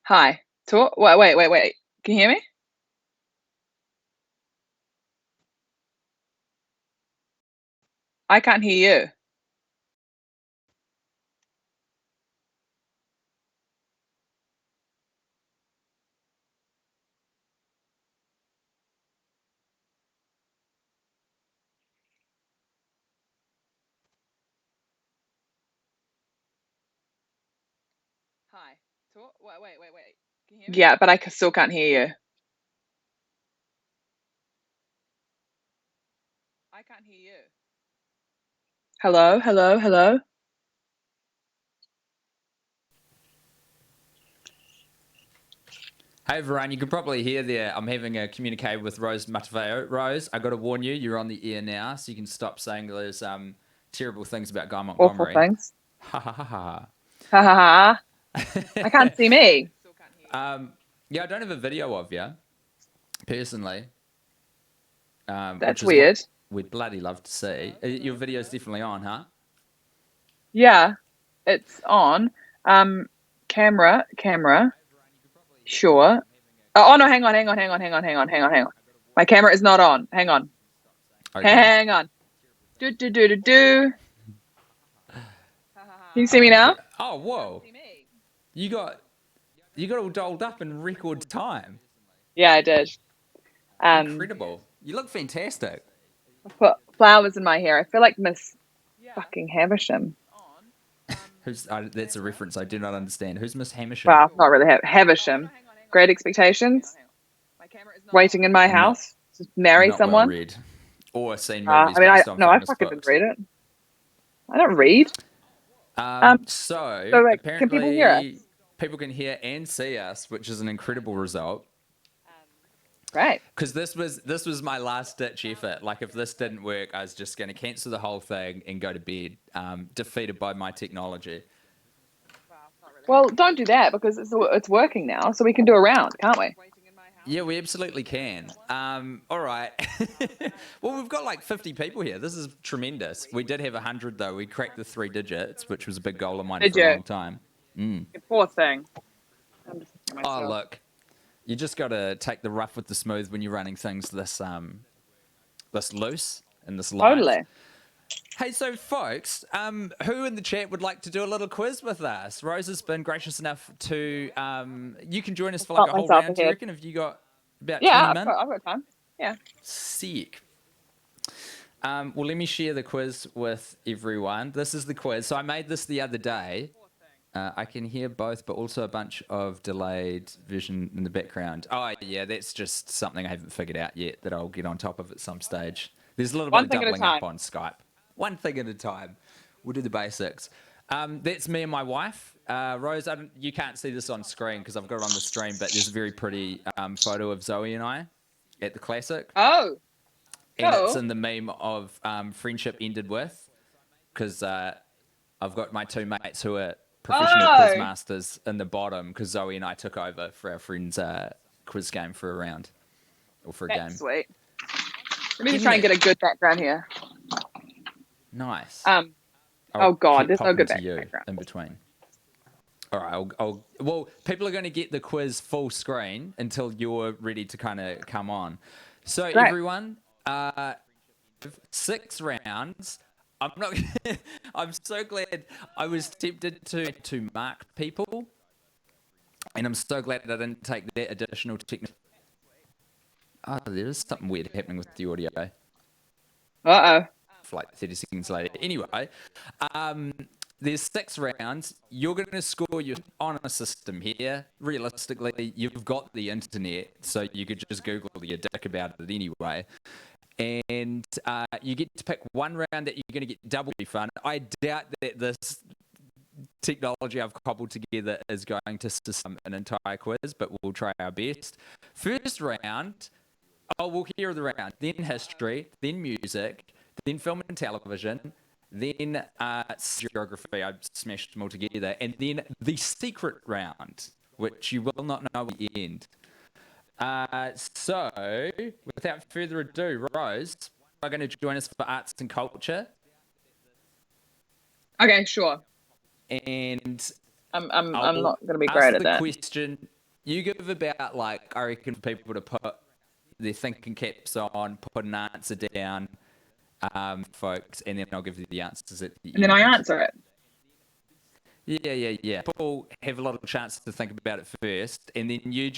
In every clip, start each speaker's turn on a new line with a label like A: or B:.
A: Hi. Talk. Wait. Can you hear me? I can't hear you. Hi. Talk. Wait. Can you hear me? Yeah, but I still can't hear you. I can't hear you. Hello.
B: Hey everyone, you can probably hear there. I'm having a communique with Rose Matafeo. Rose, I got to warn you, you're on the air now, so you can stop saying those terrible things about Guy
A: Awful
B: Montgomery.
A: things.
B: Ha ha ha ha.
A: Ha ha ha. I can't see me.
B: Yeah, I don't have a video of you, personally.
A: That's weird.
B: We'd bloody love to see. Your video's definitely on, huh?
A: Yeah, it's on. Camera. Sure. Oh no, hang on. My camera is not on. Hang on.
B: Okay.
A: Hang on. Do. Can you see me now?
B: Oh, whoa. You got all dolled up in record time.
A: Yeah, I did.
B: Incredible. You look fantastic.
A: I put flowers in my hair. I feel like Miss fucking Havisham.
B: That's a reference I do not understand. Who's Miss Havisham?
A: Well, not really Havisham. Great Expectations. Waiting in My House. Just marry someone.
B: Well read. Or seen movies based on
A: I
B: famous
A: fucking
B: books.
A: didn't read it. I don't read.
B: So apparently
A: can people hear us?
B: People can hear and see us, which is an incredible result.
A: Great.
B: Because this was my last ditch effort. Like if this didn't work, I was just going to cancel the whole thing and go to bed, defeated by my technology.
A: Well, don't do that because it's working now, so we can do a round, can't we?
B: Yeah, we absolutely can. All right. Well, we've got like 50 people here. This is tremendous. We did have 100 though. We cracked the 3 digits, which was a big goal of mine for a long time.
A: You poor thing.
B: Oh, look. You just got to take the rough with the smooth when you're running things this loose and this live.
A: Totally.
B: Hey, so folks, who in the chat would like to do a little quiz with us? Rose has been gracious enough to, you can join us for like a whole round, do you reckon? Have you got about 20 minutes?
A: Yeah, I've got time. Yeah.
B: Sick. Well, let me share the quiz with everyone. This is the quiz. So I made this the other day. I can hear both, but also a bunch of delayed vision in the background. Oh, yeah, that's just something I haven't figured out yet that I'll get on top of at some stage. There's a little bit of doubling up on Skype. One thing at a time. We'll do the basics. That's me and my wife. Rose, you can't see this on screen because I've got it on the stream, but there's a very pretty photo of Zoe and I at the Classic.
A: Oh,
B: and it's in the meme of friendship ended with, because I've got my 2 mates who are professional quiz masters in the bottom because Zoe and I took over for our friend's quiz game for a round or for a game.
A: Sweet. Let me just try and get a good background here.
B: Nice.
A: Oh God, there's no good background
B: in between. All right, well, people are going to get the quiz full screen until you're ready to kind of come on. So everyone, 6 rounds. I'm so glad I was tempted to mark people, and I'm so glad that I didn't take that additional technical. Oh, there's something weird happening with the audio. For like 30 seconds later. Anyway, there's 6 rounds. You're going to score on a system here. Realistically, you've got the internet, so you could just Google your dick about it anyway. And you get to pick one round that you're going to get double fun. I doubt that this technology I've cobbled together is going to system an entire quiz, but we'll try our best. First round, we'll hear the round. Then history, then music, then film and television, then geography. I smashed them all together. And then the secret round, which you will not know at the end. So, without further ado, Rose, are going to join us for arts and culture.
A: Okay, sure.
B: And
A: I'm not going to be great at that.
B: Question. you give about, like, I reckon, for people to put their thinking caps on, put an answer down, folks, and then I'll give you the answers at the
A: And then I
B: end.
A: answer it.
B: Yeah. People have a lot of chance to think about it first, and then you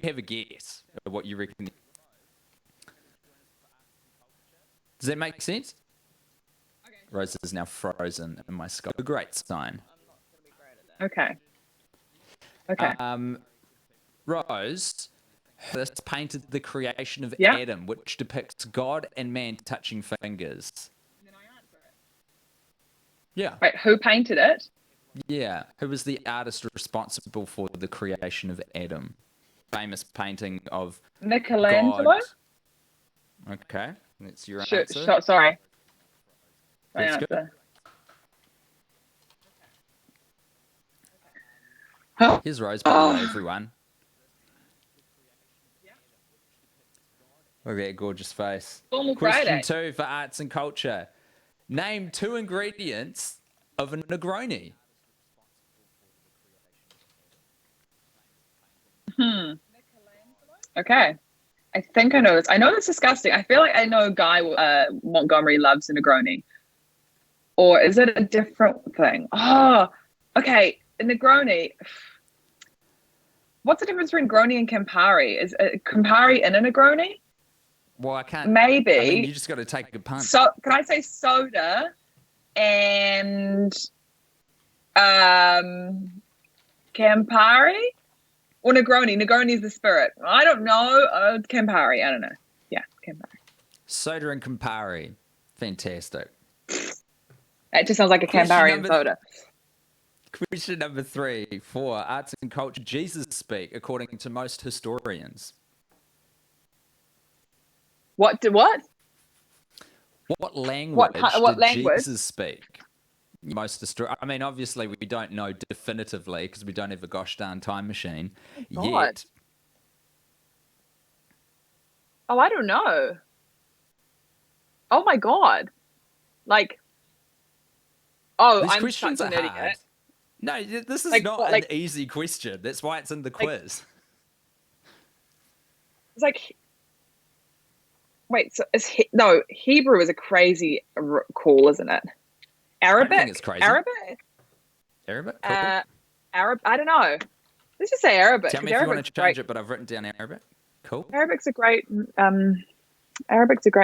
B: have a guess of what you reckon. Does that make sense? Okay. Rose is now frozen in my skull. A great sign.
A: Okay.
B: Rose, this painted the creation of
A: Yeah.
B: Adam, which depicts God and man touching fingers.
A: And then I answer it.
B: Yeah.
A: Wait, who painted it?
B: Yeah. Who was the artist responsible for the creation of Adam? Famous painting of
A: Michelangelo?
B: God. Okay. That's your answer.
A: Sorry. My
B: That's
A: answer.
B: Good. Here's Rose, by the way, everyone. Look at that gorgeous face.
A: Formal
B: Question
A: Friday.
B: 2 for arts and culture. Name 2 ingredients of a Negroni.
A: Okay. I think I know this. I know it's disgusting. I feel like I know a guy Montgomery loves a Negroni. Or is it a different thing? Oh, okay. A Negroni. What's the difference between Groni and Campari? Is Campari in a Negroni?
B: Well, I can't.
A: Maybe.
B: I mean, you just got to take a punt.
A: So, can I say soda and Campari? Or Negroni? Negroni is the spirit. I don't know. Campari. I don't know. Yeah, Campari.
B: Soda and Campari. Fantastic.
A: It just sounds like a Campari and soda.
B: Question number 3 for arts and culture. Jesus speak, according to most historians.
A: What?
B: What language
A: What language?
B: Jesus speak? I mean, obviously, we don't know definitively because we don't have a gosh darn time machine yet.
A: Oh, I don't know. Oh my God. Like,
B: These
A: I'm
B: questions
A: such
B: are
A: an
B: hard.
A: idiot.
B: No, this is
A: Like,
B: not
A: what,
B: an
A: like-
B: easy question. That's why it's in the quiz.
A: It's like, wait, so Hebrew is a crazy call, isn't it? Arabic?
B: I think it's crazy.
A: Arabic?
B: Cool.
A: I don't know. Let's just say Arabic.
B: Tell me if you want to change it, but I've written down Arabic. Cool.
A: Arabic's a great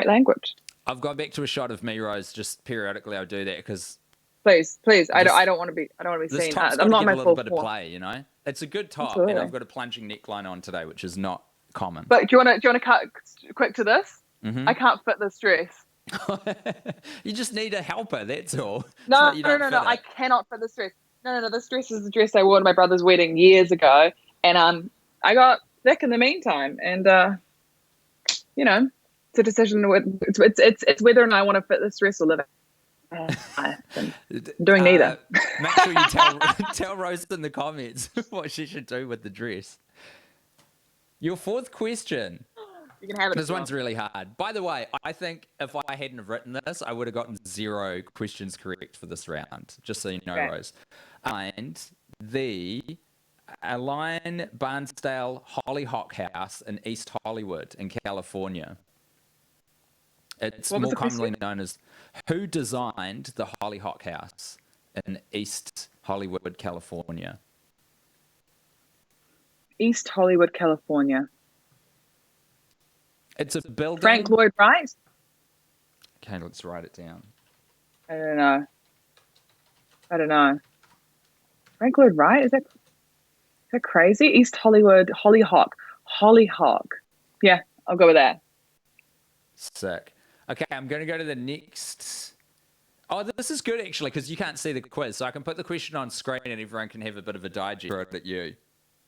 A: language.
B: I've gone back to a shot of me, Rose. Just periodically, I'll do that because
A: Please. I don't want to be
B: this
A: seen.
B: top's
A: I'm
B: got
A: not
B: to
A: my
B: get a little
A: full
B: bit
A: form.
B: of play. You know, it's a good top,
A: Absolutely.
B: and I've got a plunging neckline on today, which is not common.
A: But do you want to cut quick to this?
B: Mm-hmm.
A: I can't fit this dress.
B: You just need a helper. That's all.
A: No. I cannot fit this dress. No. This dress is the dress I wore to my brother's wedding years ago, and I got sick in the meantime, and it's a decision. It's whether or not I want to fit this dress or live it. I'm doing neither.
B: Make sure you tell Rose in the comments what she should do with the dress. Your 4th question.
A: You can have it.
B: This one's really hard. By the way, I think if I hadn't have written this, I would have gotten 0 questions correct for this round, just so you know,
A: Okay.
B: Rose. And the Align Barnsdale Hollyhock House in East Hollywood in California. It's
A: What was
B: more
A: the
B: commonly
A: question?
B: known as who designed the Hollyhock House in East Hollywood, California?
A: East Hollywood, California.
B: It's a building.
A: Frank Lloyd Wright?
B: Okay, let's write it down.
A: I don't know. Frank Lloyd Wright? Is that crazy? East Hollywood, Hollyhock. Yeah, I'll go with that.
B: Sick. Okay, I'm going to go to the next. Oh, this is good actually because you can't see the quiz, so I can put the question on screen and everyone can have a bit of a digest at you.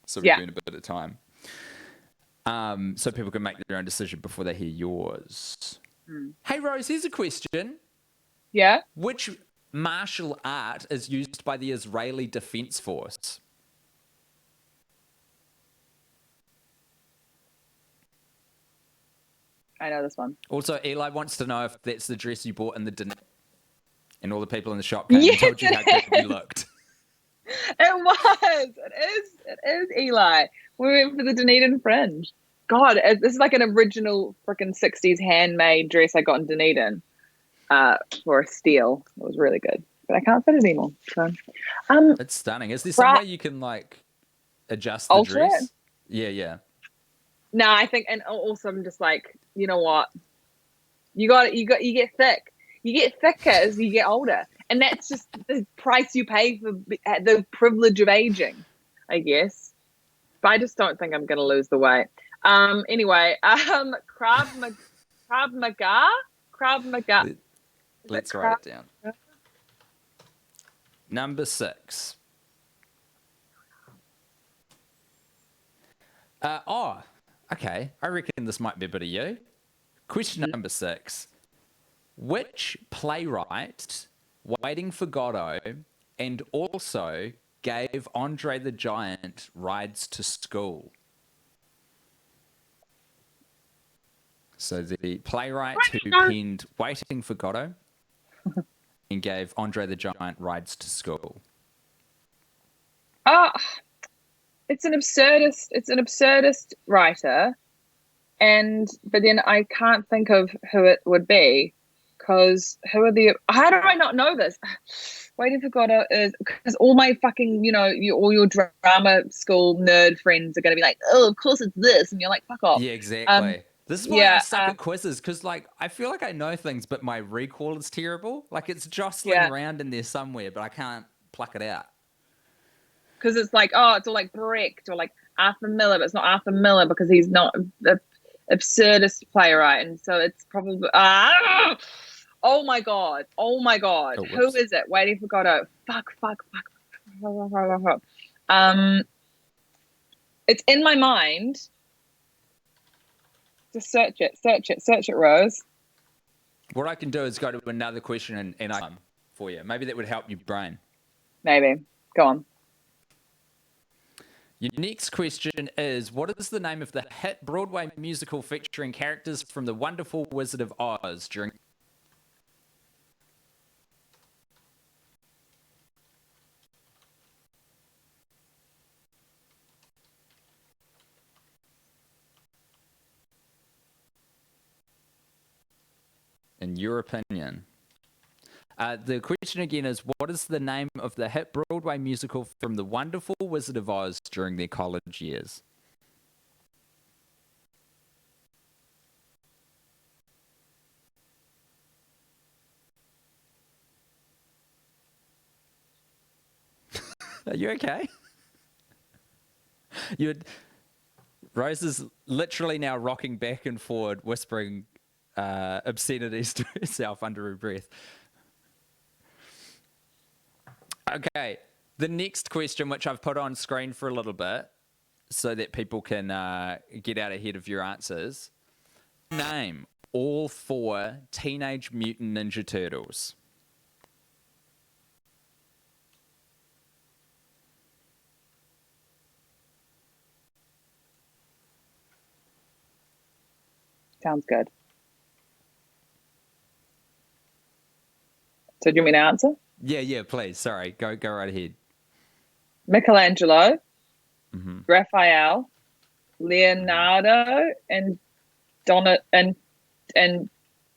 B: So we're doing a bit of time. So people can make their own decision before they hear yours. Hey Rose, here's a question.
A: Yeah?
B: Which martial art is used by the Israeli Defense Force?
A: I know this one.
B: Also, Eli wants to know if that's the dress you bought in the dinner. And all the people in the shop came and told you how good you looked.
A: It was. It is Eli. We went for the Dunedin Fringe. God, this is like an original freaking 60s handmade dress I got in Dunedin for a steal. It was really good, but I can't fit it anymore. So,
B: It's stunning. Is there some
A: right,
B: way you can like adjust the
A: alter it.
B: dress? Yeah, yeah.
A: No, I think, and also I'm just like, you know what? You get thick. You get thicker as you get older, and that's just the price you pay for the privilege of aging, I guess. But I just don't think I'm going to lose the weight. Anyway, Krav Maga, Krav Maga.
B: Let,
A: Is it
B: let's write
A: Krav?
B: it down. Number 6. Okay. I reckon this might be a bit of you. Question
A: Mhm.
B: number 6. Which playwright, Waiting for Godot, and also gave Andre the Giant rides to school? So the playwright who penned Waiting for Godot and gave Andre the Giant rides to school.
A: Oh, it's an absurdist. It's an absurdist writer, but then I can't think of who it would be because who are the? How do I not know this? Waiting for Godot is because all my fucking, all your drama school nerd friends are going to be like, oh, of course it's this, and you're like, fuck off.
B: Yeah,
A: Um,
B: exactly. This is why I
A: yeah,
B: suck at quizzes, because like I feel like I know things, but my recall is terrible. Like it's jostling
A: yeah,
B: around in there somewhere, but I can't pluck it out.
A: because it's like, oh, it's all like Brecht or like Arthur Miller, but it's not Arthur Miller because he's not the absurdist playwright, and so it's probably oh my god, oh my god,
B: Oh,
A: who
B: whoops.
A: is it? Waiting for Godot. Fuck. Um, it's in my mind. Just search it, Rose.
B: What I can do is go to another question and I for you. Maybe that would help your brain.
A: Maybe. Go on.
B: Your next question is, what is the name of the hit Broadway musical featuring characters from The Wonderful Wizard of Oz during... in your opinion? The question again is, what is the name of the hit Broadway musical from The Wonderful Wizard of Oz during their college years? Are you okay? You'd... Rose is literally now rocking back and forward, whispering obscenities to herself under her breath. Okay, the next question, which I've put on screen for a little bit so that people can get out ahead of your answers. Name all 4 Teenage Mutant Ninja Turtles.
A: Sounds good. So do you want me to answer?
B: Yeah, please. Sorry, go right ahead.
A: Michelangelo,
B: Mm-hmm.
A: Raphael, Leonardo, and Donna and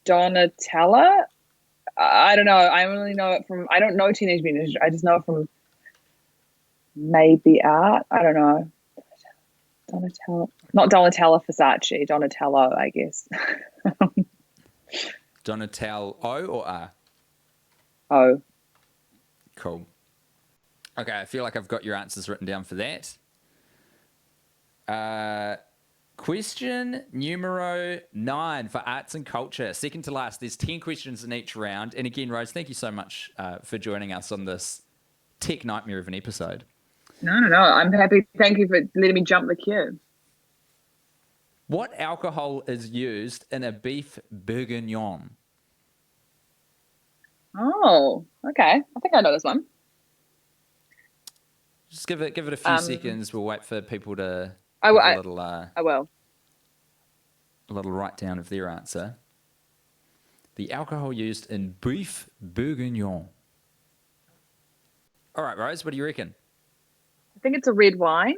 A: Donatella. I don't know. I only know it from. I don't know Teenage Mutant Ninja. I just know it from maybe art. I don't know. Donatello, not Donatella Versace. Donatello, I guess.
B: Donatello O or R?
A: Oh,
B: Cool. Okay, I feel like I've got your answers written down for that. Question numero 9 for arts and culture. Second to last. There's 10 questions in each round. And again, Rose, thank you so much for joining us on this tech nightmare of an episode.
A: no. I'm happy. Thank you for letting me jump the queue.
B: What alcohol is used in a beef bourguignon?
A: Oh, okay. I think I know this one.
B: Just give it a few seconds. We'll wait for people to
A: I,
B: give
A: I, I will.
B: a little write down of their answer. The alcohol used in beef bourguignon. All right, Rose, what do you reckon?
A: I think it's a red wine.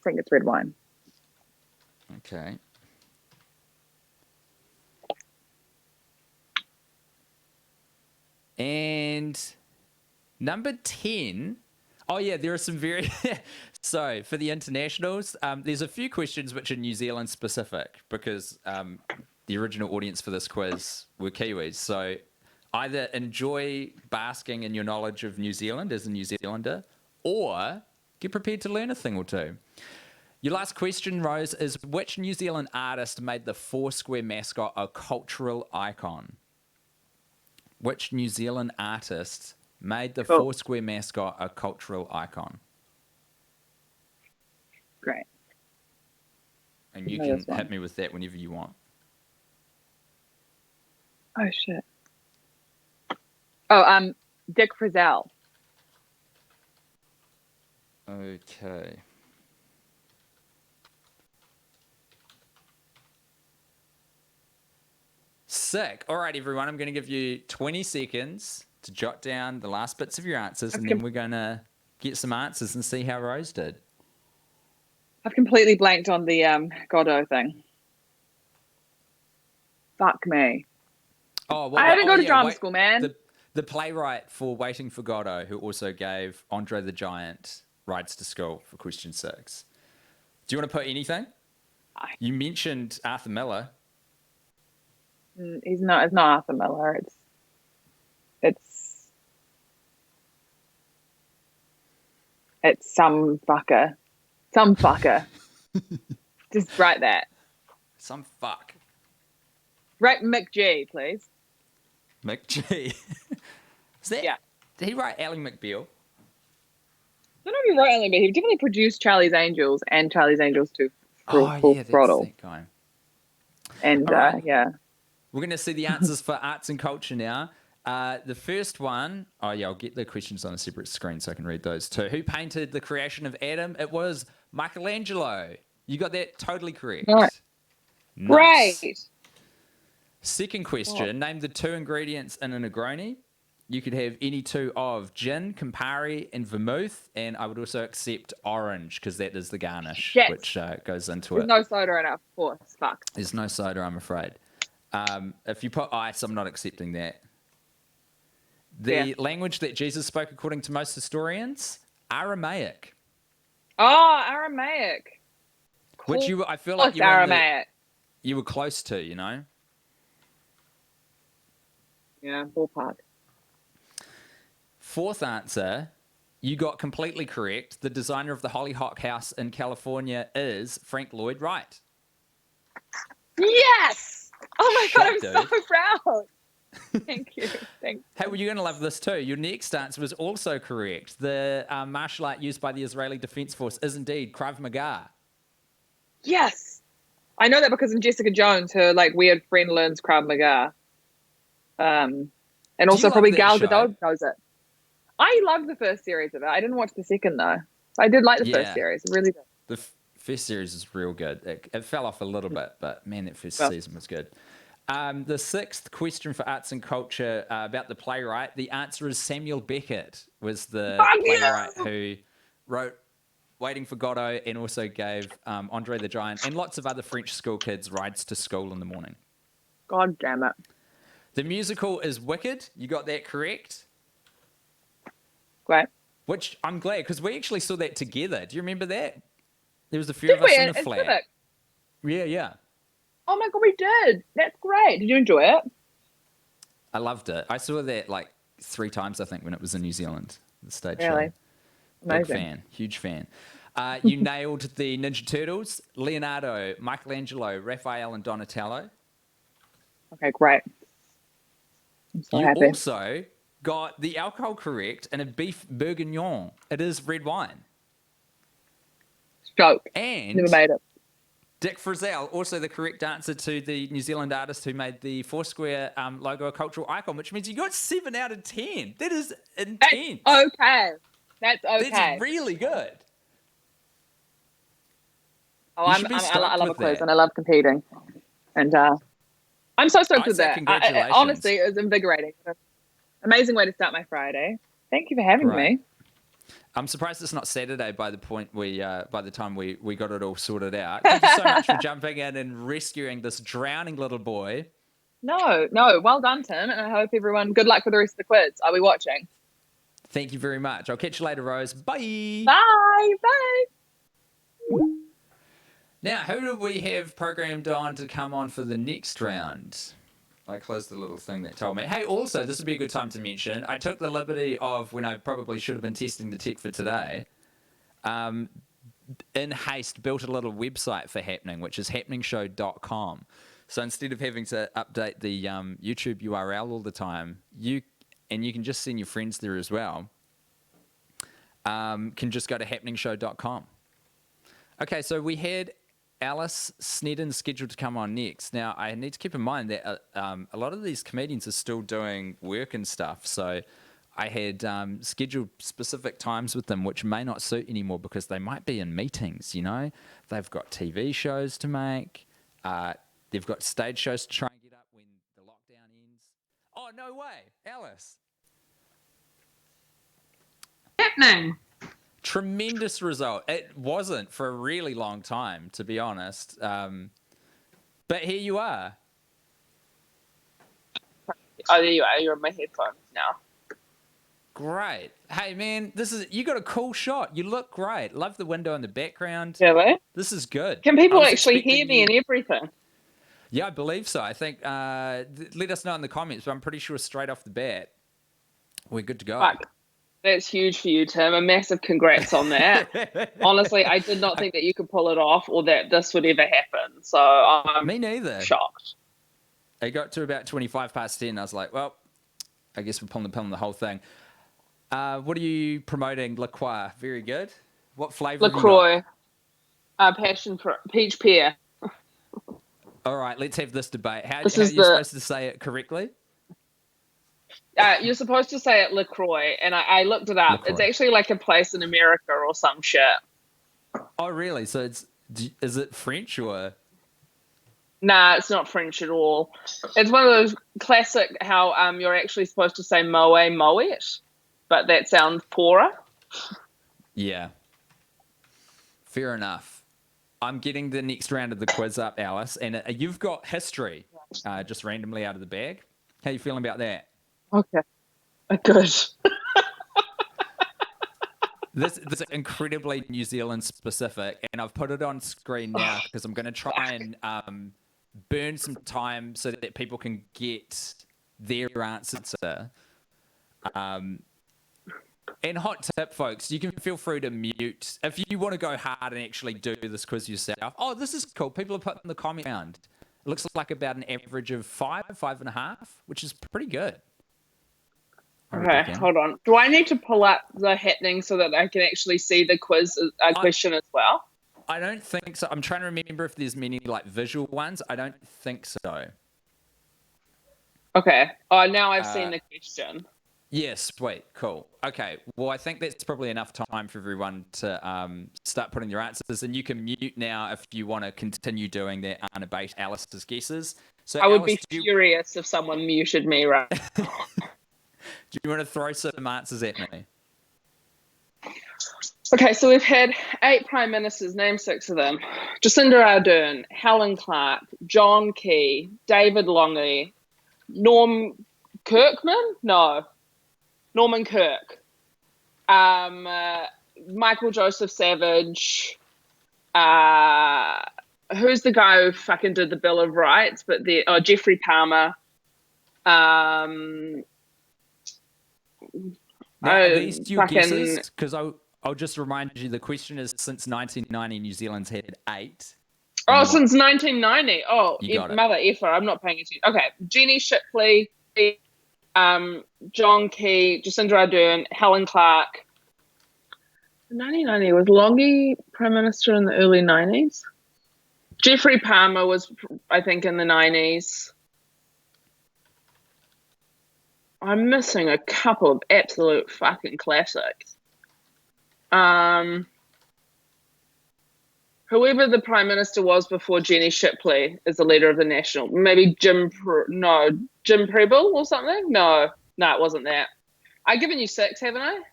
A: think it's red wine.
B: Okay. And number 10. Oh, yeah, there are some very... So, for the internationals, there's a few questions which are New Zealand specific because the original audience for this quiz were Kiwis. So, either enjoy basking in your knowledge of New Zealand as a New Zealander or get prepared to learn a thing or two. Your last question, Rose, is which New Zealand artist made the Foursquare mascot a cultural icon? Which New Zealand artist made the Foursquare mascot a cultural icon?
A: Great.
B: And you can hit me with that whenever you want.
A: Oh, shit. Oh, Dick Frizzell.
B: Okay. Sick. All right, everyone. I'm going to give you 20 seconds to jot down the last bits of your answers, and then we're going to get some answers and see how Rose did.
A: I've completely blanked on the Godot thing. Fuck me.
B: Oh, well,
A: I didn't go to drama school, man.
B: The playwright for Waiting for Godot, who also gave Andre the Giant rides to school for question 6. Do you want to put anything? You mentioned Arthur Miller.
A: It's not Arthur Miller. It's some fucker. Some fucker. Just write that.
B: Some fuck.
A: Write Mick G, please.
B: Mick G. Is that? Yeah. Did he write Ally McBeal?
A: I don't know if he wrote Ally, but he definitely produced Charlie's Angels and Charlie's Angels 2 Full Throttle.
B: That guy.
A: And
B: right.
A: Yeah.
B: We're going to see the answers for arts and culture now. The first one, I'll get the questions on a separate screen so I can read those too. Who painted the creation of Adam? It was Michelangelo. You got that totally correct.
A: Right.
B: Nice.
A: Great.
B: Second question, name the 2 ingredients in a Negroni. You could have any 2 of gin, Campari, and vermouth, and I would also accept orange because that is the garnish, which goes into
A: There's no soda in it, of course. Fuck.
B: There's no soda, I'm afraid. If you put ice, I'm not accepting that. The language that Jesus spoke, according to most historians, Aramaic.
A: Oh, Aramaic. Cool.
B: Which I feel like you were close to, you know?
A: Yeah, ballpark.
B: Fourth answer, you got completely correct. The designer of the Hollyhock House in California is Frank Lloyd Wright.
A: Yes! Oh my God, I'm so proud. Thank you. Thanks.
B: Hey, well, you're going to love this too. Your next answer was also correct. The martial art used by the Israeli Defense Force is indeed Krav Maga.
A: Yes. I know that because in Jessica Jones, her weird friend learns Krav Maga. And also probably Gal Gadot knows it. I loved the first series of it. I didn't watch the second though. I did like the first series. I really did.
B: The first series is real good. It fell off a little bit, but man, that first season was good. The sixth question for arts and culture about the playwright. The answer is Samuel Beckett was the playwright who wrote Waiting for Godot and also gave Andre the Giant and lots of other French school kids rides to school in the morning.
A: God damn it.
B: The musical is Wicked. You got that correct.
A: Great.
B: Which I'm glad because we actually saw that together. Do you remember that? There was a few of us in the flat.
A: Civic?
B: Yeah.
A: Oh my God, we did. That's great. Did you enjoy it?
B: I loved it. I saw that 3 times, I think, when it was in New Zealand, the stage
A: really?
B: show.
A: Amazing.
B: Big fan. Huge fan. You nailed the Ninja Turtles, Leonardo, Michelangelo, Raphael, and Donatello.
A: Okay, great. I'm so happy.
B: You also got the alcohol correct and a beef bourguignon. It is red wine.
A: Stroke.
B: And
A: never made it.
B: Dick Frizzell, also the correct answer to the New Zealand artist who made the Foursquare logo a cultural icon, which means you got 7 out of 10. That is intense.
A: That's okay.
B: That's really good.
A: Oh, I love a quiz and I love competing. And I'm so stoked with that.
B: Congratulations.
A: Honestly, it was invigorating. Amazing way to start my Friday. Thank you for having me.
B: I'm surprised it's not Saturday by the time we got it all sorted out. Thank you so much for jumping in and rescuing this drowning little boy.
A: No, well done, Tim, and I hope everyone, good luck with the rest of the quiz. I'll be watching.
B: Thank you very much. I'll catch you later, Rose. Bye.
A: Bye.
B: Now, who do we have programmed on to come on for the next round? I closed the little thing that told me. Hey, also, this would be a good time to mention, I took the liberty of, when I probably should have been testing the tech for today, in haste, built a little website for Happening, which is happeningshow.com. So instead of having to update the YouTube URL all the time, you can just send your friends there as well, can just go to happeningshow.com. Okay, so we had Alice Snedden scheduled to come on next. Now, I need to keep in mind that a lot of these comedians are still doing work and stuff, so I had scheduled specific times with them, which may not suit anymore because they might be in meetings, you know? They've got TV shows to make. They've got stage shows to try and get up when the lockdown ends. Oh, no way. Alice.
C: Happening.
B: Tremendous result. It wasn't for a really long time, to be honest. But here you are.
A: Oh, there you are. You're on my headphones now.
B: Great. Hey, man, you got a cool shot. You look great. Love the window in the background.
A: Really?
B: This is good.
A: Can people actually hear me and everything?
B: Yeah, I believe so. I think, let us know in the comments, but I'm pretty sure straight off the bat, we're good to go.
A: Fuck. That's huge for you, Tim. A massive congrats on that. Honestly, I did not think that you could pull it off or that this would ever happen. So I'm
B: Me neither.
A: shocked.
B: It got to about 25 past 10. I was like, well, I guess we're pulling the pin on the whole thing. What are you promoting? La Croix. Very good. What flavour?
A: LaCroix. Passion for peach pear.
B: All right, let's have this debate. How are you supposed to say it correctly?
A: You're supposed to say it LaCroix, and I looked it up.
B: LaCroix.
A: It's actually like a place in America or some shit.
B: Oh, really? So is it French or?
A: Nah, it's not French at all. It's one of those classic how you're actually supposed to say moet, but that sounds poorer.
B: Yeah. Fair enough. I'm getting the next round of the quiz up, Alice, and you've got history just randomly out of the bag. How you feeling about that?
A: Okay. Good.
B: This is incredibly New Zealand specific, and I've put it on screen now because I'm going to try and burn some time so that people can get their answers. And hot tip, folks, you can feel free to mute if you want to go hard and actually do this quiz yourself. Oh, this is cool. People are putting the comment round. It looks like about an average of 5.5, which is pretty good.
A: Okay, hold on. Do I need to pull up the happening so that I can actually see the quiz question as well?
B: I don't think so. I'm trying to remember if there's many like visual ones. I don't think so.
A: Okay. Oh, now I've seen the question.
B: Yes, sweet, cool. Okay, well, I think that's probably enough time for everyone to start putting their answers, and you can mute now if you want to continue doing that unabated Alice's guesses. So
A: I would be furious if someone muted me right.
B: Do you want to throw some answers at me?
A: Okay, so we've had 8 prime ministers, name 6 of them. Jacinda Ardern, Helen Clark, John Key, David Lange, Norman Kirk, Michael Joseph Savage, who's the guy who fucking did the Bill of Rights, but Jeffrey Palmer,
B: now, these your guesses? Because I'll just remind you, the question is since 1990, New Zealand's had 8.
A: Oh, since 1990. Oh, mother effer, I'm not paying attention. Okay, Jenny Shipley, John Key, Jacinda Ardern, Helen Clark. 1990, was Lange Prime Minister in the early 90s? Jeffrey Palmer was, I think, in the 90s. I'm missing a couple of absolute fucking classics. Whoever the Prime Minister was before Jenny Shipley is the leader of the National. Maybe Jim Preble or something? No, it wasn't that. I've given you 6, haven't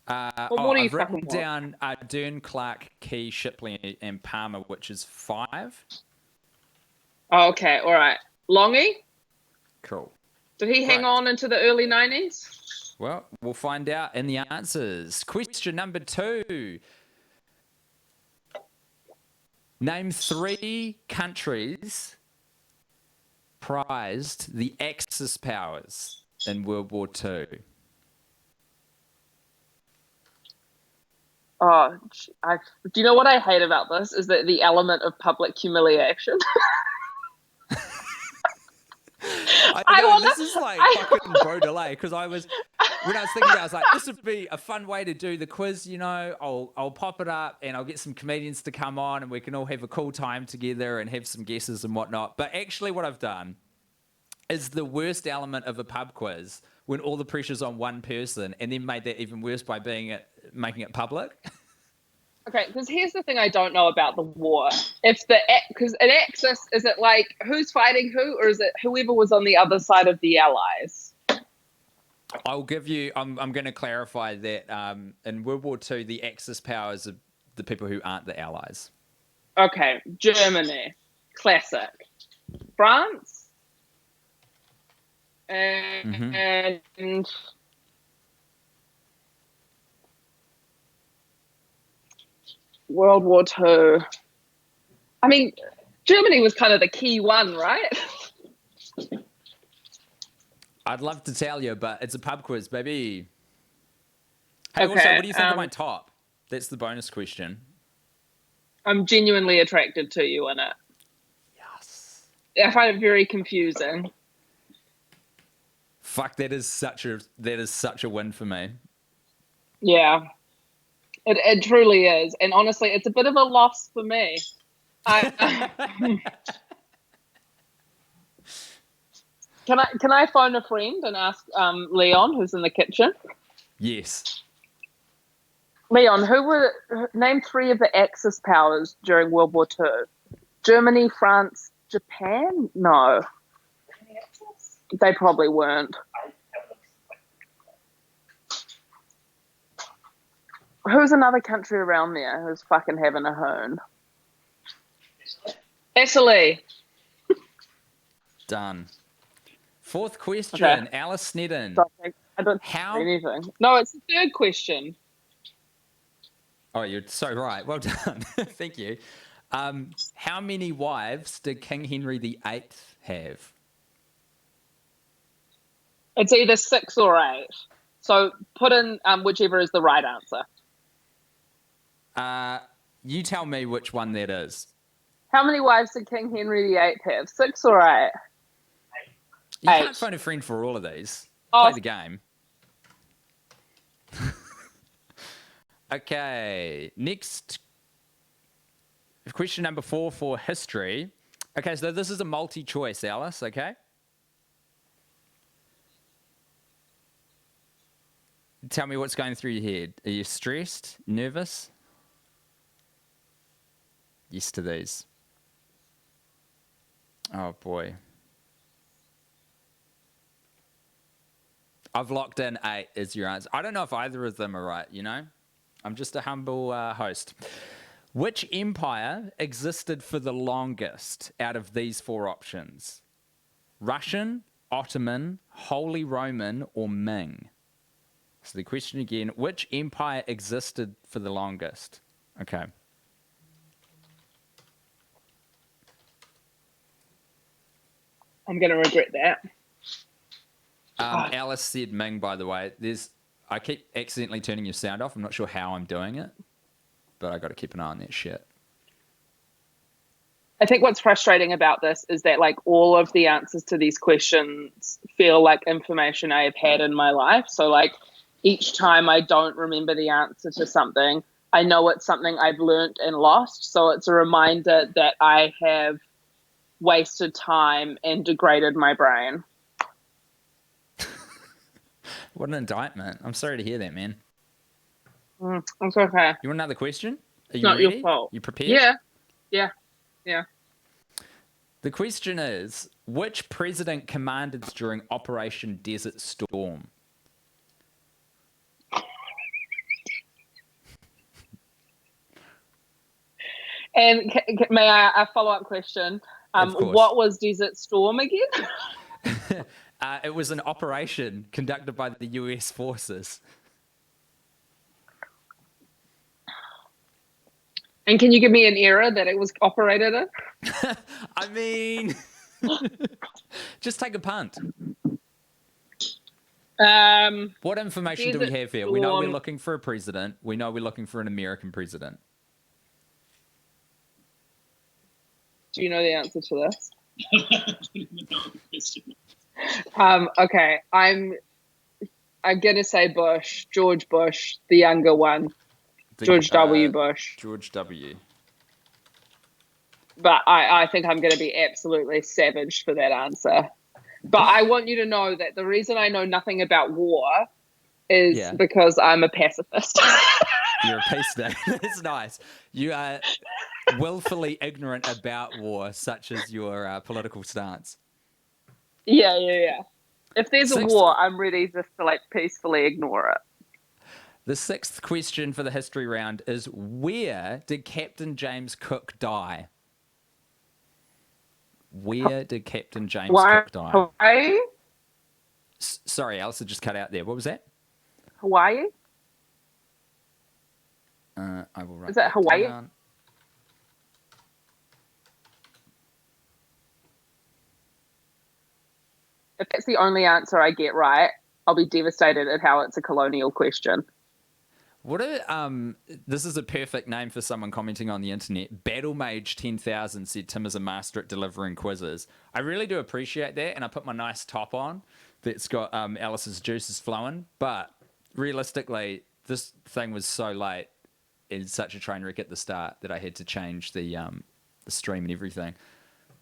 A: What do you
B: I've written
A: fucking want?
B: down Dern, Clark, Key, Shipley, and Palmer, which is 5.
A: Oh, okay, all right. Longy?
B: Cool.
A: Did he hang
B: Right.
A: on into the early 90s?
B: Well, we'll find out in the answers. Question number 2. Name 3 countries prized the Axis powers in World War II.
A: Oh, do you know what I hate about this? Is that the element of public humiliation.
B: I know, this is like fucking Baudelaire, because when I was thinking about it, I was like, this would be a fun way to do the quiz, you know. I'll pop it up and I'll get some comedians to come on and we can all have a cool time together and have some guesses and whatnot. But actually what I've done is the worst element of a pub quiz when all the pressure's on one person, and then made that even worse by making it public.
A: Okay, because here's the thing I don't know about the war. Because an Axis, is it like who's fighting who, or is it whoever was on the other side of the Allies?
B: I'll give you. I'm going to clarify that in World War II, the Axis powers are the people who aren't the Allies.
A: Okay, Germany, classic. France, and World War II. I mean, Germany was kind of the key one, right?
B: I'd love to tell you, but it's a pub quiz, baby. Hey,
A: Okay,
B: also, what do you think of my top? That's the bonus question.
A: I'm genuinely attracted to you in it.
B: Yes.
A: I find it very confusing.
B: Fuck, that is such a win for me.
A: Yeah, it truly is, and honestly, it's a bit of a loss for me. Can I phone a friend and ask Leon, who's in the kitchen?
B: Yes.
A: Leon, name 3 of the Axis powers during World War II? Germany, France, Japan? No, they probably weren't. Who's another country around there who's fucking having a hoon? Italy.
B: Done. 4th question,
A: Okay.
B: Alice Snedden.
A: I don't
B: How?
A: anything. No, it's the 3rd question.
B: Oh, you're so right. Well done. Thank you. How many wives did King Henry VIII have?
A: It's either 6 or 8. So put in whichever is the right answer.
B: You tell me which one that is.
A: How many wives did King Henry VIII have? 6 or 8?
B: You
A: 8.
B: can't phone a friend for all of these.
A: Oh.
B: Play the game. Okay, next question number 4 for history. Okay, so this is a multi-choice, Alice, okay? Tell me what's going through your head. Are you stressed, nervous? Yes to these. Oh, boy. I've locked in 8 as your answer. I don't know if either of them are right, you know? I'm just a humble host. Which empire existed for the longest out of these 4 options? Russian, Ottoman, Holy Roman, or Ming? So the question again, which empire existed for the longest? Okay.
A: I'm going to regret that.
B: Alice said Ming, by the way. I keep accidentally turning your sound off. I'm not sure how I'm doing it, but I got to keep an eye on that shit.
A: I think what's frustrating about this is that like all of the answers to these questions feel like information I have had in my life. So like each time I don't remember the answer to something, I know it's something I've learned and lost. So it's a reminder that I have wasted time and degraded my brain.
B: What an indictment. I'm sorry to hear that, man.
A: It's okay.
B: You want another question? Are you
A: Not
B: ready?
A: your fault.
B: You prepared?
A: Yeah.
B: The question is, which president commanded during Operation Desert Storm?
A: And may I a follow up question?
B: Of course.
A: What was Desert Storm again?
B: It was an operation conducted by the US forces.
A: And can you give me an era that it was operated in?
B: I mean, just take a punt. What information do we
A: Desert
B: have here? We know we're
A: Storm.
B: looking for a president. We know we're looking for an American president.
A: Do you know the answer to this?
C: I don't even know what the question is.
A: Okay, I'm gonna say Bush, George Bush, the younger one, George W. Bush.
B: George W.
A: But I think I'm gonna be absolutely savaged for that answer. But I want you to know that the reason I know nothing about war is because I'm a pacifist.
B: You're a peace day. That's nice. You are willfully ignorant about war, such as your political stance.
A: Yeah. If there's a war, I'm ready just to like peacefully ignore it.
B: The sixth question for the history round is, where did Captain James Cook die? Where did Captain James Cook die?
A: Hawaii?
B: Sorry, Alice, just cut out there. What was that?
A: Hawaii?
B: I will write
A: Is that Hawaii?
B: Down.
A: If that's the only answer I get right, I'll be devastated at how it's a colonial question.
B: This is a perfect name for someone commenting on the internet. Battle Mage 10,000 said Tim is a master at delivering quizzes. I really do appreciate that, and I put my nice top on that's got Alice's juices flowing. But realistically, this thing was so late and such a train wreck at the start that I had to change the stream and everything.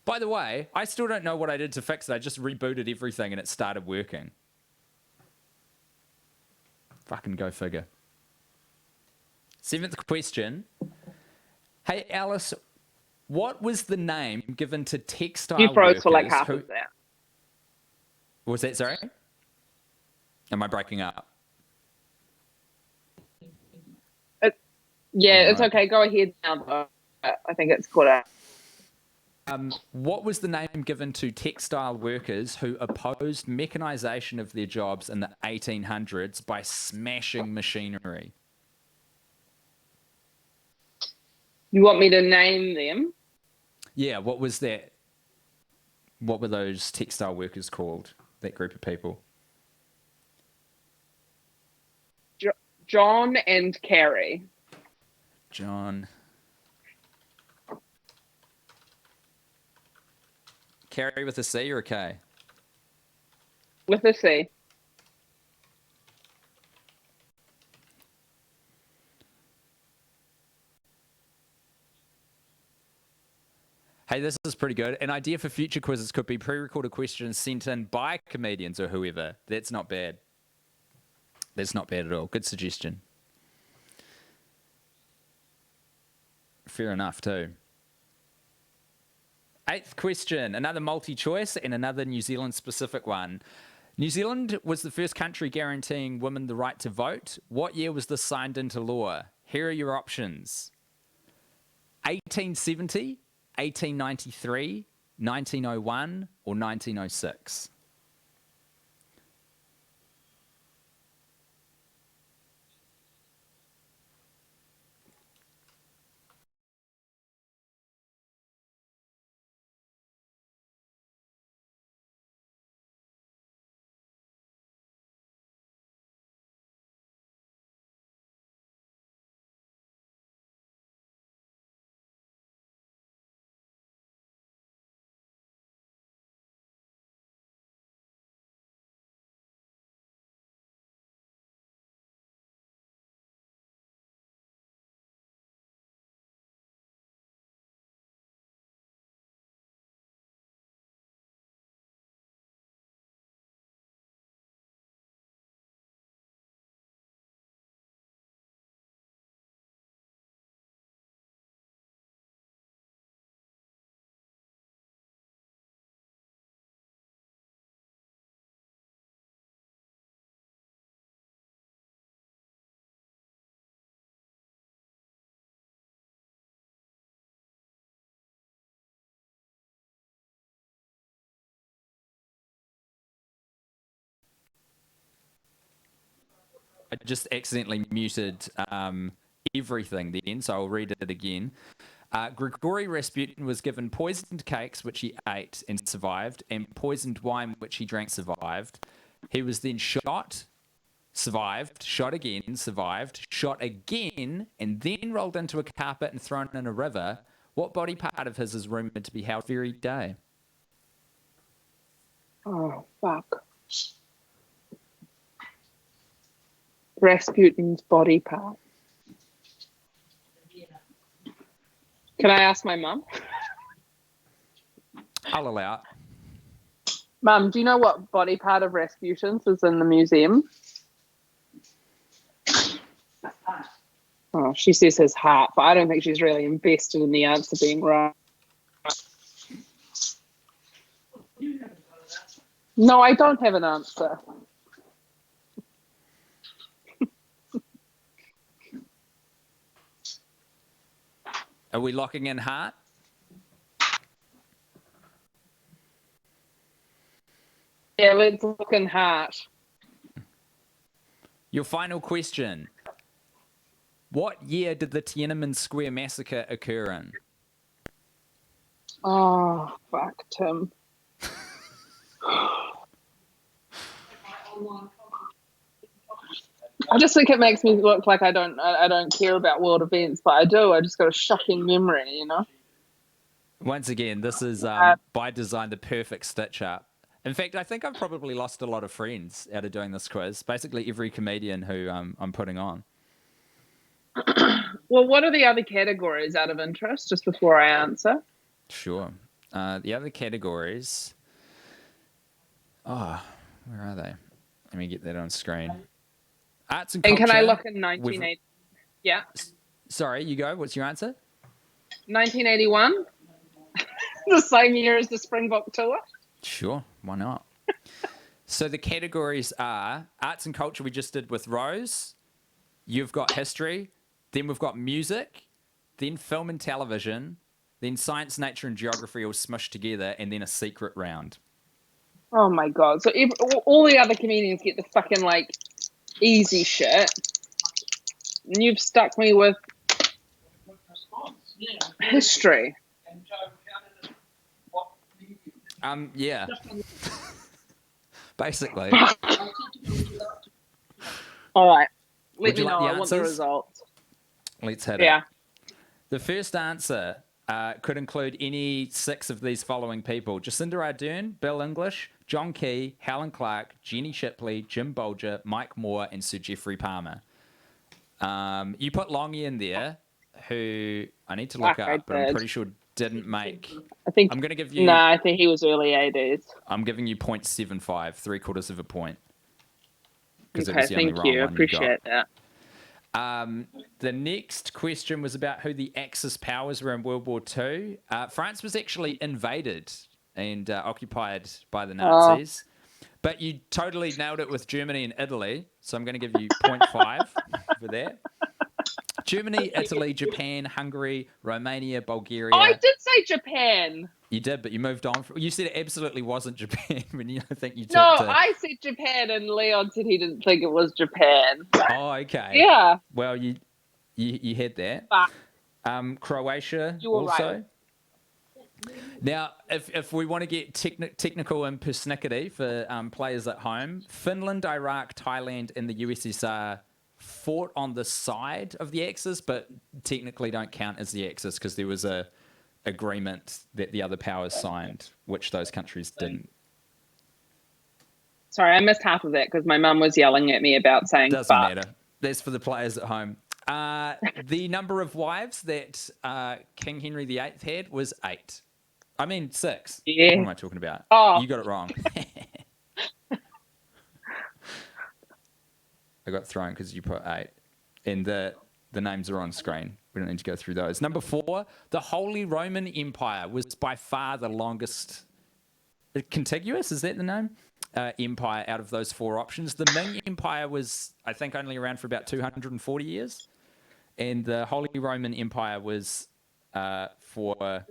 B: By the way, I still don't know what I did to fix it. I just rebooted everything and it started working. Fucking go figure. Seventh question. Hey, Alice, what was the name given to textile
A: You froze
B: workers
A: for like half of that.
B: What was that, sorry? Am I breaking up?
A: It's okay. Go ahead now, though. I think it's caught up.
B: What was the name given to textile workers who opposed mechanization of their jobs in the 1800s by smashing machinery?
A: You want me to name them?
B: Yeah, what was that? What were those textile workers called? That group of people?
A: John and Carrie.
B: John. Carrie with a C or a K?
A: With a C.
B: Hey, this is pretty good. An idea for future quizzes could be pre-recorded questions sent in by comedians or whoever. That's not bad. That's not bad at all. Good suggestion. Fair enough, too. Eighth question, another multi-choice and another New Zealand-specific one. New Zealand was the first country guaranteeing women the right to vote. What year was this signed into law? Here are your options. 1870, 1893, 1901, or 1906? I just accidentally muted everything then, so I'll read it again. Grigory Rasputin was given poisoned cakes, which he ate and survived, and poisoned wine, which he drank, survived. He was then shot, survived, shot again, survived, shot again, and then rolled into a carpet and thrown in a river. What body part of his is rumoured to be held very day?
A: Oh, fuck. Rasputin's body part. Can I ask my mum?
B: I'll allow it.
A: Mum, do you know what body part of Rasputin's is in the museum? Oh, she says his heart, but I don't think she's really invested in the answer being right. No, I don't have an answer.
B: Are we locking in heart?
A: Yeah, let's look in heart.
B: Your final question. What year did the Tiananmen Square massacre occur in?
A: Oh, fuck, Tim. I just think it makes me look like I don't care about world events, but I do. I just got a shocking memory, you know?
B: Once again, this is by design the perfect stitch up. In fact, I think I've probably lost a lot of friends out of doing this quiz. Basically, every comedian who I'm putting on.
A: Well, what are the other categories out of interest, just before I answer?
B: Sure. The other categories. Oh, where are they? Let me get that on screen. Arts and culture.
A: And can I look in 1980? Yeah.
B: Sorry, you go. What's your answer?
A: 1981? The same year as the Springbok tour?
B: Sure, why not? So the categories are arts and culture we just did with Rose. You've got history. Then we've got music. Then film and television. Then science, nature, and geography all smushed together. And then a secret round.
A: Oh my God. So all the other comedians get the fucking, like, easy shit. And you've stuck me with history.
B: Yeah. Basically.
A: All right.
B: Would
A: Let me
B: you like
A: know.
B: the
A: I want the
B: answers?
A: results.
B: Let's hit it.
A: Yeah.
B: The first answer could include any 6 of these following people: Jacinda Ardern, Bill English, John Key, Helen Clark, Jenny Shipley, Jim Bolger, Mike Moore, and Sir Geoffrey Palmer. You put Longy in there, who I need to look
A: Fuck, I
B: up, but I'm
A: did.
B: pretty sure didn't make.
A: I think.
B: I'm going to give you.
A: No, I think he was early 80s.
B: I'm giving you 0.75, 3/4 of a point. Because it
A: Okay,
B: was the only
A: thank
B: wrong
A: you.
B: one
A: Appreciate that.
B: The next question was about who the Axis powers were in World War II. France was actually invaded and occupied by the Nazis. But you totally nailed it with Germany and Italy. So I'm going to give you 0.5 for that. Germany, Italy, Japan, Hungary, Romania, Bulgaria.
A: Oh, I did say Japan.
B: You did, but you moved on. You said it absolutely wasn't Japan when you think you took
A: No,
B: to...
A: I said Japan, and Leon said he didn't think it was Japan.
B: Oh, okay.
A: Yeah.
B: Well, you had that.
A: Fuck.
B: Croatia
A: You were
B: also.
A: right.
B: Now, if we want to get technical and persnickety for players at home, Finland, Iraq, Thailand, and the USSR fought on the side of the Axis, but technically don't count as the Axis because there was a agreement that the other powers signed, which those countries didn't.
A: Sorry, I missed half of that because my mum was yelling at me about saying
B: Doesn't
A: fuck.
B: matter. That's for the players at home. The number of wives that King Henry VIII had was 8. I mean 6.
A: Yeah.
B: What am I talking about?
A: Oh.
B: You got it wrong. I got thrown because you put 8. And the names are on screen. We don't need to go through those. Number 4, the Holy Roman Empire was by far the longest. Contiguous, is that the name? Empire out of those 4 options. The Ming Empire was, I think, only around for about 240 years. And the Holy Roman Empire was for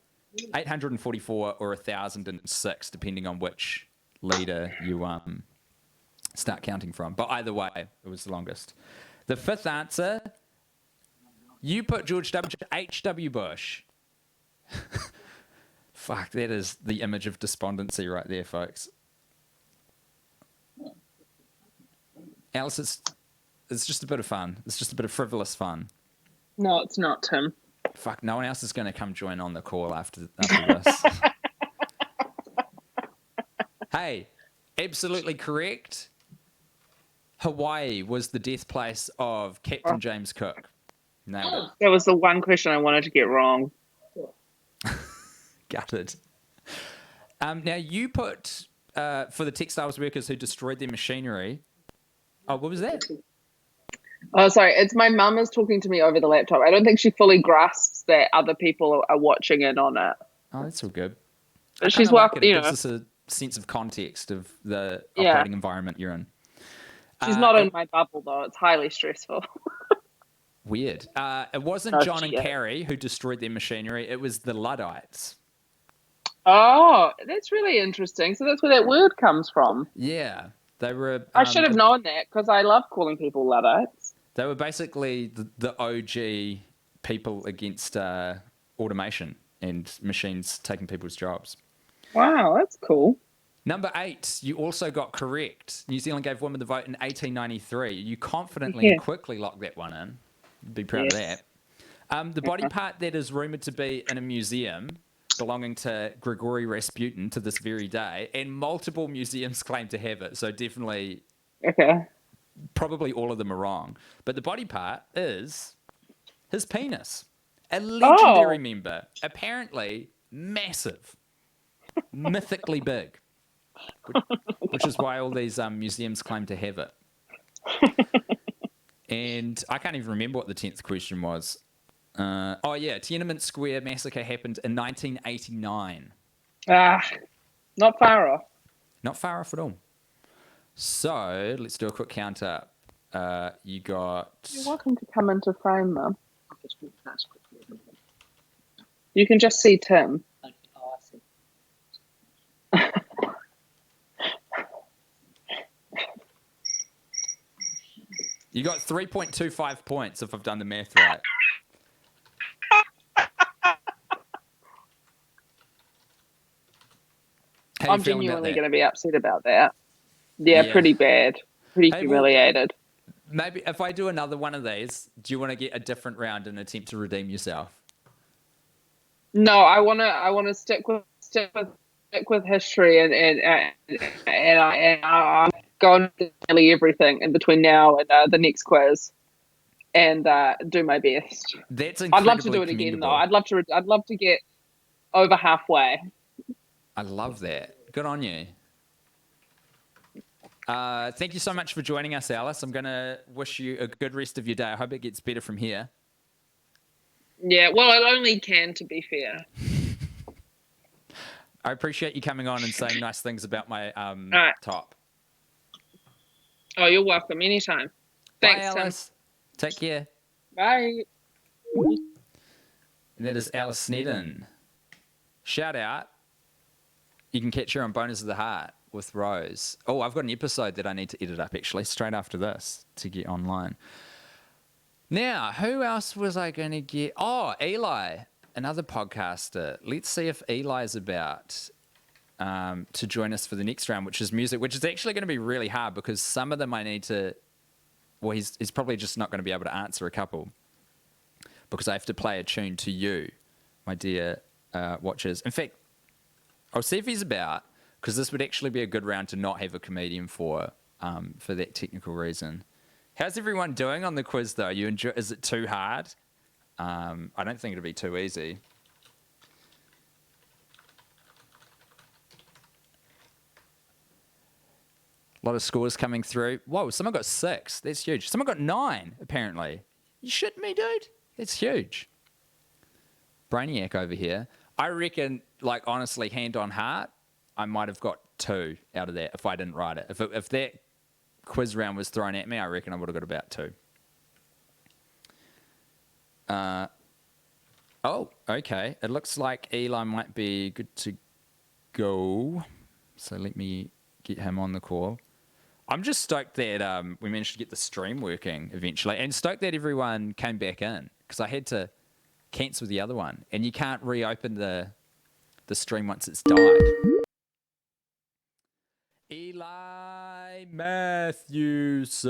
B: 844 or 1006, depending on which leader start counting from. But either way, it was the longest. The fifth answer, you put George H.W. Bush. Fuck, that is the image of despondency right there, folks. Alice, it's just a bit of fun. It's just a bit of frivolous fun.
A: No, it's not, Tim.
B: Fuck, no one else is going to come join on the call after this. Hey, absolutely correct. Hawaii was the death place of Captain James Cook. Nailed it.
A: That was the one question I wanted to get wrong.
B: Gutted. Now, you put, for the textiles workers who destroyed their machinery. Oh, what was that?
A: Oh, sorry. It's my mum is talking to me over the laptop. I don't think she fully grasps that other people are watching in on it.
B: Oh, that's all good.
A: But she's welcome.
B: It gives us a sense of context of the operating environment you're in.
A: She's not in my bubble, though. It's highly stressful.
B: Weird. It wasn't John and Carrie who destroyed their machinery. It was the Luddites.
A: Oh, that's really interesting. So that's where that word comes from.
B: Yeah. They were.
A: I should have known that because I love calling people Luddites.
B: They were basically the OG people against automation and machines taking people's jobs.
A: Wow, that's cool.
B: Number 8, you also got correct. New Zealand gave women the vote in 1893. You confidently and quickly locked that one in. Be proud of that. The body part that is rumoured to be in a museum belonging to Grigory Rasputin to this very day, and multiple museums claim to have it, so definitely probably all of them are wrong. But the body part is his penis. A legendary member. Apparently massive. Mythically big. Which is why all these museums claim to have it. And I can't even remember what the 10th question was. Tiananmen Square massacre happened in 1989.
A: Not far off.
B: Not far off at all. So let's do a quick count up. You got.
A: You're welcome to come into frame, Mum. You can just see Tim.
C: Oh, I see.
B: You got 3.25 points if I've done the math right.
A: I'm genuinely going to be upset about that. Yeah, pretty bad. Pretty humiliated.
B: Maybe if I do another one of these, do you want to get a different round and attempt to redeem yourself?
A: No, I want to stick with history and I'm going to nearly everything in between now and the next quiz, and do my best.
B: That's incredibly
A: I'd love to do it again, though. I'd love to get over halfway.
B: I love that. Good on you. Thank you so much for joining us, Alice. I'm going to wish you a good rest of your day. I hope it gets better from here.
A: Yeah, well, it only can, to be fair.
B: I appreciate you coming on and saying nice things about my top.
A: Oh, you're welcome. Anytime. Thanks,
B: bye, Alice.
A: Tim.
B: Take care.
A: Bye.
B: And that is Alice Snedden. Shout out. You can catch her on Bonus of the Heart with Rose. Oh, I've got an episode that I need to edit up, actually, straight after this to get online. Now, who else was I going to get? Oh, Eli, another podcaster. Let's see if Eli's about to join us for the next round, which is music, which is actually going to be really hard because some of them I need to... Well, he's probably just not going to be able to answer a couple because I have to play a tune to you, my dear watchers. In fact, I'll see if he's about, because this would actually be a good round to not have a comedian for that technical reason. How's everyone doing on the quiz, though? You enjoy? Is it too hard? I don't think it'll be too easy. A lot of scores coming through. Whoa, someone got 6. That's huge. Someone got 9, apparently. You shitting me, dude? That's huge. Brainiac over here. I reckon, like, honestly, hand on heart, I might have got 2 out of that if I didn't write it. If that quiz round was thrown at me, I reckon I would have got about 2. Oh, okay. It looks like Eli might be good to go. So let me get him on the call. I'm just stoked that we managed to get the stream working eventually, and stoked that everyone came back in because I had to cancel the other one, and you can't reopen the stream once it's died. Eli Matthewson.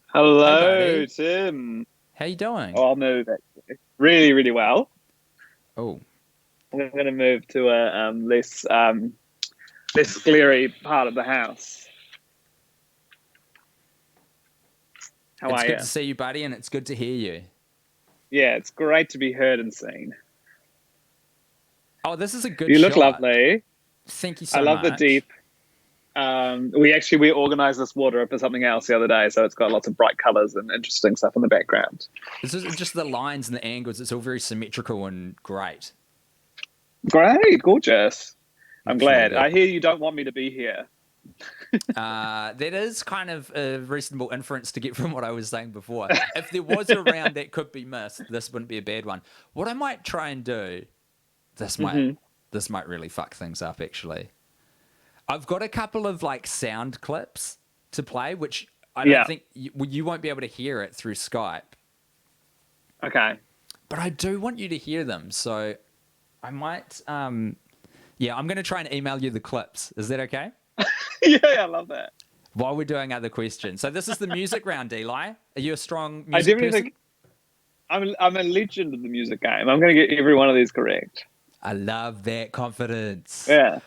D: Hello,
B: Hey,
D: Tim.
B: how you doing?
D: Oh, I'll move actually. Really, really well.
B: Oh,
D: I'm going to move to a less glary part of the house. How
B: it's
D: are
B: good
D: you?
B: to see you, buddy, and it's good to hear you.
D: Yeah, it's great to be heard and seen.
B: Oh, this is a good
D: You look
B: shot.
D: lovely.
B: Thank you so
D: I love
B: much.
D: the deep. We organized this wardrobe for something else the other day, so it's got lots of bright colors and interesting stuff in the background.
B: This is just the lines and the angles. It's all very symmetrical and great.
D: Great, gorgeous. I'm
B: Looks really
D: glad.
B: good.
D: I hear you don't want me to be here.
B: That is kind of a reasonable inference to get from what I was saying before. If there was a round that could be missed, this wouldn't be a bad one. What I might try and do, this might really fuck things up actually. I've got a couple of like sound clips to play, which I don't think you won't be able to hear it through Skype.
D: Okay.
B: But I do want you to hear them, so I might. I'm going to try and email you the clips. Is that okay?
D: Yeah, I love that.
B: While we're doing other questions. So this is the music round, Eli. Are you a strong
D: I
B: music
D: definitely
B: person?
D: think I'm a legend of the music game. I'm going to get every one of these correct.
B: I love that confidence.
D: Yeah.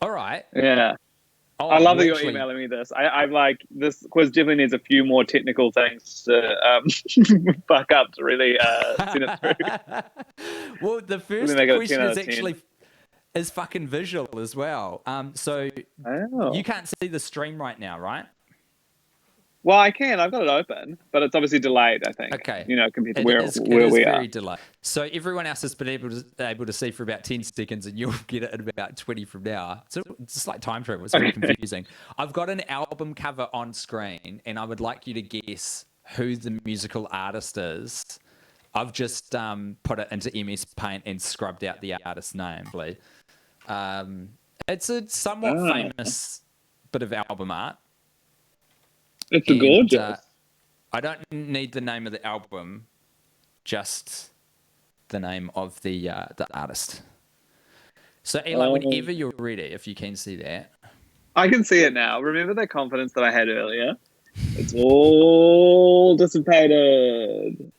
B: All right.
D: Yeah.
B: Oh,
D: I love that you're
B: actually,
D: emailing me this. I'm like, this quiz definitely needs a few more technical things to fuck up to really send it through.
B: Well, the first
D: make it a 10
B: question
D: out
B: is
D: of 10.
B: actually is fucking visual as well. So
D: Oh.
B: you can't see the stream right now, right?
D: Well, I can. I've got it open, but it's obviously delayed, I think.
B: Okay.
D: Compared to
B: It
D: where
B: is
D: we
B: very
D: are.
B: delayed. So everyone else has been able to see for about 10 seconds, and you'll get it in about 20 from now. So it's just like time travel. It's very confusing. I've got an album cover on screen, and I would like you to guess who the musical artist is. I've just put it into MS Paint and scrubbed out the artist's name, please. It's a somewhat famous bit of album art.
D: It's gorgeous.
B: I don't need the name of the album, just the name of the artist. So, Eli, whenever you're ready, if you can see that.
D: I can see it now. Remember the confidence that I had earlier? It's all dissipated.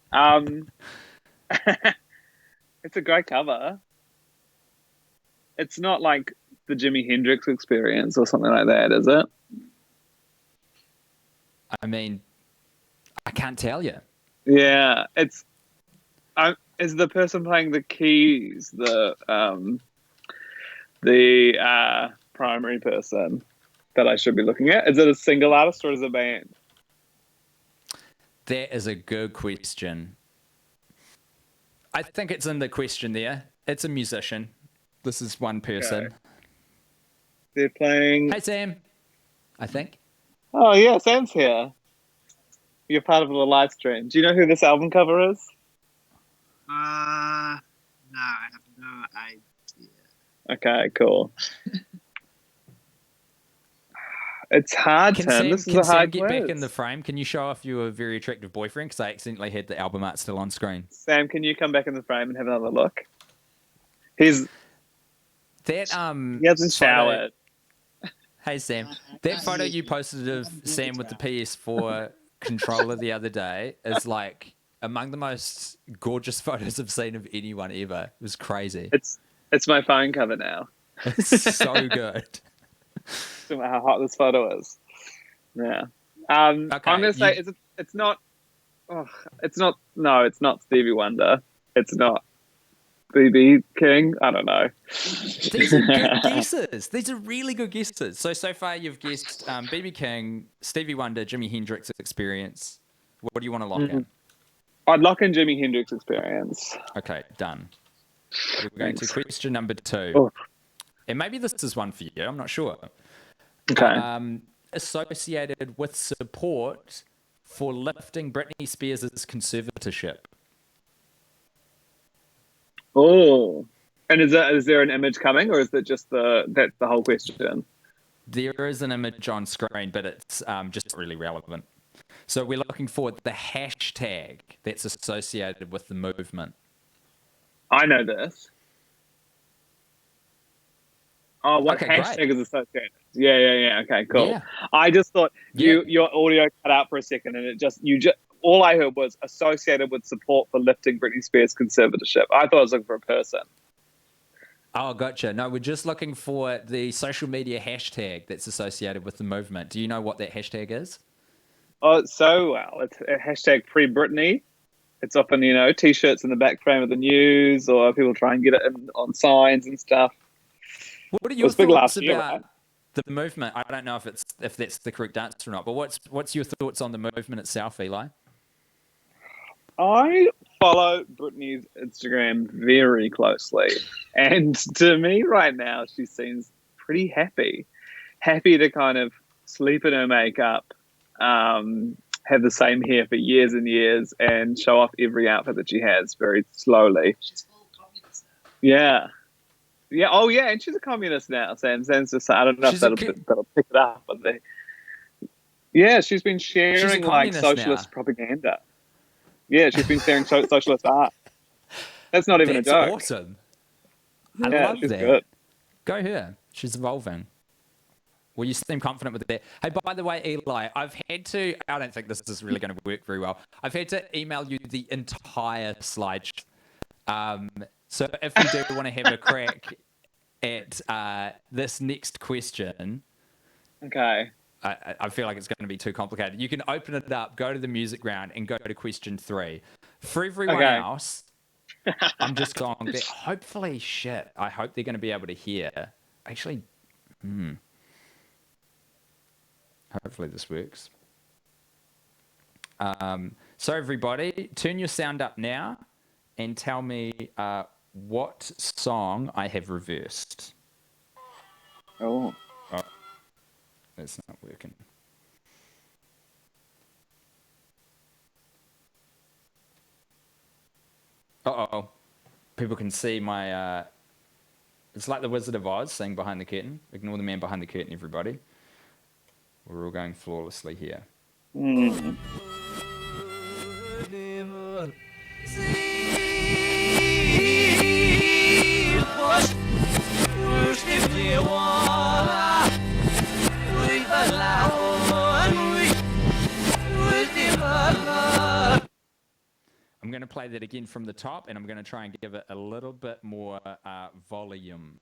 D: It's a great cover. It's not like the Jimi Hendrix Experience or something like that, is it?
B: I mean, I can't tell you.
D: Yeah, is the person playing the keys the primary person that I should be looking at? Is it a single artist or is it a band?
B: That is a good question. I think it's in the question there. It's a musician. This is one person.
D: Okay. They're playing.
B: Hey, Sam. I think.
D: Oh yeah, Sam's here. You're part of the live stream. Do you know who this album cover is?
C: No, I have no idea.
D: Okay, cool. It's hard, Tim. This is a
B: Sam
D: hard
B: get
D: quiz.
B: back in the frame? Can you show off your very attractive boyfriend? Because I accidentally had the album art still on screen.
D: Sam, can you come back in the frame and have another look? He hasn't showered.
B: Hey, Sam. That photo you posted of Sam with the PS4 controller the other day is like among the most gorgeous photos I've seen of anyone ever. It was crazy.
D: It's my phone cover now.
B: It's so good.
D: So how hot this photo is. Yeah. I'm gonna say it's not. Oh, it's not. No, it's not Stevie Wonder. It's not BB King. I don't know.
B: These are good guesses. These are really good guesses. So far you've guessed BB King, Stevie Wonder, Jimi Hendrix Experience. What do you want to lock in?
D: I'd lock in Jimi Hendrix Experience.
B: Okay, done. We're going to question number 2.
D: Oh.
B: And maybe this is one for you. I'm not sure.
D: Okay.
B: Associated with support for lifting Britney Spears' conservatorship.
D: Oh. And is there an image coming, or is it just that's the whole question?
B: There is an image on screen, but it's just really relevant. So we're looking for the hashtag that's associated with the movement.
D: I know this. Oh, what
B: Okay,
D: hashtag
B: great.
D: is associated? Yeah. Okay, cool.
B: Yeah.
D: I just thought
B: Yeah.
D: your audio cut out for a second, and you just all I heard was associated with support for lifting Britney Spears' conservatorship. I thought I was looking for a person.
B: Oh, gotcha. No, we're just looking for the social media hashtag that's associated with the movement. Do you know what that hashtag is?
D: Oh, so well. It's a hashtag pre-Britney. It's often, T-shirts in the back frame of the news, or people try and get it on signs and stuff.
B: What are your thoughts about
D: right?
B: the movement? I don't know if that's the correct answer or not, but what's your thoughts on the movement itself, Eli?
D: I follow Britney's Instagram very closely, and to me right now, she seems pretty happy to kind of sleep in her makeup, have the same hair for years and years, and show off every outfit that she has very slowly.
C: She's full communist now.
D: Yeah. Yeah. Oh, yeah. And she's a communist now. Sam's just, I don't know if that'll pick it up. But yeah, she's been sharing like socialist propaganda. Yeah, she's been sharing socialist art. That's not even a joke.
B: That's awesome. I love
D: she's
B: that.
D: Good.
B: Go her. She's evolving. Well, you seem confident with that. Hey, by the way, Eli, I don't think this is really going to work very well. I've had to email you the entire slideshow. So if you do want to have a crack at this next question.
D: Okay.
B: I feel like it's going to be too complicated. You can open it up, go to the music round, and go to question 3. For everyone else, I'm just going there. Hopefully, I hope they're going to be able to hear. Actually, hopefully this works. So everybody, turn your sound up now and tell me what song I have reversed.
D: Oh.
B: It's not working. Uh-oh. People can see my... it's like the Wizard of Oz saying behind the curtain. Ignore the man behind the curtain, everybody. We're all going flawlessly here.
D: Mm.
B: I'm going to play that again from the top, and I'm going to try and give it a little bit more volume.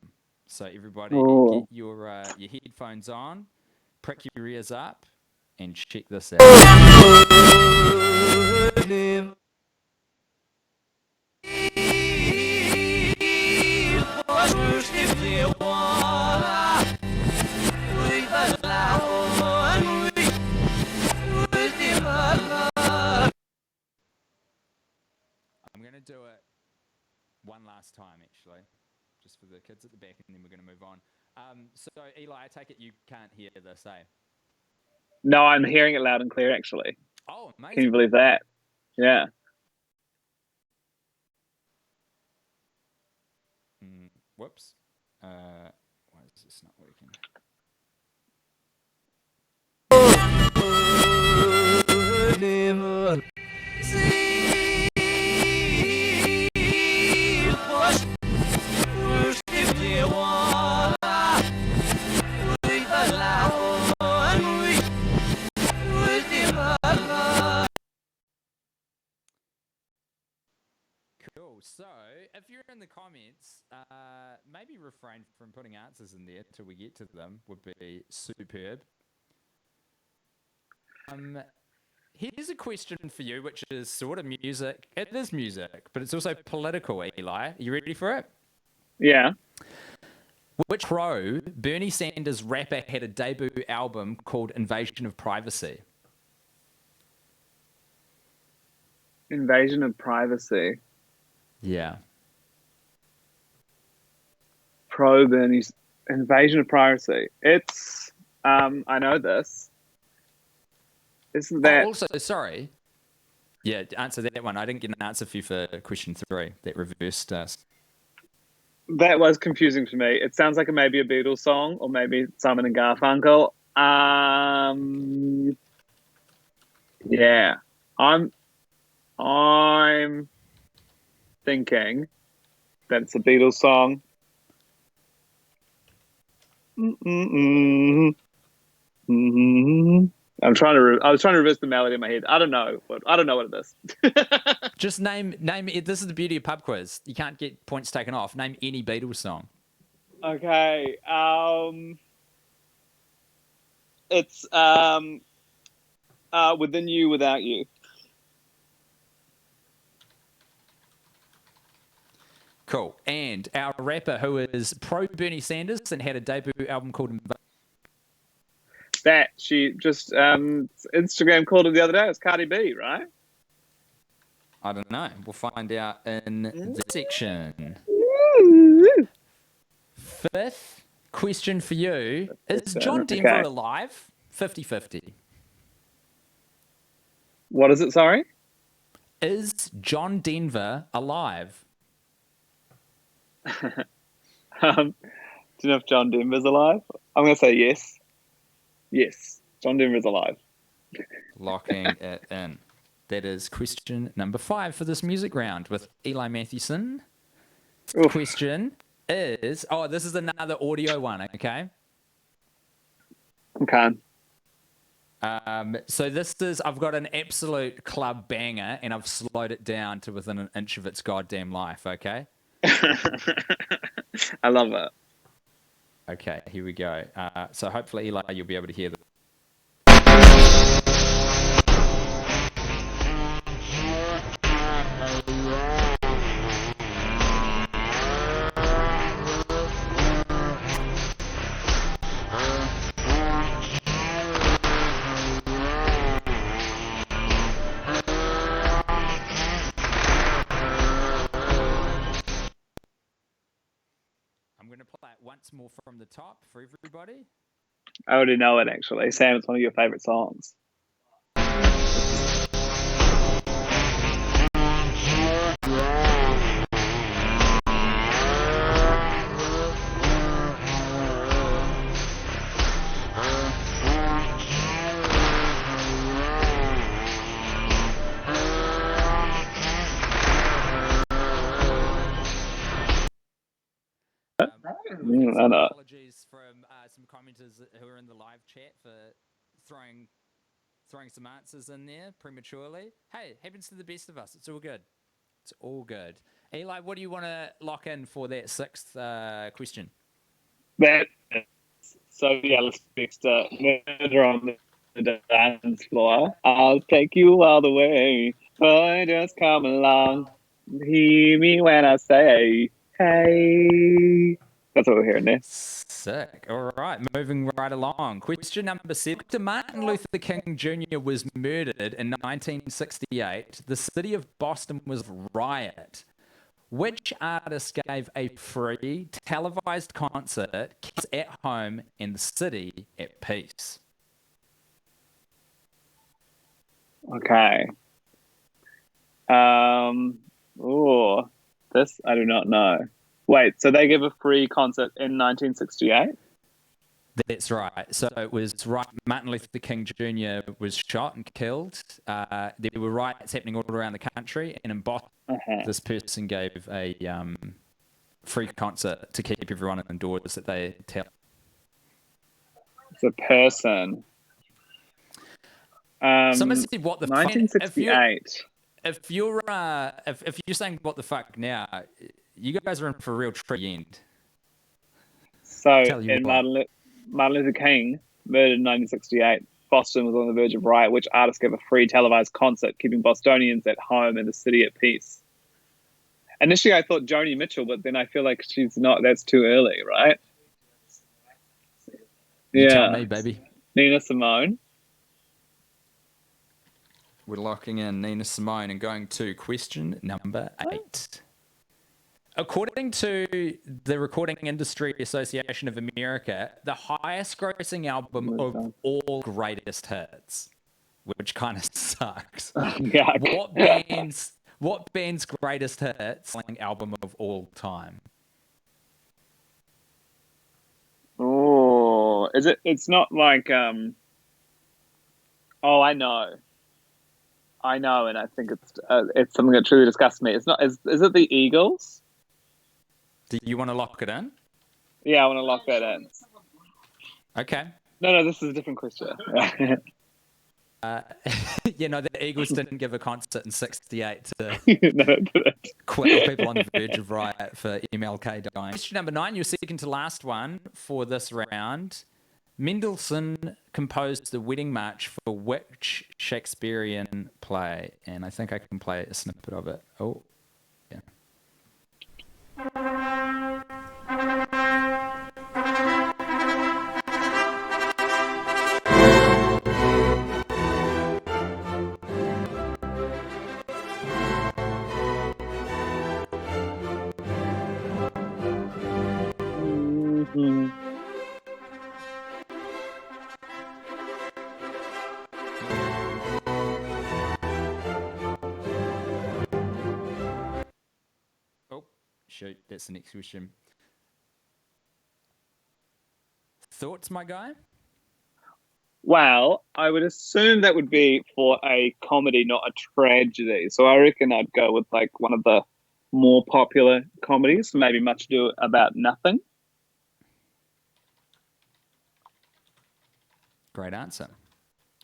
B: So everybody, get your headphones on, prick your ears up, and check this out. I'm going to do it one last time, actually, just for the kids at the back, and then we're going to move on. So, Eli, I take it you can't hear this, eh?
D: No, I'm hearing it loud and clear, actually.
B: Oh, amazing.
D: Can you believe that? Yeah.
B: Whoops. Why is this not working? Cool. So, if you're in the comments, maybe refrain from putting answers in there till we get to them would be superb. Here's a question for you, which is sort of music. It is music, but it's also political, Eli. Are you ready for it?
D: Yeah.
B: Which pro Bernie Sanders rapper had a debut album called Invasion of Privacy?
D: Invasion of Privacy.
B: Yeah.
D: Pro Bernie's Invasion of Privacy. It's I know this. Isn't that
B: also, sorry. Yeah, answer that one. I didn't get an answer for you for question 3. That reversed us.
D: That was confusing for me. It sounds like maybe a Beatles song or maybe Simon and Garfunkel. Yeah, I'm thinking that it's a Beatles song. Mm-mm-mm. Mm-hmm. I was trying to reverse the melody in my head. I don't know what it is.
B: Just name it. This is the beauty of pub quiz. You can't get points taken off. Name any Beatles song.
D: Okay. It's Within You, Without You.
B: Cool. And our rapper who is pro Bernie Sanders and had a debut album called
D: That she just Instagram called her the other day. It's Cardi B, right?
B: I don't know. We'll find out in the section. Fifth question for you. Is John Denver alive? 50-50.
D: What is it, sorry?
B: Is John Denver alive?
D: Do you know if John Denver's alive? I'm going to say yes. Yes, John Denver's alive.
B: Locking it in. That is question number 5 for this music round with Eli Matthewson.
D: Oof.
B: Question is... Oh, this is another audio one, okay?
D: Okay.
B: So this is... I've got an absolute club banger, and I've slowed it down to within an inch of its goddamn life, okay?
D: I love it.
B: Okay, here we go. So hopefully, Eli, you'll be able to hear this. I'm going to play it once more from the top for everybody.
D: I already know it, actually. Sam, it's one of your favourite songs. I know.
B: Apologies from some commenters who are in the live chat for throwing some answers in there prematurely. Hey, it happens to the best of us. It's all good. It's all good. Eli, what do you want to lock in for that 6th question?
D: Let's next Murder on the Dance Floor. I'll take you all the way. Boy, just come along. Hear me when I say, hey. That's what we're hearing there.
B: Sick. All right, moving right along. Question number 7. After Martin Luther King Jr. was murdered in 1968, the city of Boston was riot. Which artist gave a free televised concert, Kids at Home, and the city at peace?
D: Okay. This I do not know. Wait, so they gave a free concert in 1968?
B: That's right. So it was right. Martin Luther King Jr. was shot and killed. There were riots happening all around the country, and in Boston, this person gave a free concert to keep everyone indoors. That they tell.
D: It's a person.
B: Someone said, "What the
D: 1968."
B: If you're saying what the fuck now, you guys are in for a real tree end.
D: So in Martin Luther King, murdered in 1968, Boston was on the verge of riot. Which artist gave a free televised concert, keeping Bostonians at home and the city at peace? Initially, I thought Joni Mitchell, but then I feel like she's not. That's too early, right?
B: You tell me, baby.
D: Nina Simone.
B: We're locking in Nina Simone and going to question number 8. According to the Recording Industry Association of America, the highest grossing album of all greatest hits, which kind of sucks. What band's greatest hits album of all time?
D: Oh, is it? It's not like Oh, I know, and I think it's something that truly disgusts me. It's not. Is it the Eagles?
B: Do you want to lock it in?
D: Yeah, I want to lock that in.
B: Okay.
D: No, this is a different question.
B: The Eagles didn't give a concert in '68 to
D: No,
B: quell people on the verge of riot for MLK dying. Question number 9, your second to last one for this round. Mendelssohn composed the wedding march for which Shakespearean play? And I think I can play a snippet of it. Oh, yeah.
D: Mm-hmm.
B: Oh, shoot, that's the next question. Thoughts, my guy?
D: Well, I would assume that would be for a comedy, not a tragedy. So I reckon I'd go with like one of the more popular comedies, maybe Much Ado About Nothing.
B: Great answer.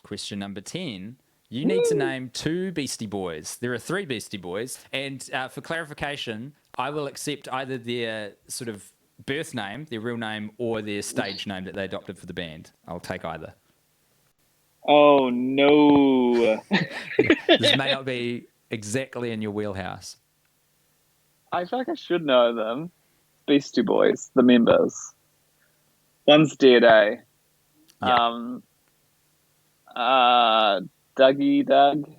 B: Question number 10. You need to name 2 Beastie Boys. There are 3 Beastie Boys. And for clarification, I will accept either their sort of birth name, their real name, or their stage name that they adopted for the band. I'll take either.
D: Oh, no.
B: This may not be exactly in your wheelhouse.
D: I feel like I should know them. Beastie Boys, the members. One's dead, eh?
B: Yeah.
D: Dougie Doug.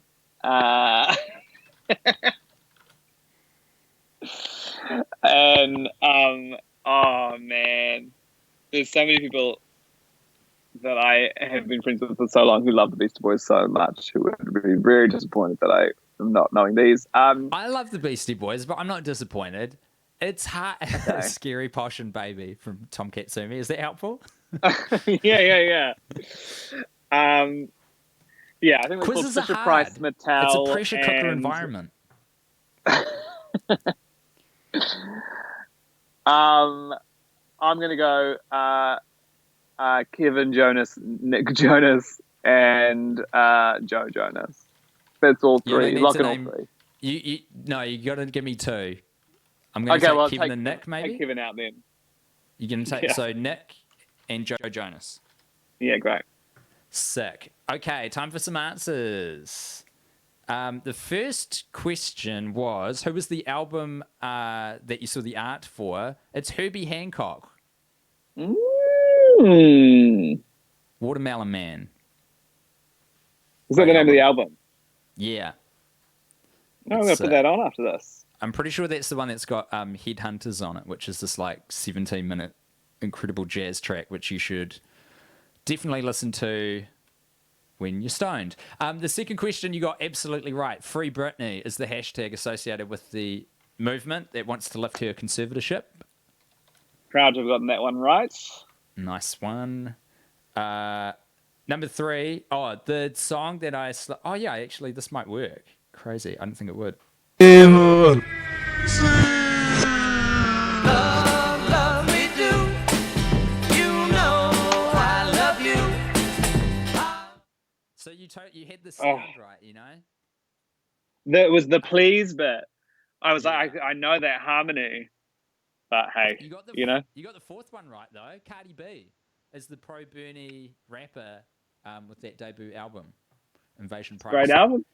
D: And oh man, there's so many people that I have been friends with for so long who love the Beastie Boys so much, who would be very disappointed that I am not knowing these.
B: I love the Beastie Boys, but I'm not disappointed. It's hard.
D: Okay.
B: Scary Posh and Baby from Tom Katsumi. Is that helpful?
D: Yeah. Yeah, I think it's called
B: Quizzes are
D: Fisher
B: hard.
D: Price Mattel.
B: It's a pressure cooker
D: and,
B: environment.
D: I'm gonna go Kevin Jonas, Nick Jonas, and Joe Jonas. That's all 3. Lock in all 3.
B: You got to give me 2. I'm going to take Kevin and Nick, maybe?
D: Take Kevin out then.
B: You're going to take, so Nick and Joe Jonas.
D: Yeah, great.
B: Sick. Okay, time for some answers. The first question was, who was the album that you saw the art for? It's Herbie Hancock. Watermelon Man.
D: Is that the name of the album?
B: Yeah.
D: No, I'm going to put that on after this.
B: I'm pretty sure that's the one that's got Headhunters on it, which is this like 17-minute incredible jazz track, which you should definitely listen to when you're stoned. The second question you got absolutely right. Free Britney is the hashtag associated with the movement that wants to lift her conservatorship.
D: Proud to have gotten that one right.
B: Nice one. Number 3. Oh, the song that oh, yeah, actually, this might work. Crazy. I didn't think it would.
E: Love me do. You know I love you.
B: So you had the sound right, you know?
D: That was the please bit. I was like, I know that harmony, but hey, you know.
B: You got the fourth one right though. Cardi B is the pro-Bernie rapper with that debut album, Invasion Privacy.
D: Great album.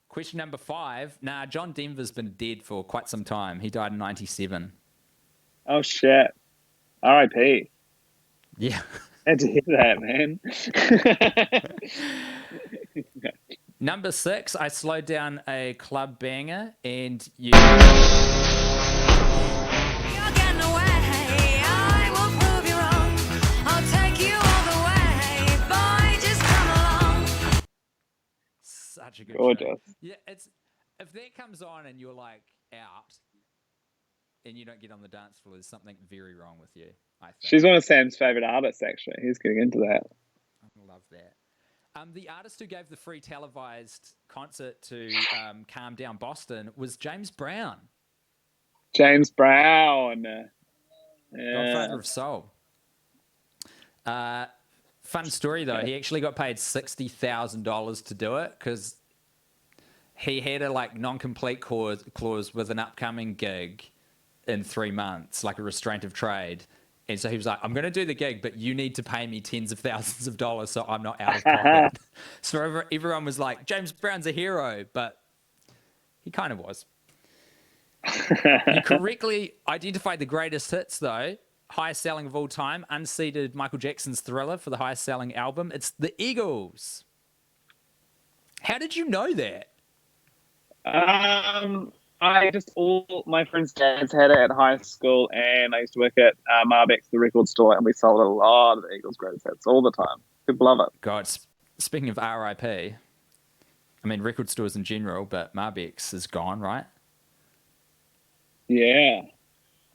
B: Question number 5. Nah, John Denver's been dead for quite some time. He died in 97.
D: Oh, shit. R.I.P.
B: Yeah.
D: Had to hear that, man.
B: Number 6, I slowed down a club banger and you... Such a good
D: Gorgeous.
B: show. Yeah, it's if that comes on and you're like out, and you don't get on the dance floor, there's something very wrong with you, I think.
D: She's one of Sam's favourite artists, actually. He's getting into that.
B: I love that. The artist who gave the free televised concert to calm down Boston was James Brown.
D: James Brown.
B: Godfather of Soul. Fun story, though. He actually got paid $60,000 to do it because he had a non-complete clause with an upcoming gig in 3 months, like a restraint of trade. And so he was like, I'm going to do the gig, but you need to pay me tens of thousands of dollars so I'm not out of pocket. So everyone was like, James Brown's a hero, but he kind of was. You correctly identified the greatest hits, though. Highest selling of all time, unseated Michael Jackson's Thriller for the highest selling album. It's the Eagles. How did you know that?
D: All my friends' dads had it at high school, and I used to work at Marbeck's, the record store, and we sold a lot of the Eagles' greatest hits all the time. People love it.
B: God, speaking of RIP, I mean, record stores in general, but Marbeck's is gone, right?
D: Yeah.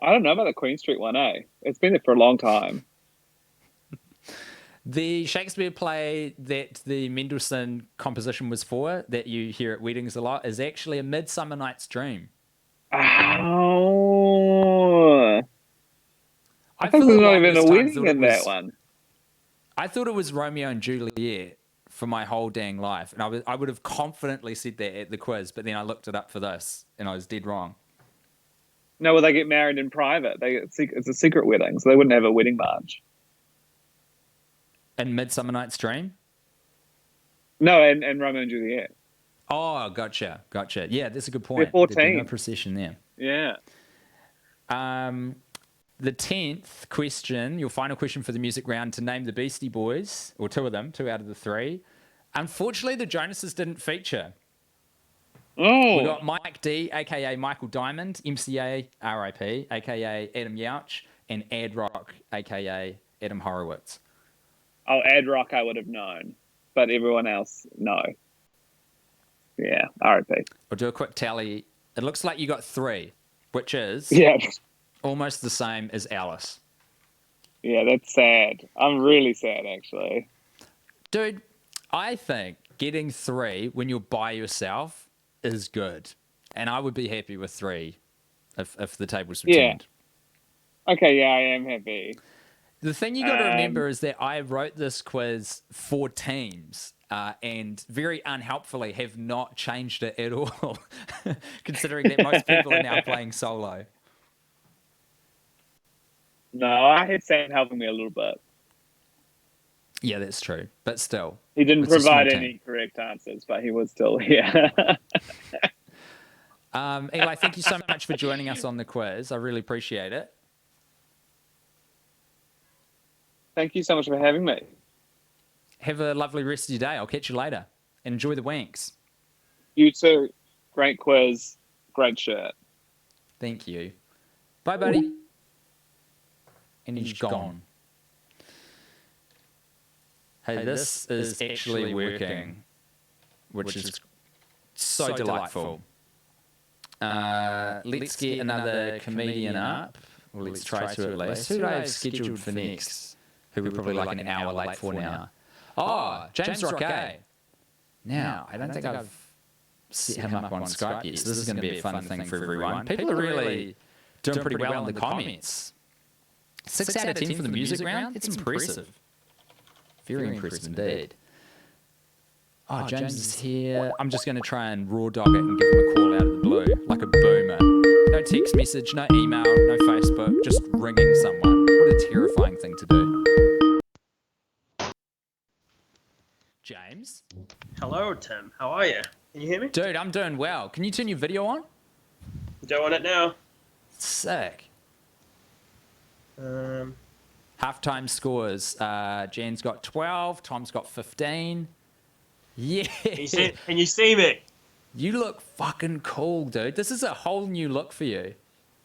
D: I don't know about the Queen Street one, eh? It's been there for a long time.
B: The Shakespeare play that the Mendelssohn composition was for, that you hear at weddings a lot, is actually A Midsummer Night's Dream.
D: Oh. I thought there's not even a wedding in that one.
B: I thought it was Romeo and Juliet for my whole dang life. And I would have confidently said that at the quiz, but then I looked it up for this, and I was dead wrong.
D: No, well, they get married in private. It's a secret wedding, so they wouldn't have a wedding march.
B: In Midsummer Night's Dream?
D: No, and Romeo and Juliet.
B: Oh, gotcha. Yeah, that's a good point.
D: They're 14.
B: There'd be no procession there.
D: Yeah.
B: The 10th question, your final question for the music round, to name the Beastie Boys, or two of them, 2 out of the 3. Unfortunately, the Jonases didn't feature.
D: Oh.
B: We got Mike D, a.k.a. Michael Diamond, MCA, RIP, a.k.a. Adam Yauch, and Ad Rock, a.k.a. Adam Horowitz.
D: Oh, Ad Rock I would have known, but everyone else, no. Yeah, RIP.
B: We'll do a quick tally. It looks like you got 3, which is almost the same as Alice.
D: Yeah, that's sad. I'm really sad, actually.
B: Dude, I think getting 3 when you're by yourself is good. And I would be happy with 3 if the tables were turned.
D: Okay, yeah, I am happy.
B: The thing you got to remember is that I wrote this quiz for teams and very unhelpfully have not changed it at all, considering that most people are now playing solo.
D: No, I had Sam helping me a little bit.
B: Yeah, that's true. But still.
D: He didn't provide any correct answers, but he was still here.
B: Eli, thank you so much for joining us on the quiz. I really appreciate it.
D: Thank you so much for having me.
B: Have a lovely rest of your day. I'll catch you later. Enjoy the wanks.
D: You too. Great quiz. Great shirt.
B: Thank you. Bye, buddy. And he's gone. Hey, this is actually working, which is so delightful. Let's get another comedian up. Well, let's try to at least. Who do I have scheduled for next? Who we're probably like an hour late for now. Oh, James Roque. Now, I don't think I've set him up on Skype yet, so this is going to be a fun thing for everyone. People are really doing pretty well in the comments. 6 out of 10 for the music round? It's impressive. Very impressive indeed. Oh, James is here. I'm just going to try and raw dog it and give him a call out of the blue, like a boomer. No text message, no email, no Facebook, just ringing someone. What a terrifying thing to do. James?
F: Hello, Tim. How are you? Can you hear me?
B: Dude, I'm doing well. Can you turn your video on?
F: Doing it now.
B: Sick. Halftime scores. Jan's got 12. Tom's got 15. Yeah.
F: Can you see me?
B: You look fucking cool, dude. This is a whole new look for you.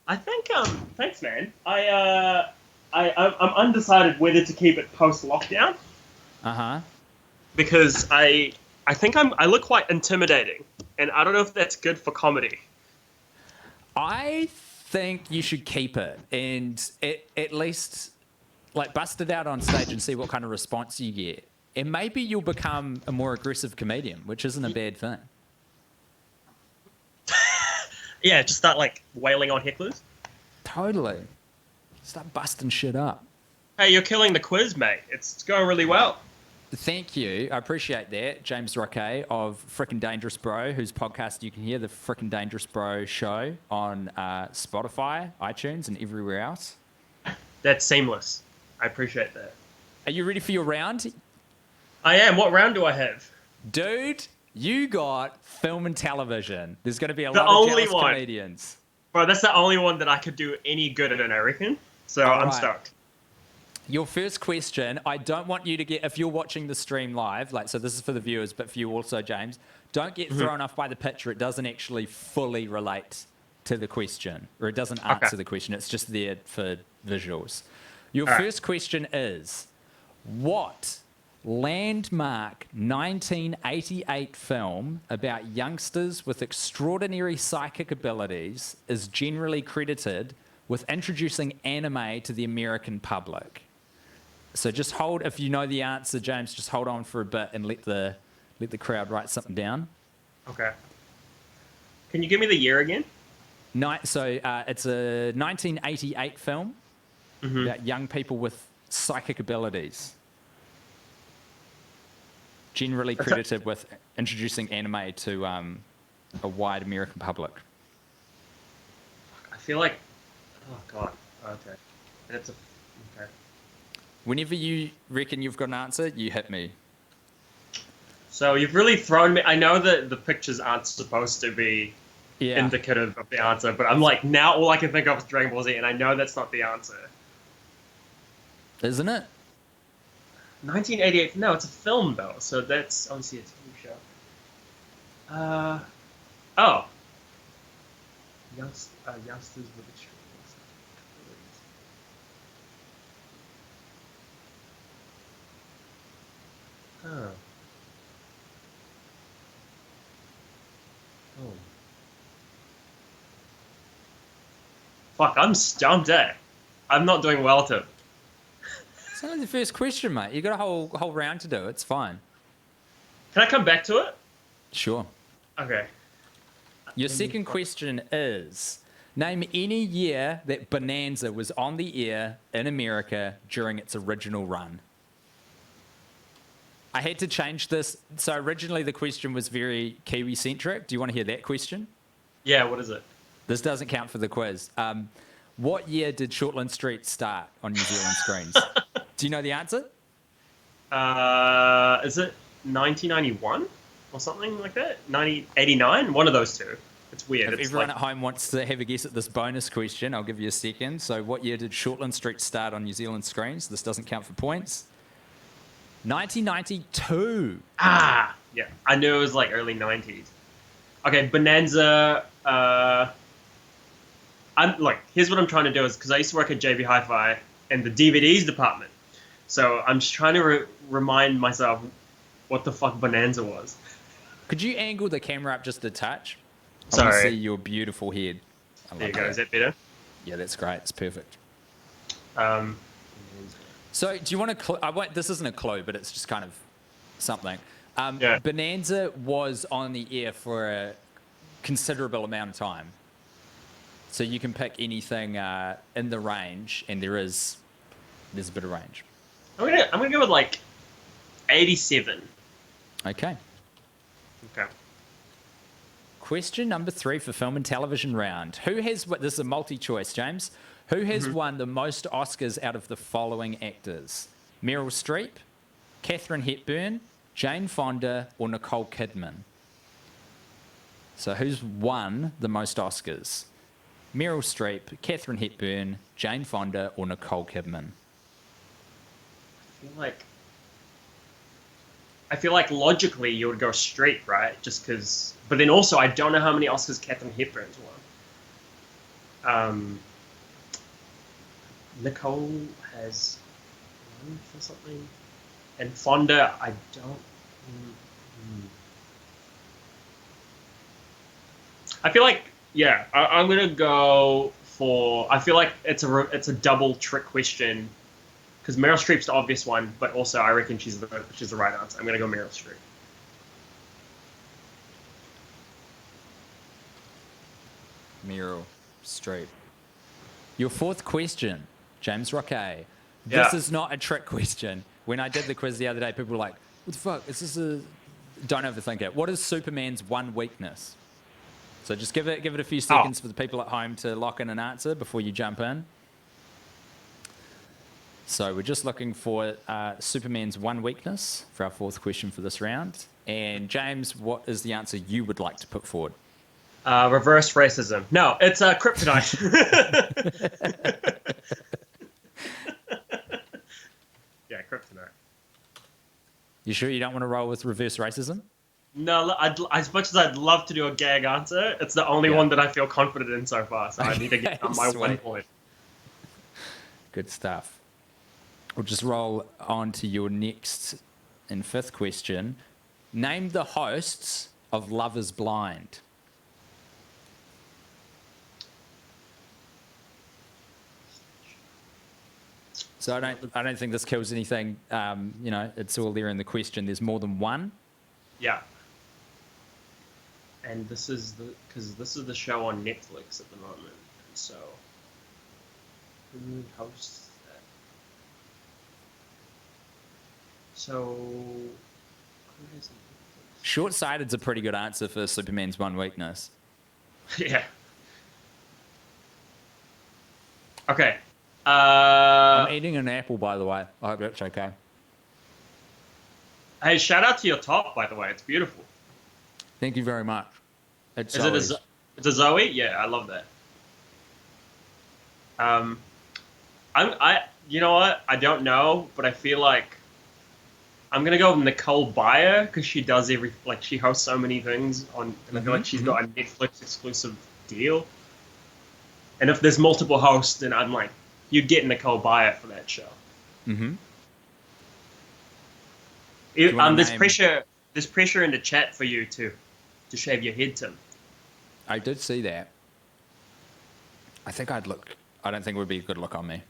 F: I think, thanks, man. I'm undecided whether to keep it post-lockdown.
B: Uh-huh.
F: Because I think I look quite intimidating. And I don't know if that's good for comedy.
B: I think you should keep it and at least like bust it out on stage and see what kind of response you get. And maybe you'll become a more aggressive comedian, which isn't a bad thing.
F: Yeah, just start like wailing on hecklers.
B: Totally. Start busting shit up.
F: Hey, you're killing the quiz, mate. It's going really well.
B: Thank you. I appreciate that. James Roque of Frickin' Dangerous Bro, whose podcast you can hear, the Frickin' Dangerous Bro show on Spotify, iTunes, and everywhere else.
F: That's seamless. I appreciate that.
B: Are you ready for your round?
F: I am. What round do I have?
B: Dude, you got film and television. There's going to be a
F: The
B: lot of
F: only
B: jealous
F: one.
B: comedians.
F: Bro, that's the only one that I could do any good at, I reckon. So
B: All
F: I'm
B: right.
F: stoked.
B: Your first question, I don't want you to get, if you're watching the stream live, like, so this is for the viewers, but for you also, James, don't get thrown off by the picture. It doesn't actually fully relate to the question, or it doesn't answer the question. It's just there for visuals. Your first question is, what landmark 1988 film about youngsters with extraordinary psychic abilities is generally credited with introducing anime to the American public? So just hold, if you know the answer, James, just hold on for a bit and let the crowd write something down.
F: Okay. Can you give me the year again?
B: It's a 1988 film about young people with psychic abilities. Generally credited with introducing anime to a wide American public.
F: I feel like... Oh, God. Okay. That's a... Okay.
B: Whenever you reckon you've got an answer, you hit me.
F: So you've really thrown me... I know that the pictures aren't supposed to be indicative of the answer, but I'm like, now all I can think of is Dragon Ball Z, and I know that's not the answer.
B: Isn't it?
F: 1988... No, it's a film, though, so that's obviously a TV show. Oh. Youngsters with extreme... Huh. Oh. Fuck, I'm stumped, eh? I'm not doing well to...
B: It's only the first question, mate. You got a whole round to do. It's fine.
F: Can I come back to it?
B: Sure.
F: Okay.
B: Your second question is, name any year that Bonanza was on the air in America during its original run. I had to change this. So originally the question was very Kiwi-centric. Do you want to hear that question?
F: Yeah, what is it?
B: This doesn't count for the quiz. What year did Shortland Street start on New Zealand screens? Do you know the answer?
F: Is it 1991 or something like that? 1989? One of those two. It's weird.
B: If everyone at home wants to have a guess at this bonus question, I'll give you a second. So what year did Shortland Street start on New Zealand screens? This doesn't count for points. 1992.
F: Ah, yeah. I knew it was like early 90s. Okay, Bonanza. Here's what I'm trying to do is because I used to work at JB Hi-Fi in the DVDs department, so I'm just trying to remind myself what the fuck Bonanza was.
B: Could you angle the camera up just a touch? I
F: Sorry.
B: want to see your beautiful head.
F: There you go. Is that better?
B: Yeah, that's great. It's perfect. So, do you want to? This isn't a clue, but it's just kind of something. Bonanza was on the air for a considerable amount of time, so you can pick anything in the range, and there's a bit of range.
F: I'm gonna go with like 87.
B: Okay.
F: Okay.
B: Question number 3 for film and television round. This is a multi-choice, James. Who has won the most Oscars out of the following actors? Meryl Streep, Katharine Hepburn, Jane Fonda, or Nicole Kidman? So who's won the most Oscars? Meryl Streep, Katharine Hepburn, Jane Fonda, or Nicole Kidman?
F: I feel like logically you would go Streep, right? Just because... But then also, I don't know how many Oscars Katharine Hepburn's won. Nicole has one for something. And Fonda, I don't... I feel like, I'm going to go I feel like it's a double trick question because Meryl Streep's the obvious one, but also I reckon she's the right answer. I'm gonna go Meryl Streep.
B: Meryl Streep. Your fourth question, James Roque.
F: Yeah.
B: This is not a trick question. When I did the quiz the other day, people were like, "What the fuck? Is this a?" Don't overthink it. What is Superman's one weakness? So just give it a few seconds for the people at home to lock in an answer before you jump in. So we're just looking for Superman's one weakness for our fourth question for this round. And James, what is the answer you would like to put forward?
F: Reverse racism. No, it's kryptonite. Yeah, kryptonite.
B: You sure you don't want to roll with reverse racism?
F: No, as much as I'd love to do a gag answer, it's the only one that I feel confident in so far. So I need to get on my 1 point.
B: Good stuff. We'll just roll on to your next and fifth question. Name the hosts of Love is Blind. So I don't think this kills anything. It's all there in the question. There's more than one.
F: Yeah. And this is the show on Netflix at the moment. So who hosts that? So who is it?
B: Short-sighted's a pretty good answer for Superman's one weakness.
F: Yeah. Okay.
B: I'm eating an apple, by the way. I hope that's okay.
F: Hey, shout out to your top, by the way. It's beautiful.
B: Thank you very much. It's
F: a Zoe? Yeah, I love that. You know what? I don't know, but I feel like I'm gonna go with Nicole Byer because she does she hosts so many things on, and I feel like she's got a Netflix exclusive deal. And if there's multiple hosts, then I'm like, you'd get Nicole Byer for that show.
B: Mm-hmm.
F: There's pressure in the chat for you to shave your head, Tim.
B: I did see that. I think I'd look. I don't think it would be a good look on me. Do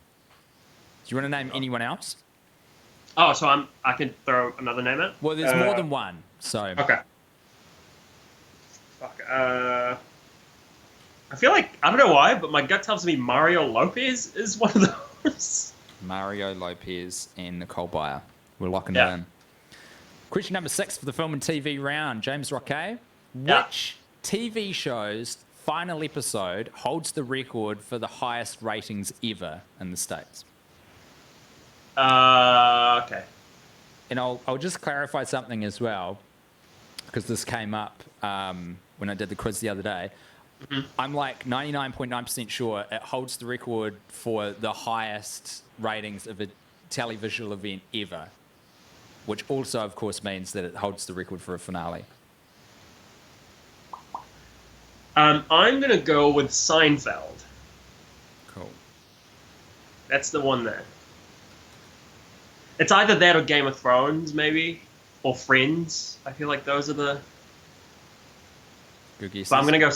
B: you want to name anyone else?
F: Oh, so I can throw another name in?
B: Well, there's more than one, so...
F: Okay. Fuck, I feel like, I don't know why, but my gut tells me Mario Lopez is one of those.
B: Mario Lopez and Nicole Byer. We're locking it in. Question number 6 for the film and TV round. James Roque. Which TV show's final episode holds the record for the highest ratings ever in the States?
F: Okay.
B: And I'll just clarify something as well, because this came up when I did the quiz the other day. Mm-hmm. I'm like 99.9% sure it holds the record for the highest ratings of a televisual event ever, which also, of course, means that it holds the record for a finale.
F: I'm going to go with Seinfeld.
B: Cool.
F: That's the one there. It's either that or Game of Thrones, maybe, or Friends. I feel like those are the...
B: Good guesses.
F: But I'm going to go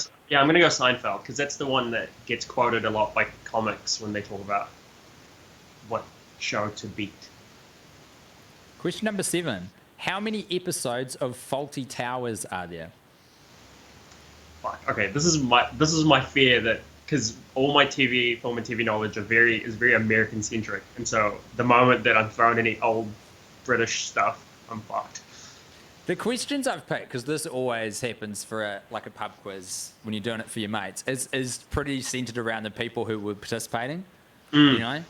F: Seinfeld, because that's the one that gets quoted a lot by comics when they talk about what show to beat.
B: Question number 7. How many episodes of Fawlty Towers are there?
F: Okay, this is my fear that, because all my film and TV knowledge is very American centric, and so the moment that I'm thrown any old British stuff, I'm fucked.
B: The questions I've picked, because this always happens for a pub quiz when you're doing it for your mates, is pretty centered around the people who were participating. You know,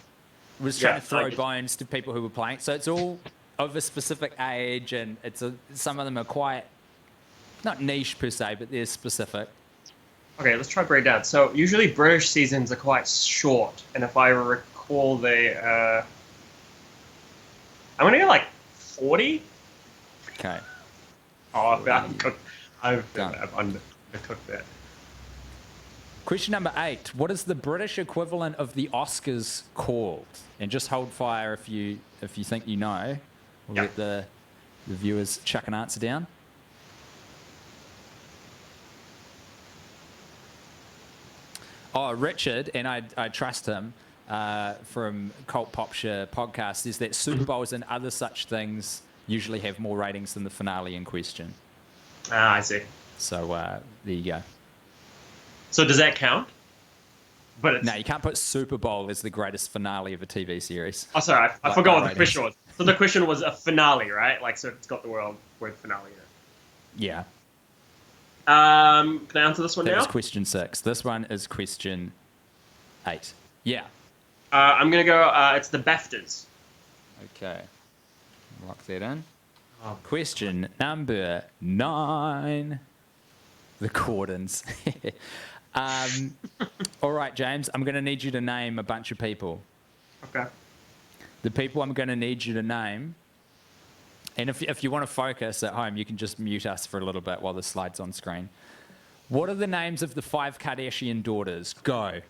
B: was trying to throw bones to people who were playing. So it's all of a specific age, and some of them are quite not niche per se, but they're specific.
F: Okay, let's try break down. So usually British seasons are quite short, and if I recall, I'm gonna go like 40.
B: Okay.
F: Oh, I've undercooked that.
B: Question number 8. What is the British equivalent of the Oscars called? And just hold fire if you think you know. We'll let the viewers chuck an answer down. Oh, Richard, and I trust him from Cult Popshire podcast, is that Super Bowls and other such things usually have more ratings than the finale in question.
F: Ah, I see.
B: So there you go.
F: So does that count? But
B: No, you can't put Super Bowl as the greatest finale of a TV series.
F: Oh, sorry, I forgot what the question was. So the question was a finale, right? Like, so it's got the word finale in it.
B: Yeah.
F: Can I answer this one
B: That
F: now?
B: was question 6. This one is question 8. Yeah.
F: I'm gonna go. It's the BAFTAs.
B: Okay. Lock that in.
F: Oh.
B: Question number 9. The Cordons. All right, James, I'm going to need you to name a bunch of people.
F: Okay.
B: The people I'm going to need you to name, and if you want to focus at home, you can just mute us for a little bit while the slide's on screen. What are the names of the 5 Kardashian daughters? Go.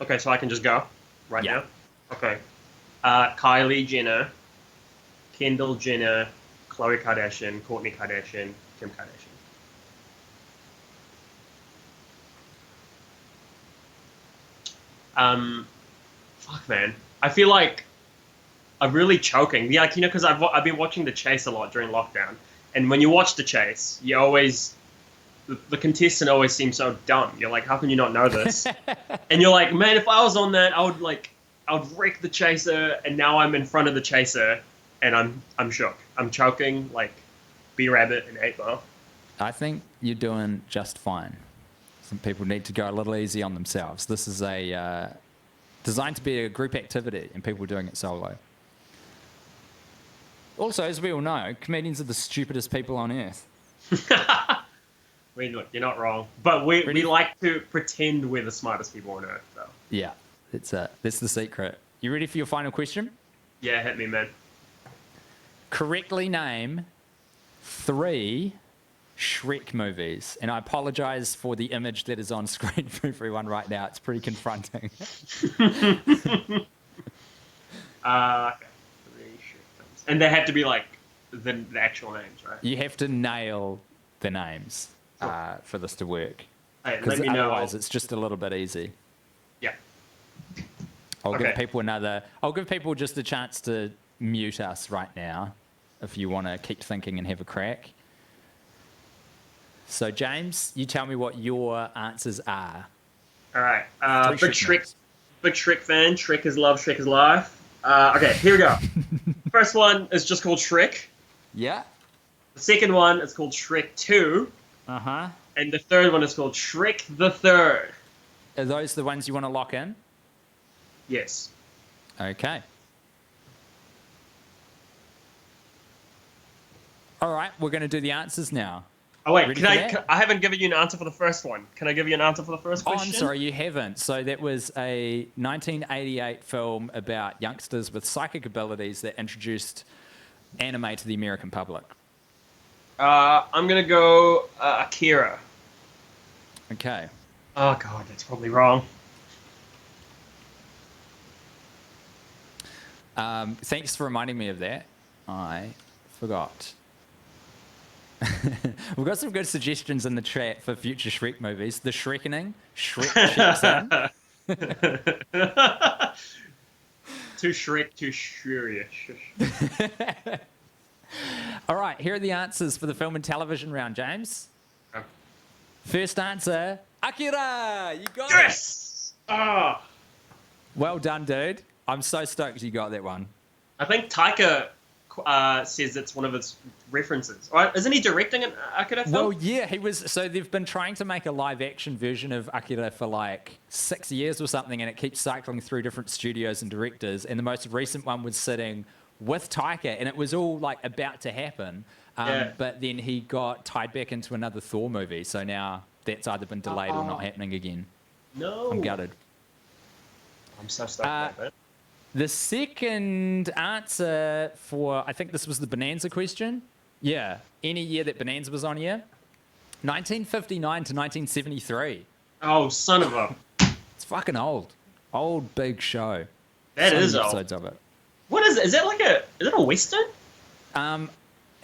F: Okay, so I can just go right
B: Yeah.
F: now? Okay. Kylie Jenner, Kendall Jenner, Khloe Kardashian, Kourtney Kardashian, Kim Kardashian. Fuck, man. I feel like I'm really choking. Yeah, like, because I've been watching The Chase a lot during lockdown, and when you watch The Chase, you always the contestant always seems so dumb. You're like, how can you not know this? And you're like, man, if I was on that, I would wreck the chaser, and now I'm in front of the chaser, and I'm shook. I'm choking like B-Rabbit and 8 Ball.
B: I think you're doing just fine. Some people need to go a little easy on themselves. This is designed to be a group activity, and people doing it solo. Also, as we all know, comedians are the stupidest people on earth.
F: Look, you're not wrong. But we like to pretend we're the smartest people on earth, though.
B: Yeah, that's the secret. You ready for your final question?
F: Yeah, hit me, man.
B: Correctly name 3 Shrek movies. And I apologize for the image that is on screen for everyone right now. It's pretty confronting.
F: Okay. 3 Shrek films. And they have to be like the actual names, right?
B: You have to nail the names for this to work.
F: Hey,
B: Because
F: let me know.
B: otherwise it's just a little bit easy.
F: Yeah.
B: I'll
F: Okay.
B: give people just a chance to mute us right now if you want to keep thinking and have a crack. So, James, you tell me what your answers are.
F: All right.
B: 3
F: Big
B: movies.
F: Shrek fan. Shrek is love. Shrek is life. Okay, here we go. First one is just called Shrek.
B: Yeah.
F: The second one is called Shrek 2.
B: Uh-huh.
F: And the third one is called Shrek the Third.
B: Are those the ones you want to lock in?
F: Yes.
B: Okay. All right, we're going to do the answers now.
F: Oh, wait.
B: Ready for that?
F: I haven't given you an answer for the first one. Can I give you an answer for the first
B: Oh,
F: question?
B: I'm sorry, you haven't. So that was a 1988 film about youngsters with psychic abilities that introduced anime to the American public.
F: I'm going to go Akira.
B: Okay.
F: Oh, God, that's probably wrong.
B: Thanks for reminding me of that. I forgot. We've got some good suggestions in the chat for future Shrek movies. The Shrekening. Shrek checks in.
F: Too Shrek, too furious.
B: All right, here are the answers for the film and television round, James.
F: Okay.
B: First answer, Akira! You got it!
F: Yes! Ah!
B: Well done, dude. I'm so stoked you got that one.
F: I think Taika says it's one of his references. Right? Isn't he directing an Akira film?
B: Well, yeah, he was. So they've been trying to make a live-action version of Akira for like 6 years or something, and it keeps cycling through different studios and directors. And the most recent one was sitting with Taika, and it was all like about to happen. But then he got tied back into another Thor movie, so now that's either been delayed or not happening again.
F: No.
B: I'm gutted.
F: I'm so stoked about that.
B: The second answer for, I think this was the Bonanza question. Yeah, any year that Bonanza was on here. 1959 to 1973.
F: Oh, son of a...
B: It's fucking old. Old, big show.
F: That
B: So
F: is
B: many
F: old.
B: episodes of it.
F: What is it? Is that like is it a Western?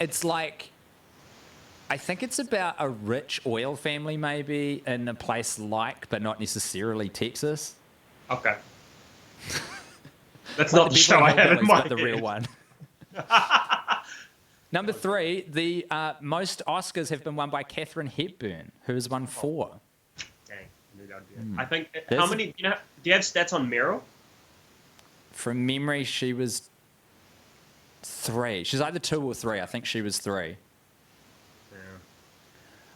B: It's like, I think it's about a rich oil family, maybe in a place like, but not necessarily Texas.
F: Okay. That's
B: Like
F: not the show I had in mind.
B: The real one. Number 3, the most Oscars have been won by Katharine Hepburn, who has won 4.
F: Dang, I knew that would be it. I think, how many, do you have stats on Meryl?
B: From memory, she was 3. She's either 2 or 3. I think she was 3.
F: Yeah.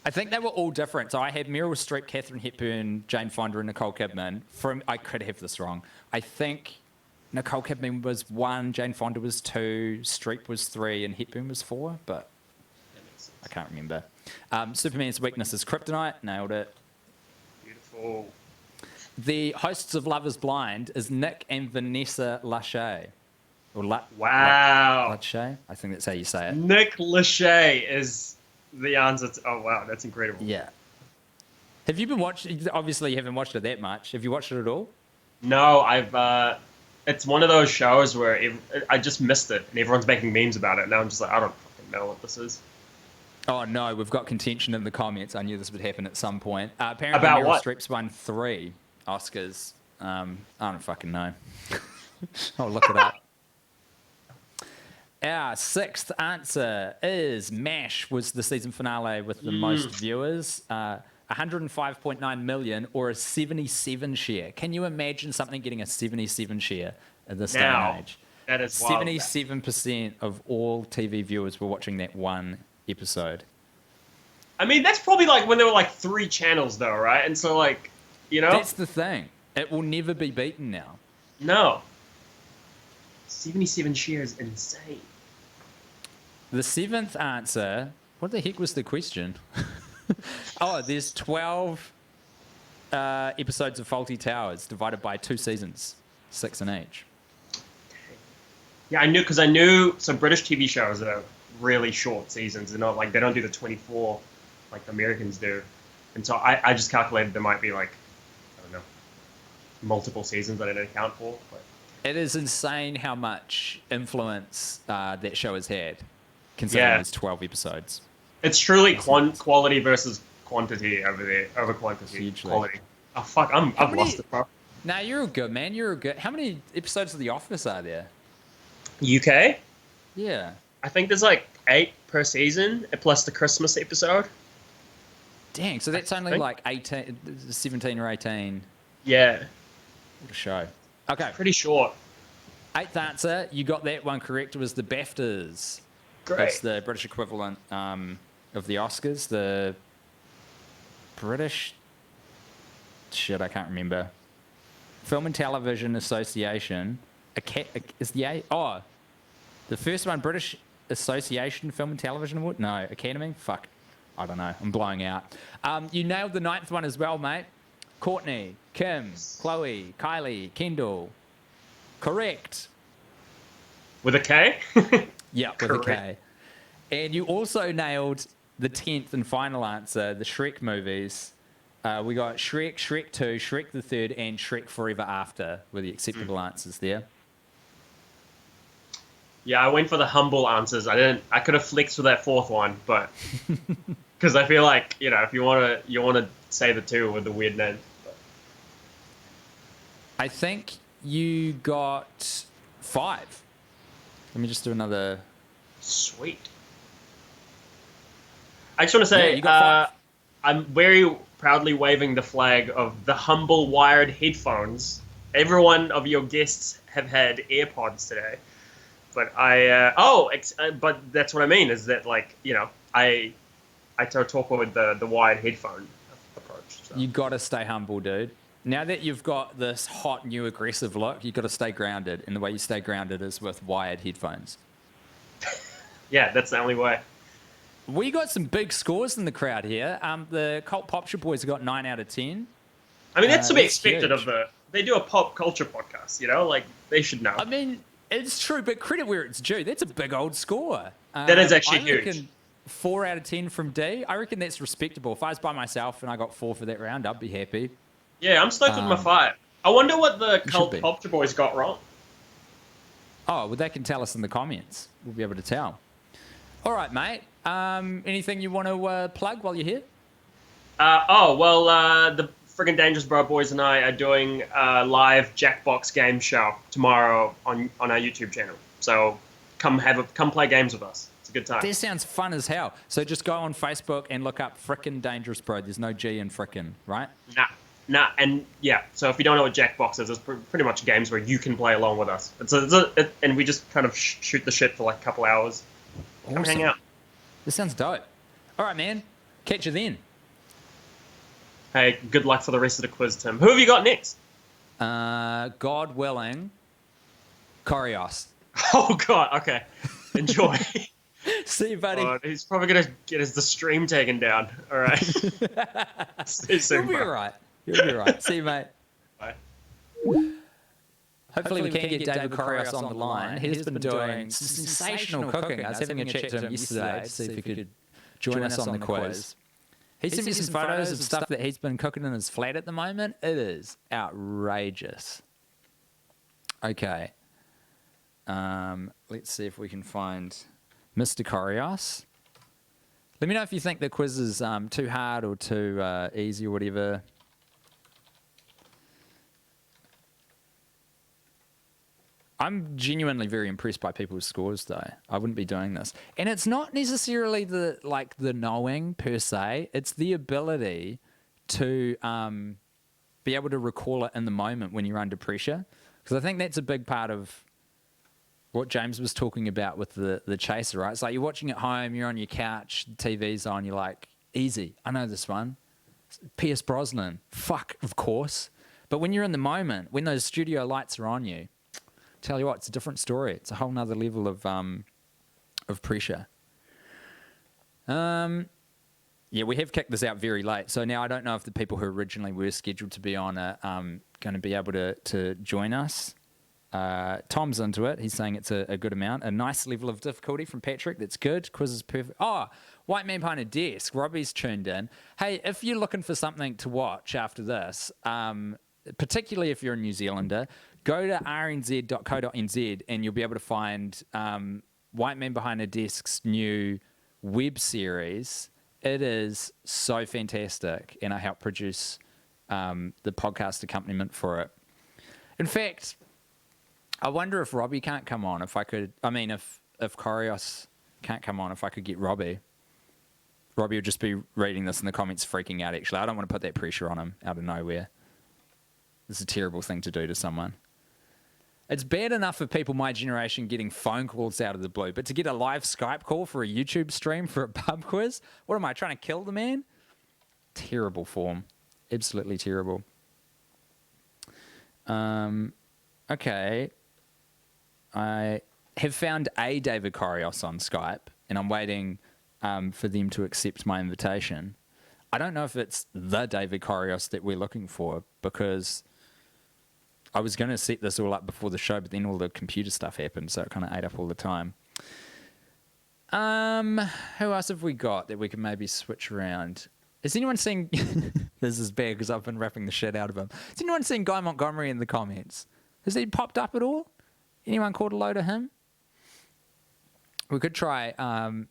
B: I think they were all different. So I had Meryl Streep, Katharine Hepburn, Jane Fonda, and Nicole Kidman. I could have this wrong. I think Nicole Kidman was 1, Jane Fonda was 2, Streep was 3, and Hepburn was 4, but I can't remember. Superman's weakness is kryptonite. Nailed it.
F: Beautiful.
B: The hosts of Love is Blind is Nick and Vanessa Lachey.
F: Wow.
B: Lachey? I think that's how you say it.
F: Nick Lachey is the answer to... Oh, wow, that's incredible.
B: Yeah. Have you been watching... Obviously, you haven't watched it that much. Have you watched it at all?
F: No, I've... It's one of those shows where I just missed it, and everyone's making memes about it. Now I'm just like, I don't fucking know what this is.
B: Oh, no, we've got contention in the comments. I knew this would happen at some point. Apparently,
F: About
B: Meryl
F: what?
B: Streep's won 3 Oscars. I don't fucking know. I'll look it up. Our 6th answer is MASH was the season finale with the most viewers. 105.9 million, or a 77 share. Can you imagine something getting a 77 share at this day and age?
F: That is wild.
B: 77% of all TV viewers were watching that one episode.
F: I mean, that's probably like when there were like 3 channels, though, right? And so, like, you know?
B: That's the thing. It will never be beaten now.
F: No. 77 shares, insane.
B: The 7th answer, what the heck was the question? Oh, there's 12 episodes of Fawlty Towers divided by 2 seasons, 6 in each.
F: Yeah, I knew some British TV shows that are really short seasons. They're not like, they don't do the 24 like the Americans do. And so I just calculated there might be like, I don't know, multiple seasons that I didn't account for. But
B: it is insane how much influence that show has had, considering it's 12 episodes.
F: It's truly quality versus quantity over there, over quantity.
B: Hugely.
F: Quality. Oh, fuck, I've lost it, bro.
B: Nah, you're all good, man. You're all good. How many episodes of The Office are there?
F: UK?
B: Yeah.
F: I think there's like 8 per season, plus the Christmas episode.
B: Dang, so that's only like 17 or 18.
F: Yeah.
B: What a show. Okay.
F: Pretty short.
B: 8th answer, you got that one correct. It was the BAFTAs.
F: Great.
B: That's the British equivalent of the Oscars. The British... Shit, I can't remember. Film and Television Association. Is the A... Oh, the first one, British Association Film and Television Award? No, Academy? Fuck. I don't know. I'm blowing out. You nailed the 9th one as well, mate. Courtney, Kim, Chloe, Kylie, Kendall. Correct.
F: With a K?
B: Yeah, with a K. And you also nailed the 10th and final answer, the Shrek movies. We got Shrek, Shrek 2, Shrek the Third, and Shrek Forever After were the acceptable answers there.
F: Yeah, I went for the humble answers. I could have flexed for that 4th one, but because I feel like, you know, if you want to say the 2 with the weird name. But.
B: I think you got 5. Let me just do another.
F: Sweet. I just want to say,
B: Yeah, you got 5.
F: I'm very proudly waving the flag of the humble wired headphones. Every one of your guests have had AirPods today. But but that's what I mean, is that, like, you know, I talk with the wired headphone approach. So.
B: You got to stay humble, dude. Now that you've got this hot, new, aggressive look, you've got to stay grounded. And the way you stay grounded is with wired headphones.
F: Yeah, that's the only way.
B: We got some big scores in the crowd here. The Cult Popture Boys got 9 out of 10.
F: I mean, that's to be
B: that's
F: expected
B: huge.
F: of they do a pop culture podcast, you know? Like, they should know.
B: I mean, it's true, but credit where it's due. That's a big old score.
F: That is actually
B: I
F: huge.
B: reckon 4 out of 10 from D. I reckon that's respectable. If I was by myself and I got 4 for that round, I'd be happy.
F: Yeah, I'm stoked with my 5. I wonder what the
B: should
F: Cult
B: be.
F: Popture Boys got wrong.
B: Oh, well, they can tell us in the comments. We'll be able to tell. All right, mate. Anything you want to plug while you're here?
F: The friggin' Dangerous Bro Boys and I are doing a live Jackbox game show tomorrow on our YouTube channel. So come play games with us. It's a good time.
B: This sounds fun as hell. So just go on Facebook and look up frickin' Dangerous Bro. There's no G in frickin', right?
F: Nah, and yeah. So if you don't know what Jackbox is, it's pretty much games where you can play along with us. And we just kind of shoot the shit for like a couple hours. Come hang out.
B: This sounds dope. All right, man. Catch you then.
F: Hey, good luck for the rest of the quiz, Tim. Who have you got next?
B: God willing, Correos.
F: Oh, God. Okay. Enjoy.
B: See you, buddy.
F: He's probably going to get the stream taken down. All right. See you soon,
B: You'll be all right. You'll be all right. See you, mate.
F: Bye.
B: Hopefully we can get David Correos on the line. He's been doing some sensational cooking. I was having a chat to him yesterday to see if he could join us on the quiz. He sent me some photos of stuff that he's been cooking in his flat at the moment. It is outrageous. Okay. Let's see if we can find Mr. Correos. Let me know if you think the quiz is too hard or too easy or whatever. I'm genuinely very impressed by people's scores, though. I wouldn't be doing this. And it's not necessarily the knowing per se. It's the ability to be able to recall it in the moment when you're under pressure. Because I think that's a big part of what James was talking about with the chaser, right? It's like you're watching at home, you're on your couch, the TV's on, you're like, easy, I know this one. Pierce Brosnan, fuck, of course. But when you're in the moment, when those studio lights are on you, tell you what, it's a different story. It's a whole nother level of pressure. Yeah, we have kicked this out very late. So now I don't know if the people who originally were scheduled to be on are going to be able to join us. Tom's into it. He's saying it's a good amount. A nice level of difficulty from Patrick. That's good. Quiz is perfect. Oh, White Man Behind a Desk. Robbie's tuned in. Hey, if you're looking for something to watch after this, particularly if you're a New Zealander, go to rnz.co.nz and you'll be able to find White Man Behind a Desk's new web series. It is so fantastic, and I help produce the podcast accompaniment for it. In fact, I wonder if Robbie can't come on. If Correos can't come on, if I could get Robbie. Robbie would just be reading this in the comments freaking out, actually. I don't want to put that pressure on him out of nowhere. It's a terrible thing to do to someone. It's bad enough for people my generation getting phone calls out of the blue, but to get a live Skype call for a YouTube stream for a pub quiz? What am I, trying to kill the man? Terrible form. Absolutely terrible. Okay. I have found a David Correos on Skype, and I'm waiting for them to accept my invitation. I don't know if it's the David Correos that we're looking for, because I was going to set this all up before the show, but then all the computer stuff happened, so it kind of ate up all the time. Who else have we got that we can maybe switch around? Is anyone seeing... This is bad because I've been rapping the shit out of him. Is anyone seeing Guy Montgomery in the comments? Has he popped up at all? Anyone caught a load of him? We could try...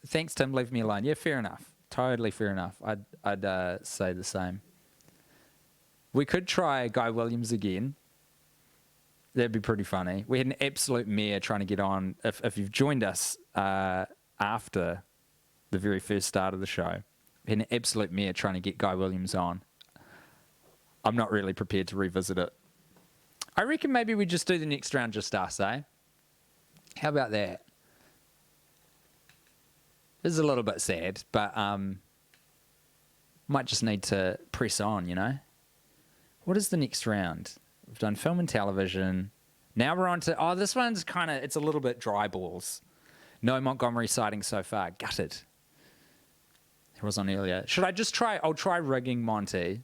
B: thanks, Tim, leave me alone. Yeah, fair enough. Totally fair enough. I'd say the same. We could try Guy Williams again. That'd be pretty funny. We had an absolute mare trying to get on. If you've joined us after the very first start of the show, we had an absolute mare trying to get Guy Williams on. I'm not really prepared to revisit it. I reckon maybe we just do the next round just us, eh? How about that? This is a little bit sad, but might just need to press on, you know? What is the next round? We've done film and television. Now we're on to... Oh, this one's kind of... It's a little bit dry balls. No Montgomery sighting so far. Gutted. It was on earlier. Should I just try... I'll try rigging Monty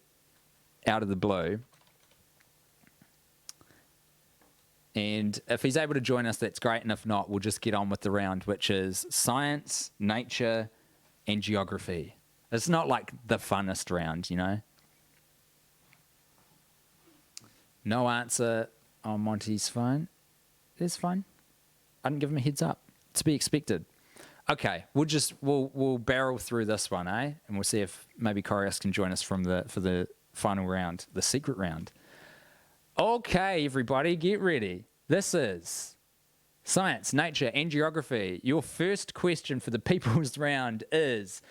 B: out of the blue. And if he's able to join us, that's great. And if not, we'll just get on with the round, which is science, nature, and geography. It's not like the funnest round, you know? No answer on Monty's phone. It's fine. I didn't give him a heads up. To be expected. Okay, we'll barrel through this one, eh? And we'll see if maybe Correos can join us for the final round, the secret round. Okay, everybody, get ready. This is science, nature, and geography. Your first question for the people's round is,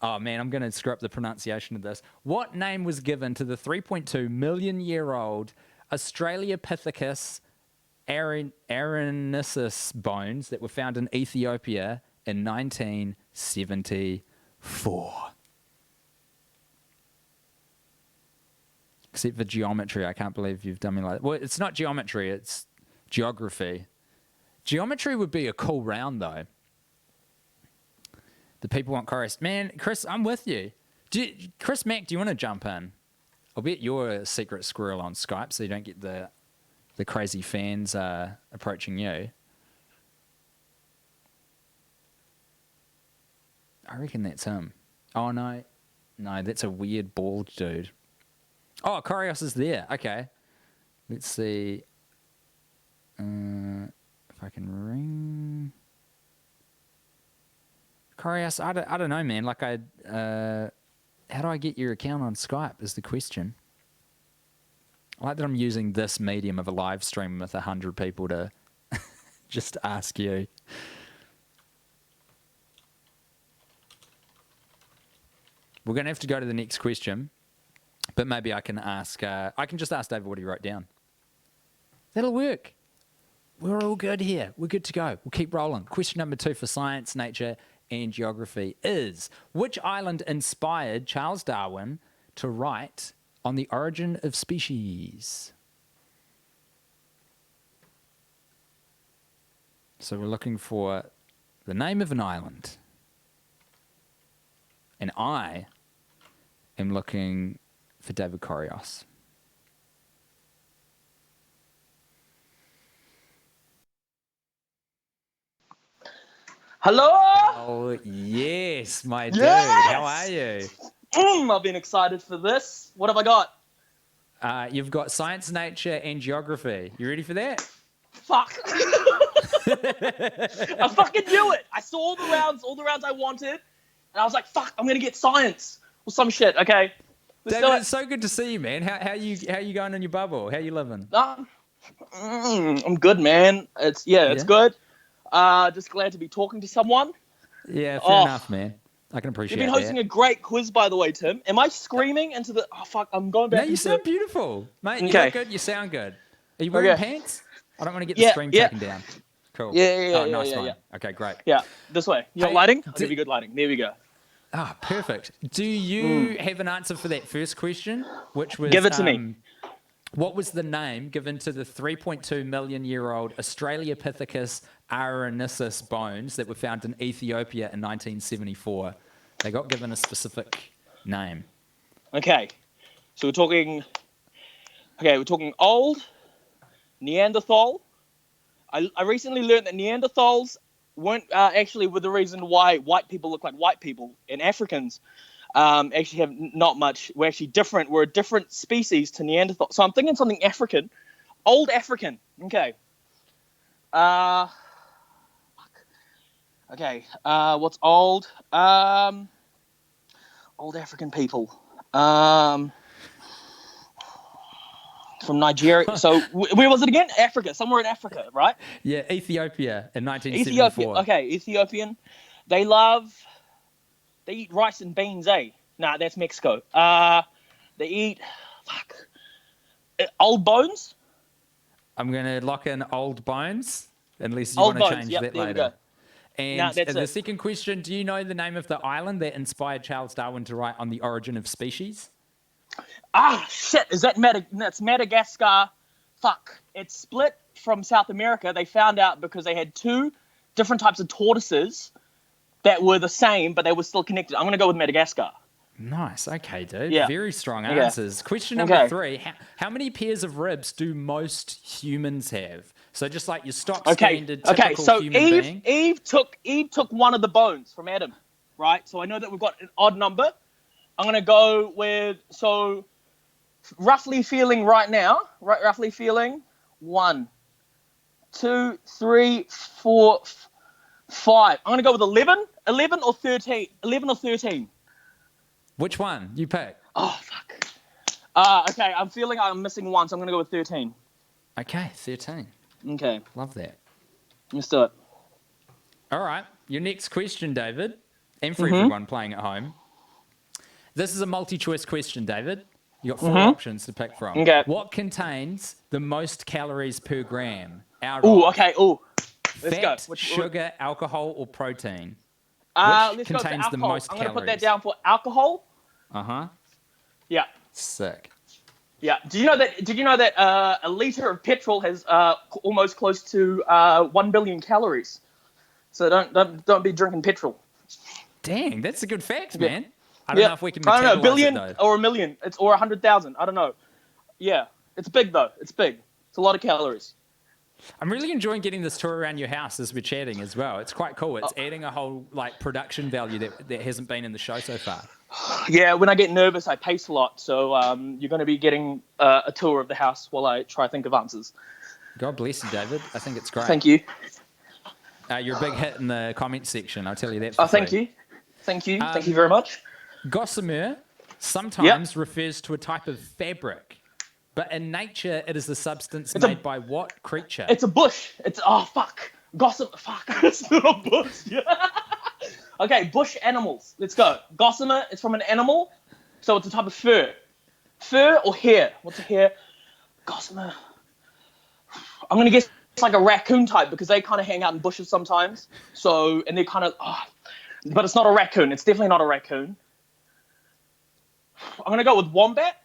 B: oh man, I'm going to screw up the pronunciation of this. What name was given to the 3.2 million year old Australopithecus arulensis bones that were found in Ethiopia in 1974? Except for geometry, I can't believe you've done me like that. Well, it's not geometry, it's geography. Geometry would be a cool round, though. The people want Correos. Man, Chris, I'm with you. Chris Mack, do you want to jump in? I'll bet you're a secret squirrel on Skype, so you don't get the crazy fans approaching you. I reckon that's him. Oh, no. No, that's a weird bald dude. Oh, Correos is there. Okay. Let's see if I can ring. Correos, I don't know, man. Like, how do I get your account on Skype is the question. I like that I'm using this medium of a live stream with 100 people to just ask you. We're going to have to go to the next question, but maybe I can ask, I can just ask David what he wrote down. That'll work. We're all good here. We're good to go. We'll keep rolling. Question number 2 for science, nature, and geography is, which island inspired Charles Darwin to write On the Origin of Species? So we're looking for the name of an island. And I am looking for David Correos.
G: Hello?
B: Oh, yes, my dude. How are you?
G: I've been excited for this. What have I got?
B: You've got science, nature, and geography. You ready for that?
G: Fuck. I fucking knew it. I saw all the rounds I wanted, and I was like, fuck, I'm going to get science or some shit, okay?
B: David, it's so good to see you, man. How you going in your bubble? How you living?
G: I'm good, man. It's good. Just glad to be talking to someone.
B: Yeah, fair enough, man. I can appreciate it.
G: You've been hosting a great quiz, by the way, Tim. Am I screaming into the... Oh, fuck, I'm going back.
B: No, you sound beautiful. Mate, you look good, you sound good. Are you wearing pants? I don't want to get the screen taken down. Cool.
G: Yeah.
B: Nice one. Okay, great.
G: Yeah, this way. You want lighting? I'll give you good lighting. There we go.
B: Ah, perfect. Do you have an answer for that first question, which was...
G: Give it to me.
B: What was the name given to the 3.2 million year old Australopithecus arulensis bones that were found in Ethiopia in 1974? They got given a specific name.
G: Okay. So we're talking old, Neanderthal. I recently learned that Neanderthals weren't actually were the reason why white people look like white people, and Africans actually have not much. We're actually different. We're a different species to Neanderthal. So I'm thinking something African. Old African. Okay. Okay. What's old? Old African people. From Nigeria. So where was it again? Africa. Somewhere in Africa, right?
B: Yeah, Ethiopia in 1974.
G: Okay, Ethiopian. They eat rice and beans, eh? Nah, that's Mexico. They eat, old bones?
B: I'm going to lock in old bones, unless you want to change that later. We go. And the second question, do you know the name of the island that inspired Charles Darwin to write On the Origin of Species?
G: Ah, shit. Is that that's Madagascar? Fuck. It's split from South America. They found out because they had 2 different types of tortoises that were the same, but they were still connected. I'm going to go with Madagascar.
B: Nice. Okay, dude.
G: Yeah.
B: Very strong answers. Question number 3. How many pairs of ribs do most humans have? So just like your stock standard typical human being.
G: Eve took one of the bones from Adam, right? So I know that we've got an odd number. I'm going to go with, so roughly feeling right now, roughly feeling 1, 2, 3, 4, 5. I'm gonna go with 11. 11 or 13. 11 or 13.
B: Which one? You pick.
G: Oh fuck. Okay. I'm feeling I'm missing one, so I'm gonna go with 13.
B: Okay, 13.
G: Okay.
B: Love that.
G: Let's do it.
B: All right. Your next question, David, and for everyone playing at home. This is a multi-choice question, David. You got 4 options to pick from.
G: Okay.
B: What contains the most calories per gram?
G: Ooh. Okay. Ooh. Let's
B: Fat,
G: go.
B: sugar, alcohol, or protein?
G: Let's
B: Which
G: go for
B: contains the
G: alcohol.
B: most
G: I'm gonna put that
B: calories?
G: down for alcohol.
B: Uh-huh.
G: Yeah.
B: Sick.
G: Yeah. Did you know that a liter of petrol has almost close to 1 billion calories? So don't be drinking petrol.
B: Dang, that's a good fact,
G: Yeah.
B: man. I don't know if we can
G: I don't know,
B: metabolize
G: billion
B: it, though.
G: or a million. It's or 100,000. I don't know. Yeah, it's big though. It's big. It's a lot of calories.
B: I'm really enjoying getting this tour around your house as we're chatting as well. It's quite cool. It's adding a whole production value that hasn't been in the show so far.
G: Yeah, when I get nervous, I pace a lot. So you're going to be getting a tour of the house while I try to think of answers.
B: God bless you, David. I think it's great.
G: Thank you.
B: You're a big hit in the comment section. I'll tell you that for
G: Thank
B: free.
G: you. Thank you. Thank you very much.
B: Gossamer sometimes refers to a type of fabric, but in nature it is a substance made by what creature?
G: It's a bush. It's fuck. Gossamer. Fuck. It's not a bush. Okay, bush animals. Let's go. Gossamer is from an animal, so it's a type of fur. Fur or hair? What's a hair? Gossamer. I'm gonna guess it's like a raccoon type because they kind of hang out in bushes sometimes. So and they're kind of, but it's not a raccoon. It's definitely not a raccoon. I'm gonna go with wombat.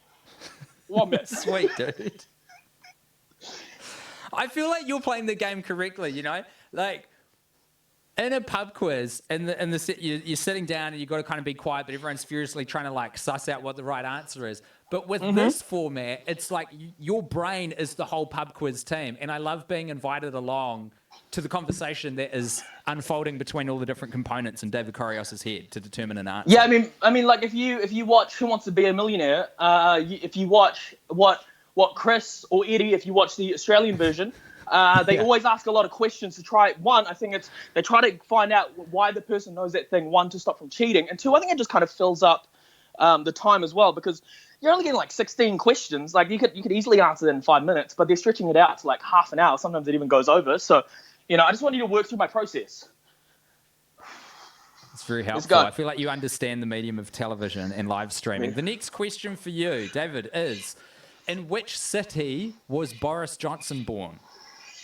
G: Wombat.
B: Sweet, dude. I feel like you're playing the game correctly. You know, like in a pub quiz, you're sitting down and you've got to kind of be quiet, but everyone's furiously trying to suss out what the right answer is. But with this format, it's like your brain is the whole pub quiz team, and I love being invited along to the conversation that is unfolding between all the different components in David Correos' head to determine an answer.
G: Yeah, I mean, like if you watch Who Wants to Be a Millionaire, if you watch what Chris or Eddie, if you watch the Australian version, they always ask a lot of questions to try. One, I think they try to find out why the person knows that thing. One, to stop from cheating, and two, I think it just kind of fills up the time as well because you're only getting 16 questions. Like you could easily answer that in 5 minutes, but they're stretching it out to half an hour. Sometimes it even goes over. So, I just want you to work through my process.
B: It's very helpful. I feel like you understand the medium of television and live streaming. Yeah. The next question for you, David, is in which city was Boris Johnson born?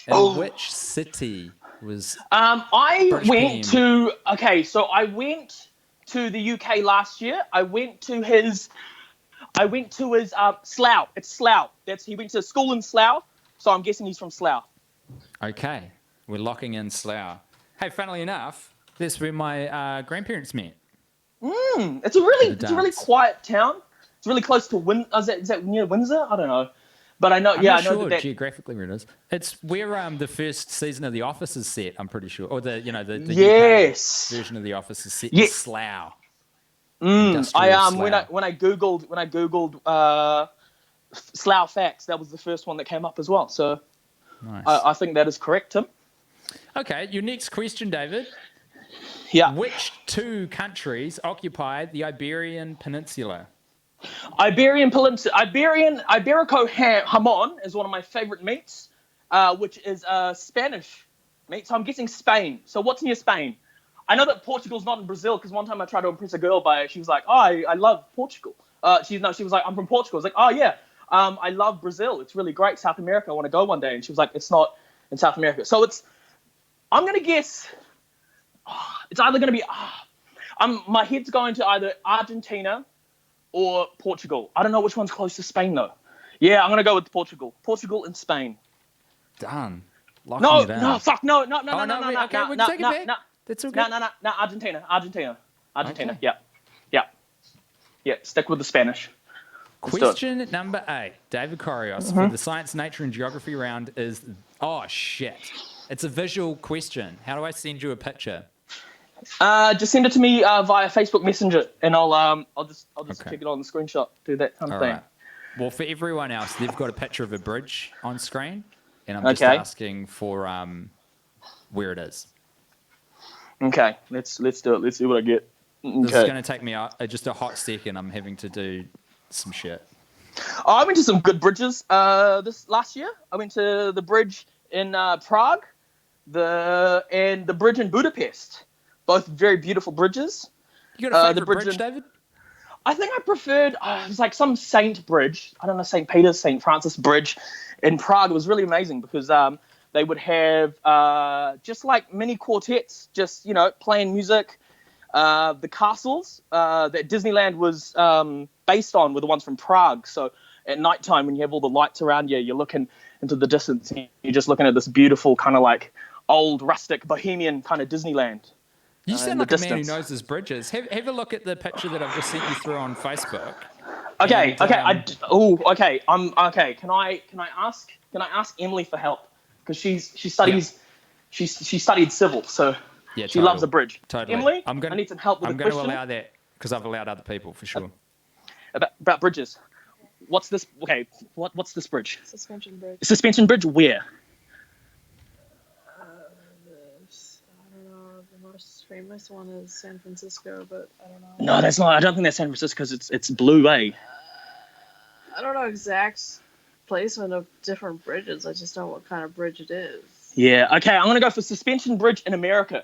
B: In which city was
G: I
B: British
G: went
B: PM?
G: I went to the UK last year. I went to his Slough. It's Slough. He went to school in Slough, so I'm guessing he's from Slough.
B: Okay, we're locking in Slough. Hey, funnily enough, that's where my grandparents met.
G: It's a really quiet town. It's really close to is that near Windsor? I don't know. But I know,
B: I'm not
G: I know
B: sure
G: that
B: geographically where it is. It's where the first season of The Office is set. I'm pretty sure, or the
G: yes
B: UK version of The Office is set in Slough.
G: When
B: Slough.
G: I googled Slough facts, that was the first one that came up as well. So
B: nice.
G: I think that is correct, Tim.
B: Okay, your next question, David.
G: Yeah.
B: Which 2 countries occupy the Iberian Peninsula?
G: Iberico jamon is one of my favorite meats, which is Spanish meat. So I'm guessing Spain. So what's near Spain? I know that Portugal's not in Brazil because one time I tried to impress a girl she was like, oh, I love Portugal. She was like, I'm from Portugal. I was like, oh yeah, I love Brazil. It's really great. South America. I want to go one day. And she was like, it's not in South America. So I'm going to guess, it's either going to be, my head's going to either Argentina or Portugal. I don't know which one's close to Spain though. Yeah, I'm going to go with Portugal. Portugal and Spain.
B: Done.
G: No,
B: okay,
G: we
B: can take it back.
G: No.
B: That's okay.
G: No, Argentina. Okay. Yeah, stick with the Spanish.
B: Question number 8, David Correos, for the science, nature, and geography round is, shit. It's a visual question. How do I send you a picture?
G: Just send it to me via Facebook Messenger, and I'll just pick it on the screenshot, do that kind of thing.
B: Right. Well, for everyone else, they've got a picture of a bridge on screen, and I'm just asking for where it is.
G: Okay, let's do it. Let's see what I get. Okay.
B: This is going to take me just a hot second. I'm having to do some shit.
G: I went to some good bridges this last year. I went to the bridge in Prague, and the bridge in Budapest. Both very beautiful bridges.
B: You got a favorite bridge, David?
G: I think I preferred, it was like some saint bridge. I don't know, St. Peter's, St. Francis Bridge in Prague. It was really amazing because they would have just like mini quartets, just, playing music. The castles that Disneyland was based on were the ones from Prague. So at nighttime, when you have all the lights around you, you're looking into the distance. And you're just looking at this beautiful kind of like old rustic bohemian kind of Disneyland.
B: You sound like a man who knows his bridges. Have a look at the picture that I've just sent you through on Facebook.
G: Okay. Okay. Okay. Can I ask Emily for help? Because she studies she studied civil, so she loves a bridge.
B: Totally.
G: Emily, I need some help with the question.
B: I'm going to allow that because I've allowed other people for sure.
G: About bridges. What's this? Okay. What's this bridge?
H: Suspension bridge.
G: Suspension bridge where?
H: I don't know. The most famous one is San Francisco, but I don't know.
G: No, that's not. I don't think that's San Francisco because it's blue, eh?
H: I don't know exact placement of different bridges. I just know what kind of bridge it is.
G: Yeah. Okay. I'm gonna go for suspension bridge in America.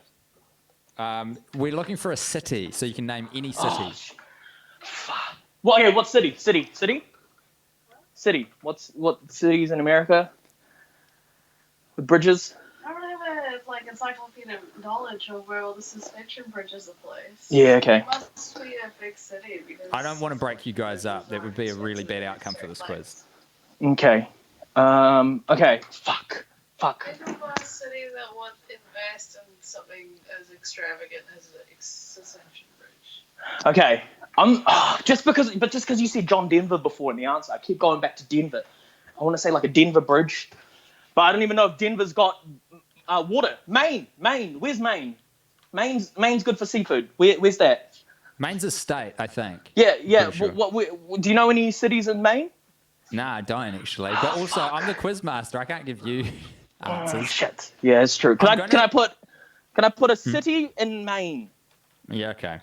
B: We're looking for a city, so you can name any city.
G: Well, okay. What city? City. What cities in America with bridges?
H: I don't have a encyclopedic knowledge of where all the suspension bridges are placed.
G: Yeah. Okay.
H: It must be a big city because
B: I don't want to break you guys up. That would be a really bad outcome for this quiz.
G: Okay. Okay. Fuck.
H: I don't know a city that would invest in something as extravagant as a suspension bridge.
G: Okay. Just because you said John Denver before in the answer, I keep going back to Denver. I want to say like a Denver bridge, but I don't even know if Denver's got water. Maine. Where's Maine? Maine's good for seafood. Where's that?
B: Maine's a state, I think.
G: Yeah.
B: Sure.
G: Do you know any cities in Maine?
B: Nah, I don't actually. But also, I'm the quiz master. I can't give you answers.
G: Shit. Yeah, it's true. Can I put a city in Maine?
B: Yeah, okay.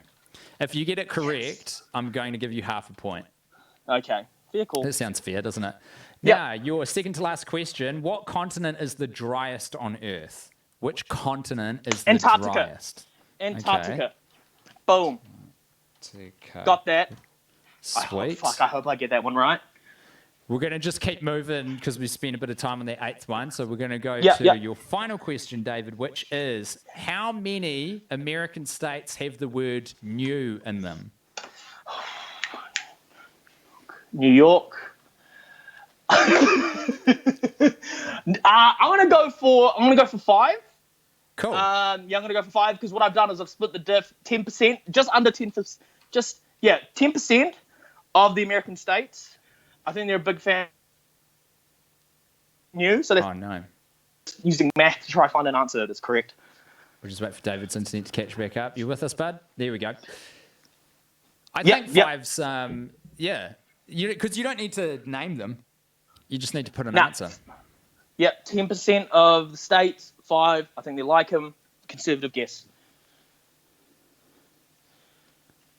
B: If you get it correct, I'm going to give you half a point.
G: Okay. Fair call.
B: That sounds fair, doesn't it?
G: Yep.
B: Now, your second to last question. What continent is the driest on Earth? Which continent is the driest?
G: Antarctica.
B: Okay.
G: Boom. Got that.
B: Sweet.
G: I hope I get that one right.
B: We're going to just keep moving because we spent a bit of time on the eighth one. So we're going to go to your final question, David, which is how many American states have the word new in them?
G: New York. I'm gonna go for 5.
B: Cool.
G: I'm gonna go for 5 because what I've done is I've split the diff 10%, just under 10%, 10% of the American states. I think they're a big fan. New, so they're using math to try to find an answer that's correct.
B: We'll just wait for David's internet to catch back up. You with us, bud? There we go. I think 5's, because you don't need to name them. You just need to put an answer.
G: Yep, 10% of the states, 5. I think they like him. Conservative guess.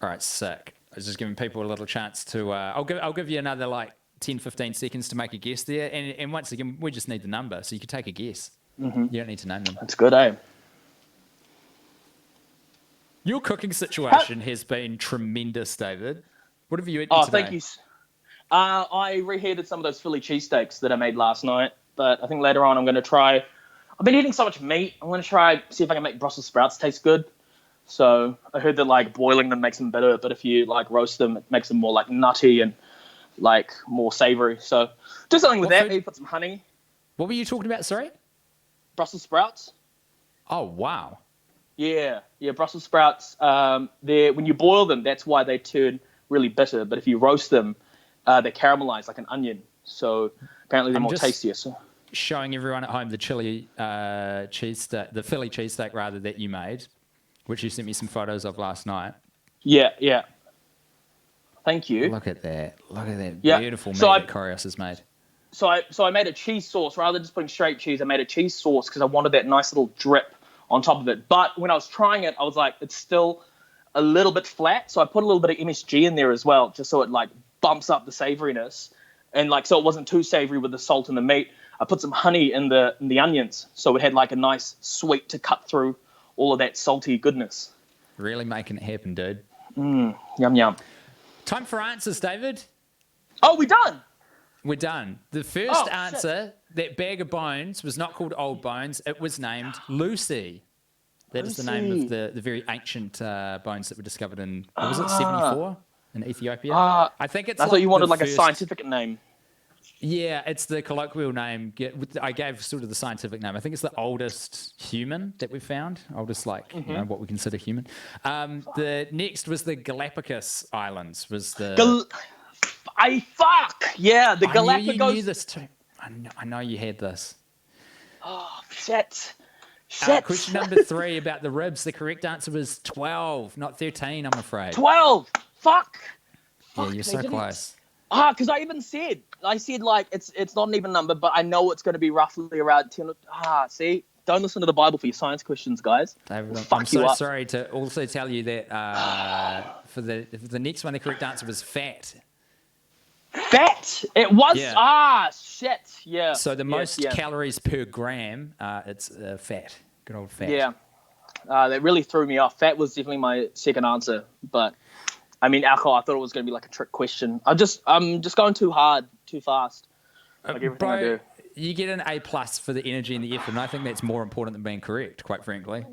B: All right, sick. I was just giving people a little chance to. I'll give you another 10, 15 seconds to make a guess there. And once again, we just need the number, so you can take a guess. Mm-hmm. You don't need to name them.
G: That's good, eh?
B: Your cooking situation has been tremendous, David. What have you eaten today?
G: Thank you. I reheated some of those Philly cheesesteaks that I made last night, but I think later on I'm going to try. I've been eating so much meat. I'm going to see if I can make Brussels sprouts taste good. So I heard that boiling them makes them better, but if you roast them, it makes them more nutty and more savory. So do something with that. Maybe put some honey.
B: What were you talking about? Sorry.
G: Brussels sprouts.
B: Oh wow.
G: Yeah, Brussels sprouts. When you boil them, that's why they turn really bitter. But if you roast them, they caramelize like an onion. So apparently they're more tastier. So.
B: Showing everyone at home the chili cheesesteak, the Philly cheesesteak rather that you made, which you sent me some photos of last night.
G: Yeah. Thank you.
B: Look at that beautiful meat that Correos has made.
G: So I made a cheese sauce rather than just putting straight cheese. I made a cheese sauce because I wanted that nice little drip on top of it. But when I was trying it, I was like, it's still a little bit flat. So I put a little bit of MSG in there as well, just so it like bumps up the savoriness, and like so it wasn't too savory with the salt and the meat. I put some honey in the onions, so it had like a nice sweet to cut through all of that salty goodness.
B: Really making it happen, dude.
G: Yum yum.
B: Time for answers, David.
G: Oh, we're done.
B: We're done. The first answer, that bag of bones, was not called Old Bones. It was named Lucy. That is the name of the very ancient bones that were discovered in, what was it, 74 in Ethiopia? I think it's.
G: I thought you wanted like
B: first...
G: a scientific name.
B: Yeah, it's the colloquial name. I gave sort of the scientific name. I think it's the oldest human that we've found. Oldest, like, you know, what we consider human. The next was the Galapagos Islands. Was the...
G: Yeah, the Galapagos.
B: You knew this too. I know you had this.
G: Oh, shit.
B: Question number 3 about the ribs. The correct answer was 12, not 13, I'm afraid.
G: 12! Fuck!
B: Yeah, you're so close.
G: Because I said like it's not an even number, but I know it's going to be roughly around 10. See, don't listen to the Bible for your science questions, guys.
B: David, I'm so sorry to also tell you that for the next one, the correct answer was fat.
G: Fat? It was?
B: Yeah.
G: Shit. Yeah.
B: So the most calories per gram, it's fat. Good old fat.
G: Yeah. That really threw me off. Fat was definitely my second answer, but I mean, alcohol, I thought it was going to be like a trick question. I'm just going too hard, too fast. Like everything I do.
B: You get an A+ for the energy and the effort, and I think that's more important than being correct, quite frankly.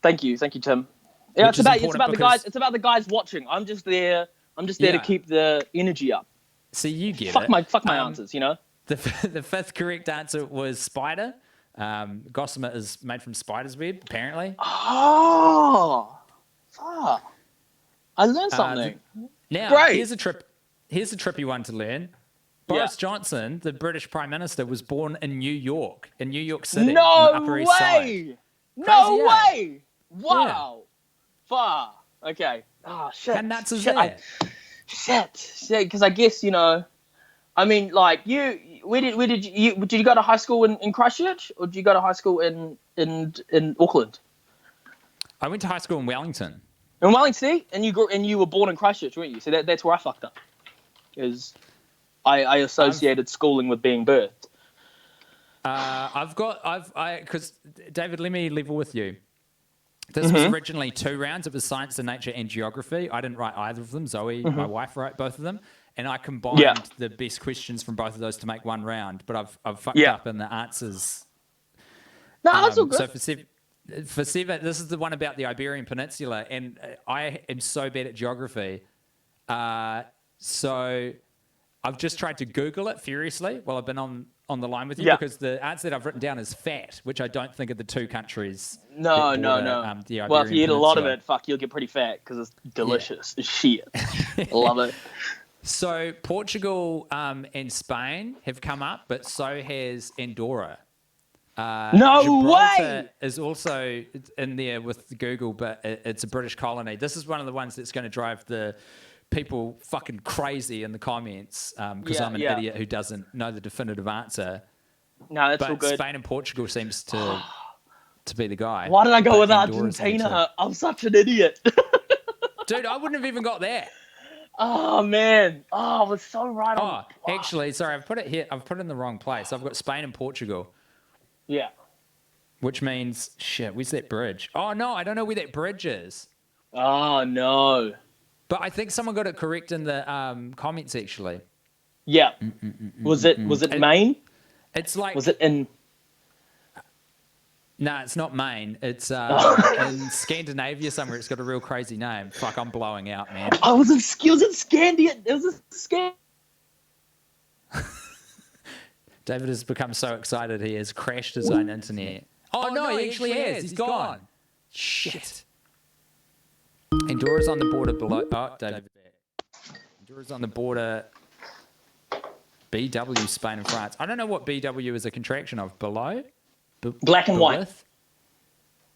G: Thank you, Tim. Yeah, it's about the guys. It's about the guys watching. I'm just there to keep the energy up.
B: So you get
G: fuck my answers, you know.
B: The fifth correct answer was spider. Gossamer is made from spider's web, apparently.
G: Oh, fuck. I learned something.
B: Now,
G: great.
B: Here's a trippy one to learn. Boris Johnson, the British Prime Minister, was born in New York City.
G: No
B: on the Upper East Side.
G: way! No way! Wow. Far. Okay. Oh, shit.
B: How nuts is that?
G: Shit. Because I guess, you know, I mean, like, where did you go to high school in Christchurch, or did you go to high school in Auckland?
B: I went to high school in Wellington.
G: In Wellington, and you were born in Christchurch, weren't you? So that's where I fucked up. Is I associated schooling with being birthed.
B: Because David, let me level with you. This was originally 2 rounds. It was science and nature and geography. I didn't write either of them. Zoe, my wife, wrote both of them, and I combined the best questions from both of those to make 1 round. But I've fucked up in the answers.
G: No, that's all good.
B: So for 7, this is the one about the Iberian Peninsula, and I am so bad at geography. So I've just tried to Google it furiously while I've been on the line with you, because the answer that I've written down is fat, which I don't think are the 2 countries.
G: No. Well, if you eat a lot of it, you'll get pretty fat because it's delicious. It's shit. I love it.
B: So Portugal and Spain have come up, but so has Andorra.
G: No way!
B: Is also in there with Google, but it's a British colony. This is one of the ones that's going to drive the people fucking crazy in the comments because I'm an idiot who doesn't know the definitive answer.
G: No, that's all good.
B: Spain and Portugal seems to be the guy.
G: Why did I go with Argentina? I'm such an idiot.
B: Dude, I wouldn't have even got that.
G: Oh, man. Oh, I was so right on.
B: Actually, sorry, I've put it here. I've put it in the wrong place. I've got Spain and Portugal.
G: Yeah.
B: Which means, shit, where's that bridge? Oh, no, I don't know where that bridge is.
G: Oh, no.
B: But I think someone got it correct in the comments, actually.
G: Yeah. Was it Maine?
B: It's like...
G: Was it in...
B: No, it's not Maine. It's in Scandinavia somewhere. It's got a real crazy name. Fuck, I'm blowing out, man.
G: Oh, was it Scandia? It was a Scan...
B: David has become so excited he has crashed his own internet. Oh, no, he actually has. He's gone. Shit. Andorra's on the border below... Oh, David. Andorra's on the border... BW, Spain and France. I don't know what BW is a contraction of. Below?
G: Black and white.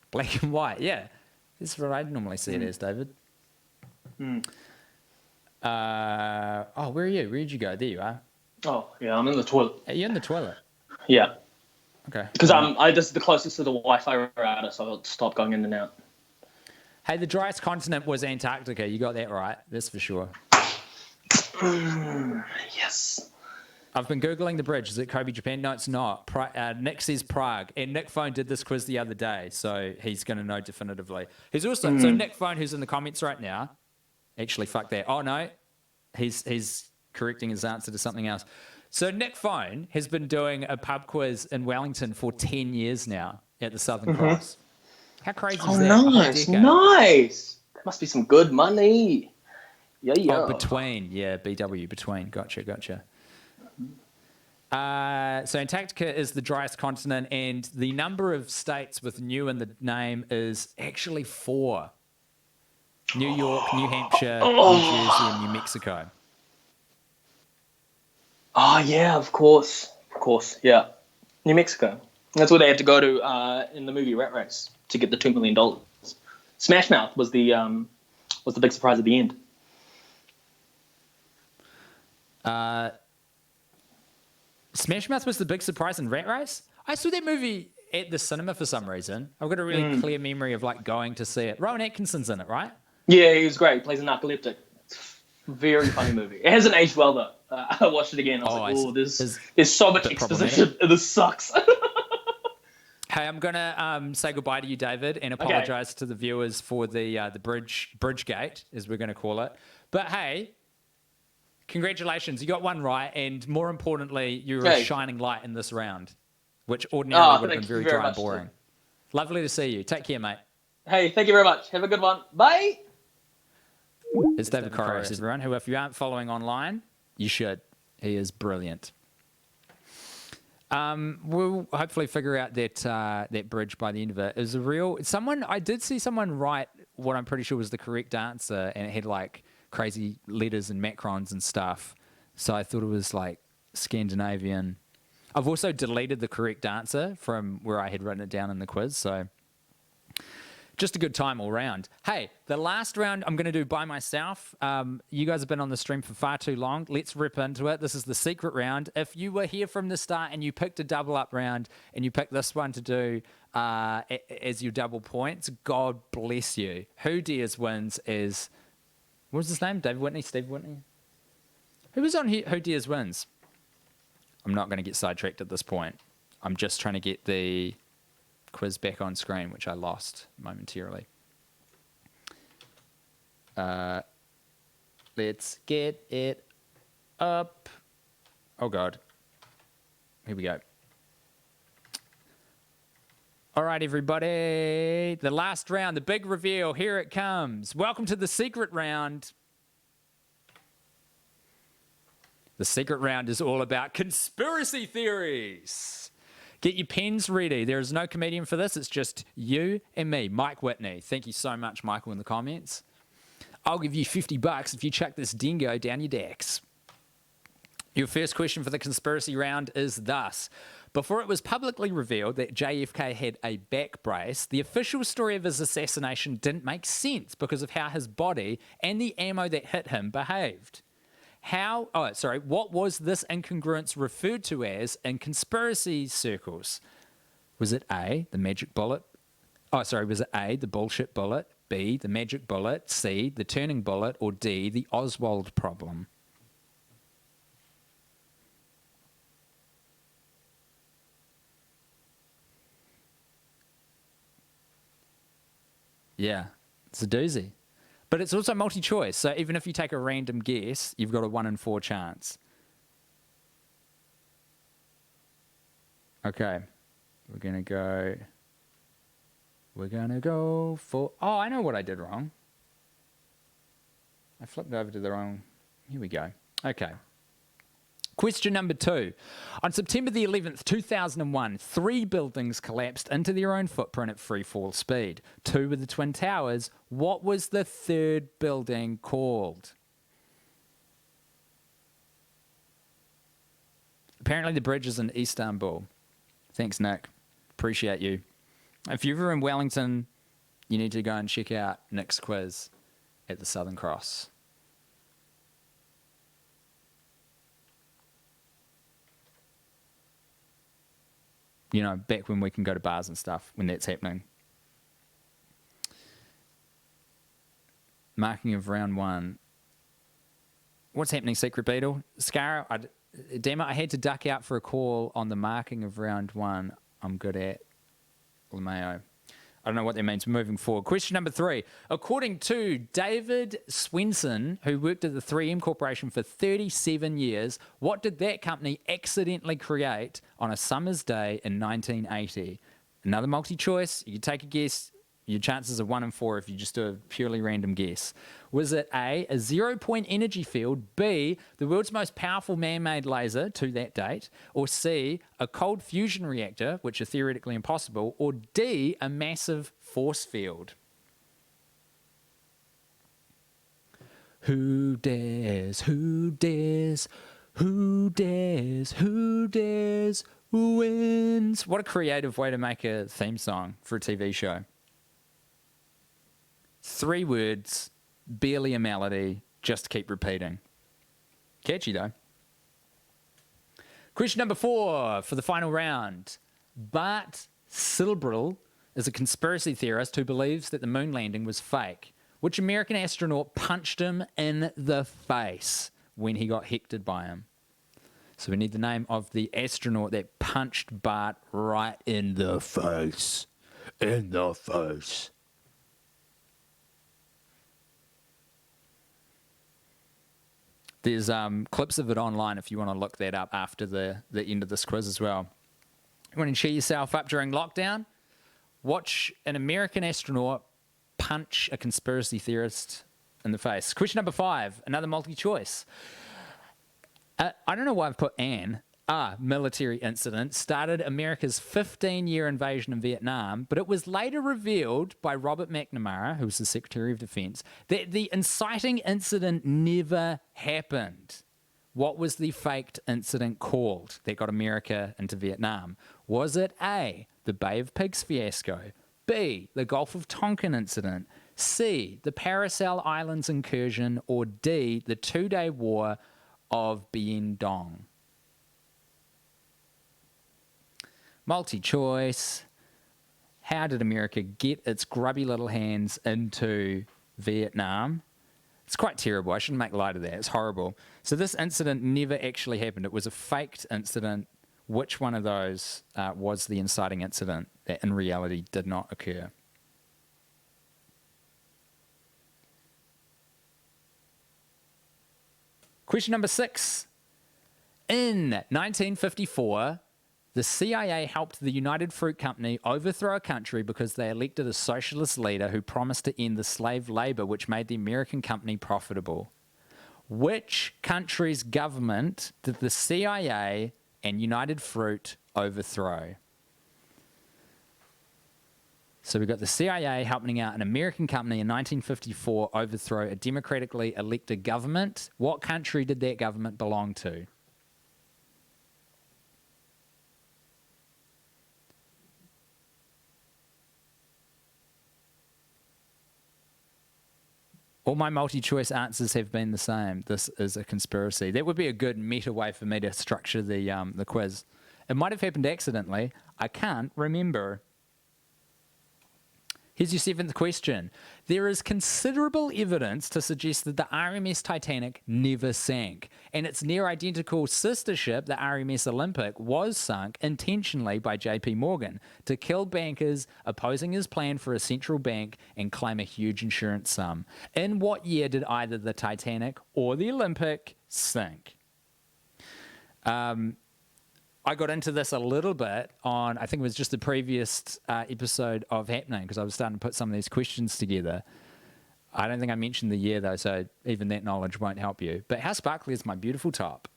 B: Black and white, yeah. This is what I normally see it as, David.
G: Hmm.
B: Where are you? Where did you go? There you are.
G: Oh, yeah, I'm in the toilet.
B: Are you in the toilet?
G: Yeah.
B: Okay.
G: Because this is the closest to the Wi-Fi router, so I'll stop going in and out.
B: Hey, the driest continent was Antarctica. You got that right. That's for sure.
G: Yes.
B: I've been Googling the bridge. Is it Kobe, Japan? No, it's not. Nick says Prague. And Nick Phone did this quiz the other day, so he's going to know definitively. He's also... So Nick Phone, who's in the comments right now... Actually, fuck that. Oh, no. He's correcting his answer to something else. So Nick Phone has been doing a pub quiz in Wellington for 10 years now at the Southern Cross. How crazy is that?
G: Nice, nice. That must be some good money. Yeah.
B: Oh, between. Yeah, BW, between. Gotcha. So Antarctica is the driest continent, and the number of states with new in the name is actually 4. New York, New Hampshire, New Jersey, and New Mexico.
G: Oh, yeah, of course, yeah. New Mexico. That's where they had to go to in the movie Rat Race to get the $2 million. Smash Mouth was the big surprise at the end.
B: Smash Mouth was the big surprise in Rat Race? I saw that movie at the cinema for some reason. I've got a really clear memory of like going to see it. Rowan Atkinson's in it, right?
G: Yeah, he was great. He plays a narcoleptic. It's a very funny movie. It hasn't aged well, though. I watched it again. I was like, there's so much exposition. This sucks.
B: Hey, I'm going to say goodbye to you, David, and apologize to the viewers for the bridge gate, as we're going to call it. But hey, congratulations. You got one right, and more importantly, you're a shining light in this round, which ordinarily would have been very dry and boring. Lovely to see you. Take care, mate.
G: Hey, thank you very much. Have a good one. Bye.
B: It's David Correos, everyone, who, if you aren't following online, you should. He is brilliant. We'll hopefully figure out that bridge by the end of it. It was I did see someone write what I'm pretty sure was the correct answer, and it had like crazy letters and macrons and stuff. So I thought it was like Scandinavian. I've also deleted the correct answer from where I had written it down in the quiz, so just a good time all round. Hey, the last round I'm going to do by myself. You guys have been on the stream for far too long. Let's rip into it. This is the secret round. If you were here from the start and you picked a double up round and you picked this one to do as your double points, God bless you. Who Dares wins is... What was his name? David Whitney? Steve Whitney? Who was on here? Who Dares wins? I'm not going to get sidetracked at this point. I'm just trying to get the quiz back on screen, which I lost momentarily. Let's get it up. Oh, God. Here we go. All right, everybody. The last round, the big reveal. Here it comes. Welcome to the secret round. The secret round is all about conspiracy theories. Get your pens ready. There is no comedian for this. It's just you and me, Mike Whitney. Thank you so much, Michael, in the comments. I'll give you $50 if you chuck this dingo down your decks. Your first question for the conspiracy round is thus. Before it was publicly revealed that JFK had a back brace, the official story of his assassination didn't make sense because of how his body and the ammo that hit him behaved. What was this incongruence referred to as in conspiracy circles? Was it A, the magic bullet? Was it A, the bullshit bullet, B, the magic bullet, C, the turning bullet, or D, the Oswald problem? Yeah, it's a doozy. But it's also multi-choice, so even if you take a random guess, you've got a 1 in 4 chance. Okay, we're gonna go for... Oh, I know what I did wrong. I flipped over to the wrong... Here we go. Okay. Question number 2. On September the 11th, 2001, 3 buildings collapsed into their own footprint at free fall speed. 2 were the Twin Towers. What was the 3rd building called? Apparently the bridge is in Istanbul. Thanks, Nick. Appreciate you. If you're ever in Wellington, you need to go and check out Nick's quiz at the Southern Cross. You know, back when we can go to bars and stuff, when that's happening. Marking of round 1. What's happening, Secret Beetle? Scar, damn it, I had to duck out for a call on the marking of round 1. I'm good at LeMayo. I don't know what that means moving forward. Question number 3. According to David Swenson, who worked at the 3M Corporation for 37 years, what did that company accidentally create on a summer's day in 1980? Another multi-choice. You can take a guess. Your chances are 1 in 4 if you just do a purely random guess. Was it A, a 0-point energy field, B, the world's most powerful man-made laser to that date, or C, a cold fusion reactor, which are theoretically impossible, or D, a massive force field? Who dares, who dares, who dares, who dares, who wins? What a creative way to make a theme song for a TV show. 3 words, barely a melody, just keep repeating. Catchy though. Question number 4 for the final round. Bart Silbril is a conspiracy theorist who believes that the moon landing was fake. Which American astronaut punched him in the face when he got hectored by him? So we need the name of the astronaut that punched Bart right in the face. In the face. There's clips of it online if you want to look that up after the end of this quiz as well. You want to cheer yourself up during lockdown? Watch an American astronaut punch a conspiracy theorist in the face. Question number 5, another multi-choice. I don't know why I've put an. Military incident started America's 15-year invasion of Vietnam, but it was later revealed by Robert McNamara, who was the Secretary of Defense, that the inciting incident never happened. What was the faked incident called that got America into Vietnam? Was it A, the Bay of Pigs fiasco, B, the Gulf of Tonkin incident, C, the Paracel Islands incursion, or D, the 2-day war of Bien Dong? Multi-choice. How did America get its grubby little hands into Vietnam? It's quite terrible. I shouldn't make light of that. It's horrible. So this incident never actually happened. It was a faked incident. Which one of those was the inciting incident that in reality did not occur? Question number 6. In 1954, the CIA helped the United Fruit Company overthrow a country because they elected a socialist leader who promised to end the slave labor, which made the American company profitable. Which country's government did the CIA and United Fruit overthrow? So we've got the CIA helping out an American company in 1954 overthrow a democratically elected government. What country did that government belong to? All my multi-choice answers have been the same. This is a conspiracy. That would be a good meta way for me to structure the quiz. It might have happened accidentally. I can't remember. Here's your 7th question. There is considerable evidence to suggest that the RMS Titanic never sank, and its near-identical sister ship, the RMS Olympic, was sunk intentionally by JP Morgan to kill bankers opposing his plan for a central bank and claim a huge insurance sum. In what year did either the Titanic or the Olympic sink? I got into this a little bit on, I think it was just the previous episode of Happening, because I was starting to put some of these questions together. I don't think I mentioned the year, though, so even that knowledge won't help you. But how sparkly is my beautiful top?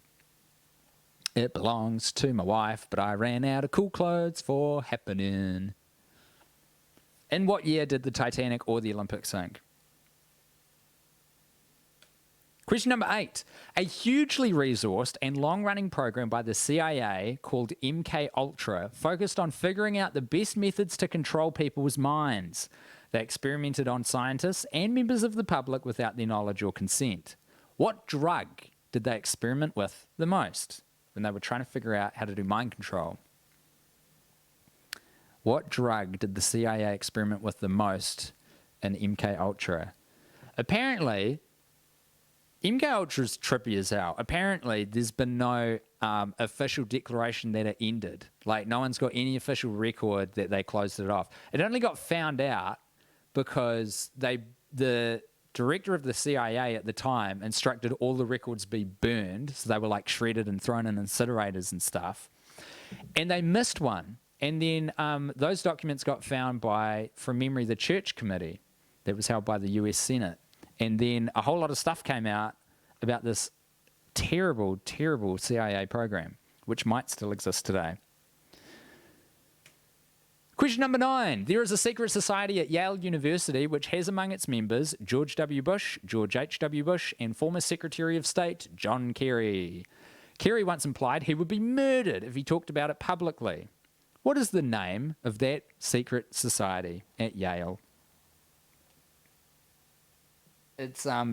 B: It belongs to my wife, but I ran out of cool clothes for Happening. In what year did the Titanic or the Olympic sink? Question number 8. A hugely resourced and long-running program by the CIA called MK Ultra focused on figuring out the best methods to control people's minds. They experimented on scientists and members of the public without their knowledge or consent. What drug did they experiment with the most when they were trying to figure out how to do mind control? What drug did the CIA experiment with the most in MK Ultra? Apparently, MK Ultra is trippy as hell. Apparently, there's been no official declaration that it ended. Like, no one's got any official record that they closed it off. It only got found out because the director of the CIA at the time instructed all the records be burned, so they were like shredded and thrown in incinerators and stuff. And they missed one. And then those documents got found by, from memory, the Church Committee that was held by the US Senate. And then a whole lot of stuff came out about this terrible, terrible CIA program, which might still exist today. Question number 9. There is a secret society at Yale University which has among its members George W. Bush, George H.W. Bush, and former Secretary of State John Kerry. Kerry once implied he would be murdered if he talked about it publicly. What is the name of that secret society at Yale? It's in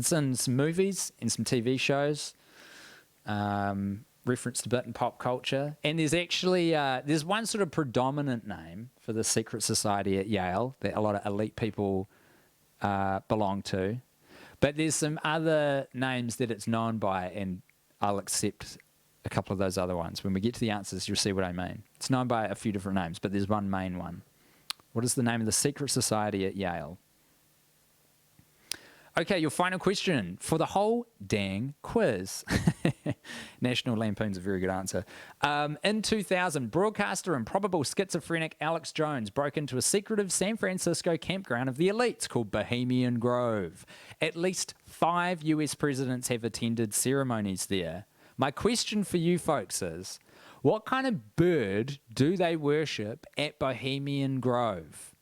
B: some movies and some TV shows, referenced a bit in pop culture, and there's actually there's one sort of predominant name for the secret society at Yale that a lot of elite people belong to, but there's some other names that it's known by, and I'll accept a couple of those other ones. When we get to the answers, you'll see what I mean. It's known by a few different names, but there's one main one. What is the name of the secret society at Yale? Okay, your final question for the whole dang quiz. National Lampoon's a very good answer. In 2000, broadcaster and probable schizophrenic Alex Jones broke into a secretive San Francisco campground of the elites called Bohemian Grove. At least 5 US presidents have attended ceremonies there. My question for you folks is, what kind of bird do they worship at Bohemian Grove?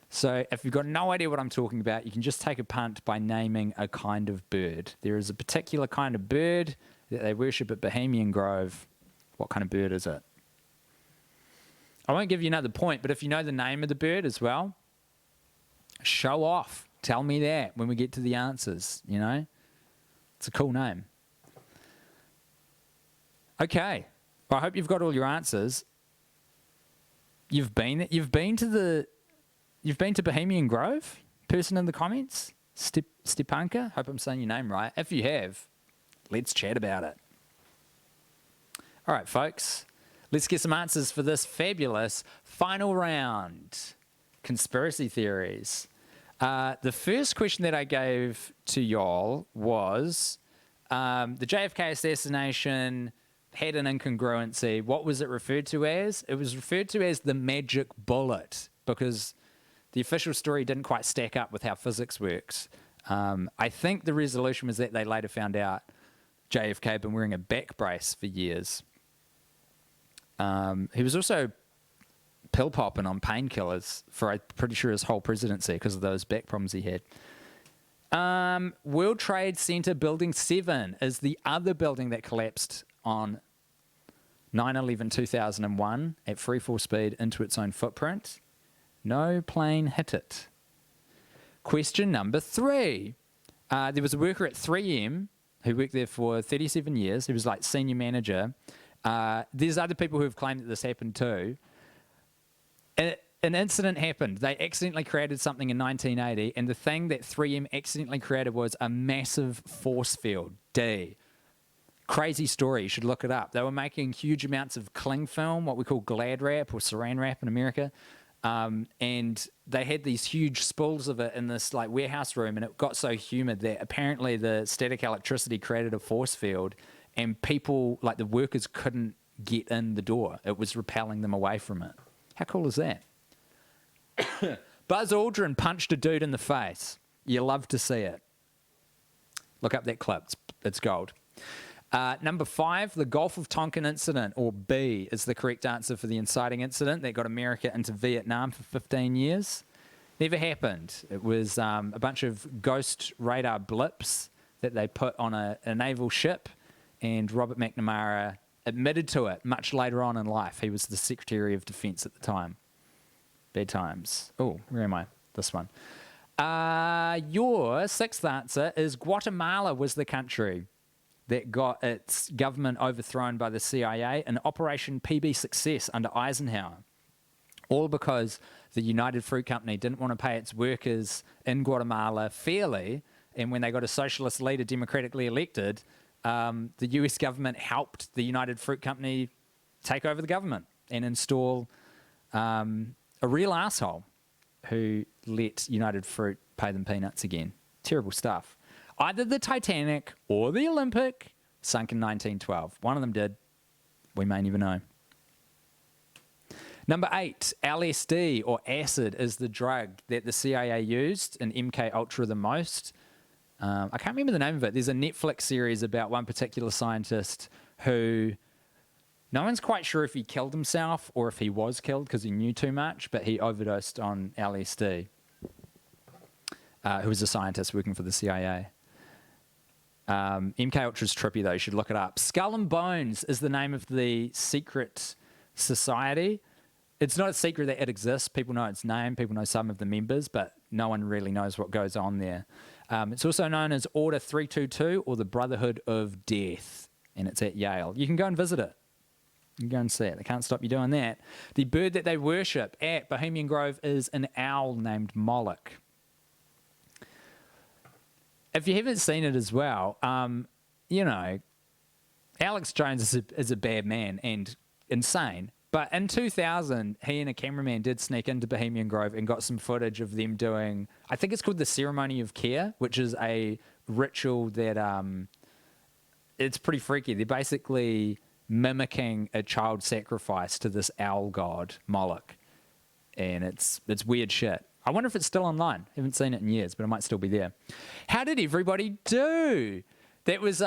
B: So if you've got no idea what I'm talking about, you can just take a punt by naming a kind of bird. There is a particular kind of bird that they worship at Bohemian Grove. What kind of bird is it? I won't give you another point, but if you know the name of the bird as well, show off. Tell me that when we get to the answers, you know? It's a cool name. Okay. Well, I hope you've got all your answers. You've been to Bohemian Grove? Person in the comments? Stepanka? Hope I'm saying your name right. If you have, let's chat about it. All right, folks. Let's get some answers for this fabulous final round. Conspiracy theories. The first question that I gave to y'all was the JFK assassination had an incongruency. What was it referred to as? It was referred to as the magic bullet because the official story didn't quite stack up with how physics works. I think the resolution was that they later found out JFK had been wearing a back brace for years. He was also pill popping on painkillers for, I'm pretty sure, his whole presidency because of those back problems he had. World Trade Center Building 7 is the other building that collapsed on 9/11/2001 at free fall speed into its own footprint. No plane hit it. Question number 3. There was a worker at 3M who worked there for 37 years. He was like senior manager. There's other people who have claimed that this happened too. An incident happened. They accidentally created something in 1980, and the thing that 3M accidentally created was a massive force field. Crazy story. You should look it up. They were making huge amounts of cling film, what we call Glad wrap or Saran wrap in America. And they had these huge spools of it in this like warehouse room, and it got so humid that apparently the static electricity created a force field, and people, like the workers, couldn't get in the door. It was repelling them away from it. How cool is that? Buzz Aldrin punched a dude in the face. You love to see it. Look up that clip. It's gold. Number 5, the Gulf of Tonkin incident, or B, is the correct answer for the inciting incident that got America into Vietnam for 15 years. Never happened. It was a bunch of ghost radar blips that they put on a naval ship, and Robert McNamara admitted to it much later on in life. He was the Secretary of Defense at the time. Bad times. Oh, where am I? This one. Your 6th answer is Guatemala was the country. that got its government overthrown by the CIA in Operation PB Success under Eisenhower. All because the United Fruit Company didn't want to pay its workers in Guatemala fairly, and when they got a socialist leader democratically elected, the US government helped the United Fruit Company take over the government and install a real asshole who let United Fruit pay them peanuts again. Terrible stuff. Either the Titanic or the Olympic sunk in 1912. One of them did. We may never know. Number 8, LSD or acid is the drug that the CIA used in MK Ultra the most. I can't remember the name of it. There's a Netflix series about one particular scientist who no one's quite sure if he killed himself or if he was killed because he knew too much, but he overdosed on LSD. Who was a scientist working for the CIA. MK Ultra's trippy though, you should look it up. Skull and Bones is the name of the secret society. It's not a secret that it exists. People know its name, people know some of the members, but no one really knows what goes on there. It's also known as Order 322 or the Brotherhood of Death, and it's at Yale. You can go and visit it. You can go and see it. They can't stop you doing that. The bird that they worship at Bohemian Grove is an owl named Moloch. If you haven't seen it as well, you know, Alex Jones is a bad man and insane. But in 2000, he and a cameraman did sneak into Bohemian Grove and got some footage of them doing, I think it's called the Ceremony of Care, which is a ritual that, it's pretty freaky. They're basically mimicking a child sacrifice to this owl god, Moloch. And it's weird shit. I wonder if it's still online. Haven't seen it in years, but it might still be there. How did everybody do? That was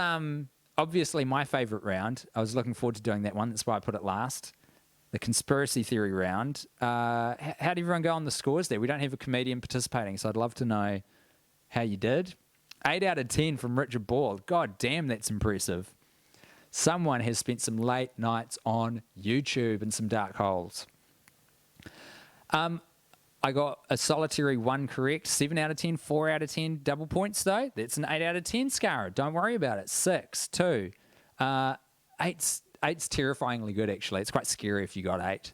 B: obviously my favourite round. I was looking forward to doing that one. That's why I put it last. The conspiracy theory round. How did everyone go on the scores there? We don't have a comedian participating, so I'd love to know how you did. 8 out of 10 from Richard Ball. God damn, that's impressive. Someone has spent some late nights on YouTube in some dark holes. I got a solitary 1 correct, 7 out of 10, 4 out of 10, double points though. That's an 8 out of 10, Scara. Don't worry about it. 6, 2. 8's terrifyingly good, actually. It's quite scary if you got 8.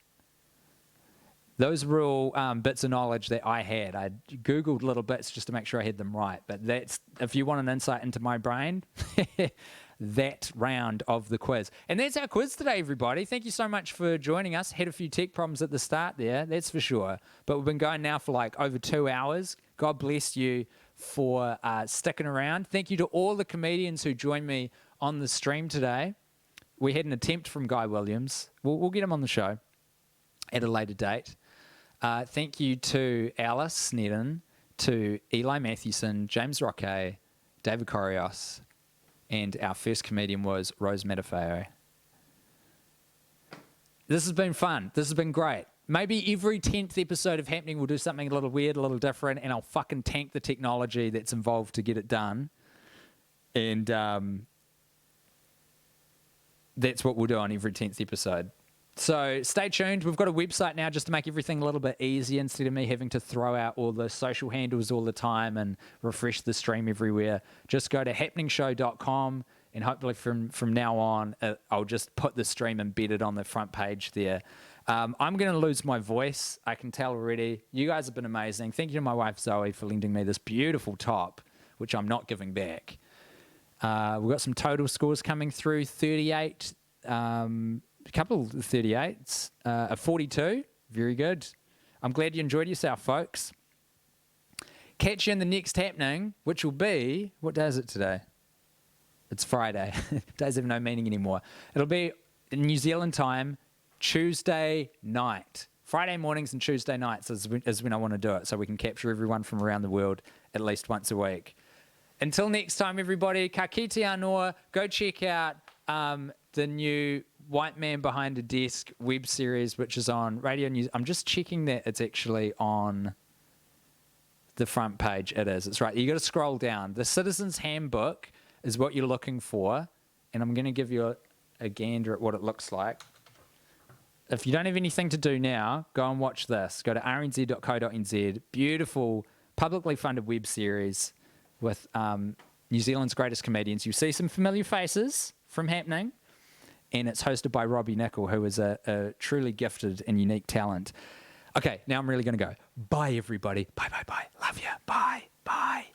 B: Those were all bits of knowledge that I had. I Googled little bits just to make sure I had them right. But that's, if you want an insight into my brain, that round of the quiz. And that's our quiz today, everybody. Thank you so much for joining us. Had a few tech problems at the start there, that's for sure. But we've been going now for like over 2 hours. God bless you for sticking around. Thank you to all the comedians who joined me on the stream today. We had an attempt from Guy Williams. We'll get him on the show at a later date. Thank you to Alice Snedden, to Eli Matthewson, James Roque, David Correos, and our first comedian was Rose Matafeo. This has been fun. This has been great. Maybe every 10th episode of Happening we'll do something a little weird, a little different, and I'll fucking tank the technology that's involved to get it done. And that's what we'll do on every 10th episode. So stay tuned. We've got a website now just to make everything a little bit easier instead of me having to throw out all the social handles all the time and refresh the stream everywhere. Just go to happeningshow.com and hopefully from now on, I'll just put the stream embedded on the front page there. I'm going to lose my voice. I can tell already. You guys have been amazing. Thank you to my wife, Zoe, for lending me this beautiful top, which I'm not giving back. We've got some total scores coming through. 38, a couple of 38s, a 42. Very good. I'm glad you enjoyed yourself, folks. Catch you in the next Happening, which will be, what day is it today? It's Friday. Days have no meaning anymore. It'll be in New Zealand time, Tuesday night. Friday mornings and Tuesday nights is when I want to do it, so we can capture everyone from around the world at least once a week. Until next time, everybody, ka kite anō. Go check out the new White Man Behind a Desk web series, which is on Radio News. I'm just checking that it's actually on the front page. It is. It's right. You got to scroll down. The Citizen's Handbook is what you're looking for, and I'm going to give you a gander at what it looks like. If you don't have anything to do now, go and watch this. Go to rnz.co.nz. Beautiful, publicly funded web series with New Zealand's greatest comedians. You see some familiar faces from happening, and it's hosted by Robbie Nickel, who is a truly gifted and unique talent. Okay, now I'm really going to go. Bye, everybody. Bye, bye, bye. Love you. Bye, bye.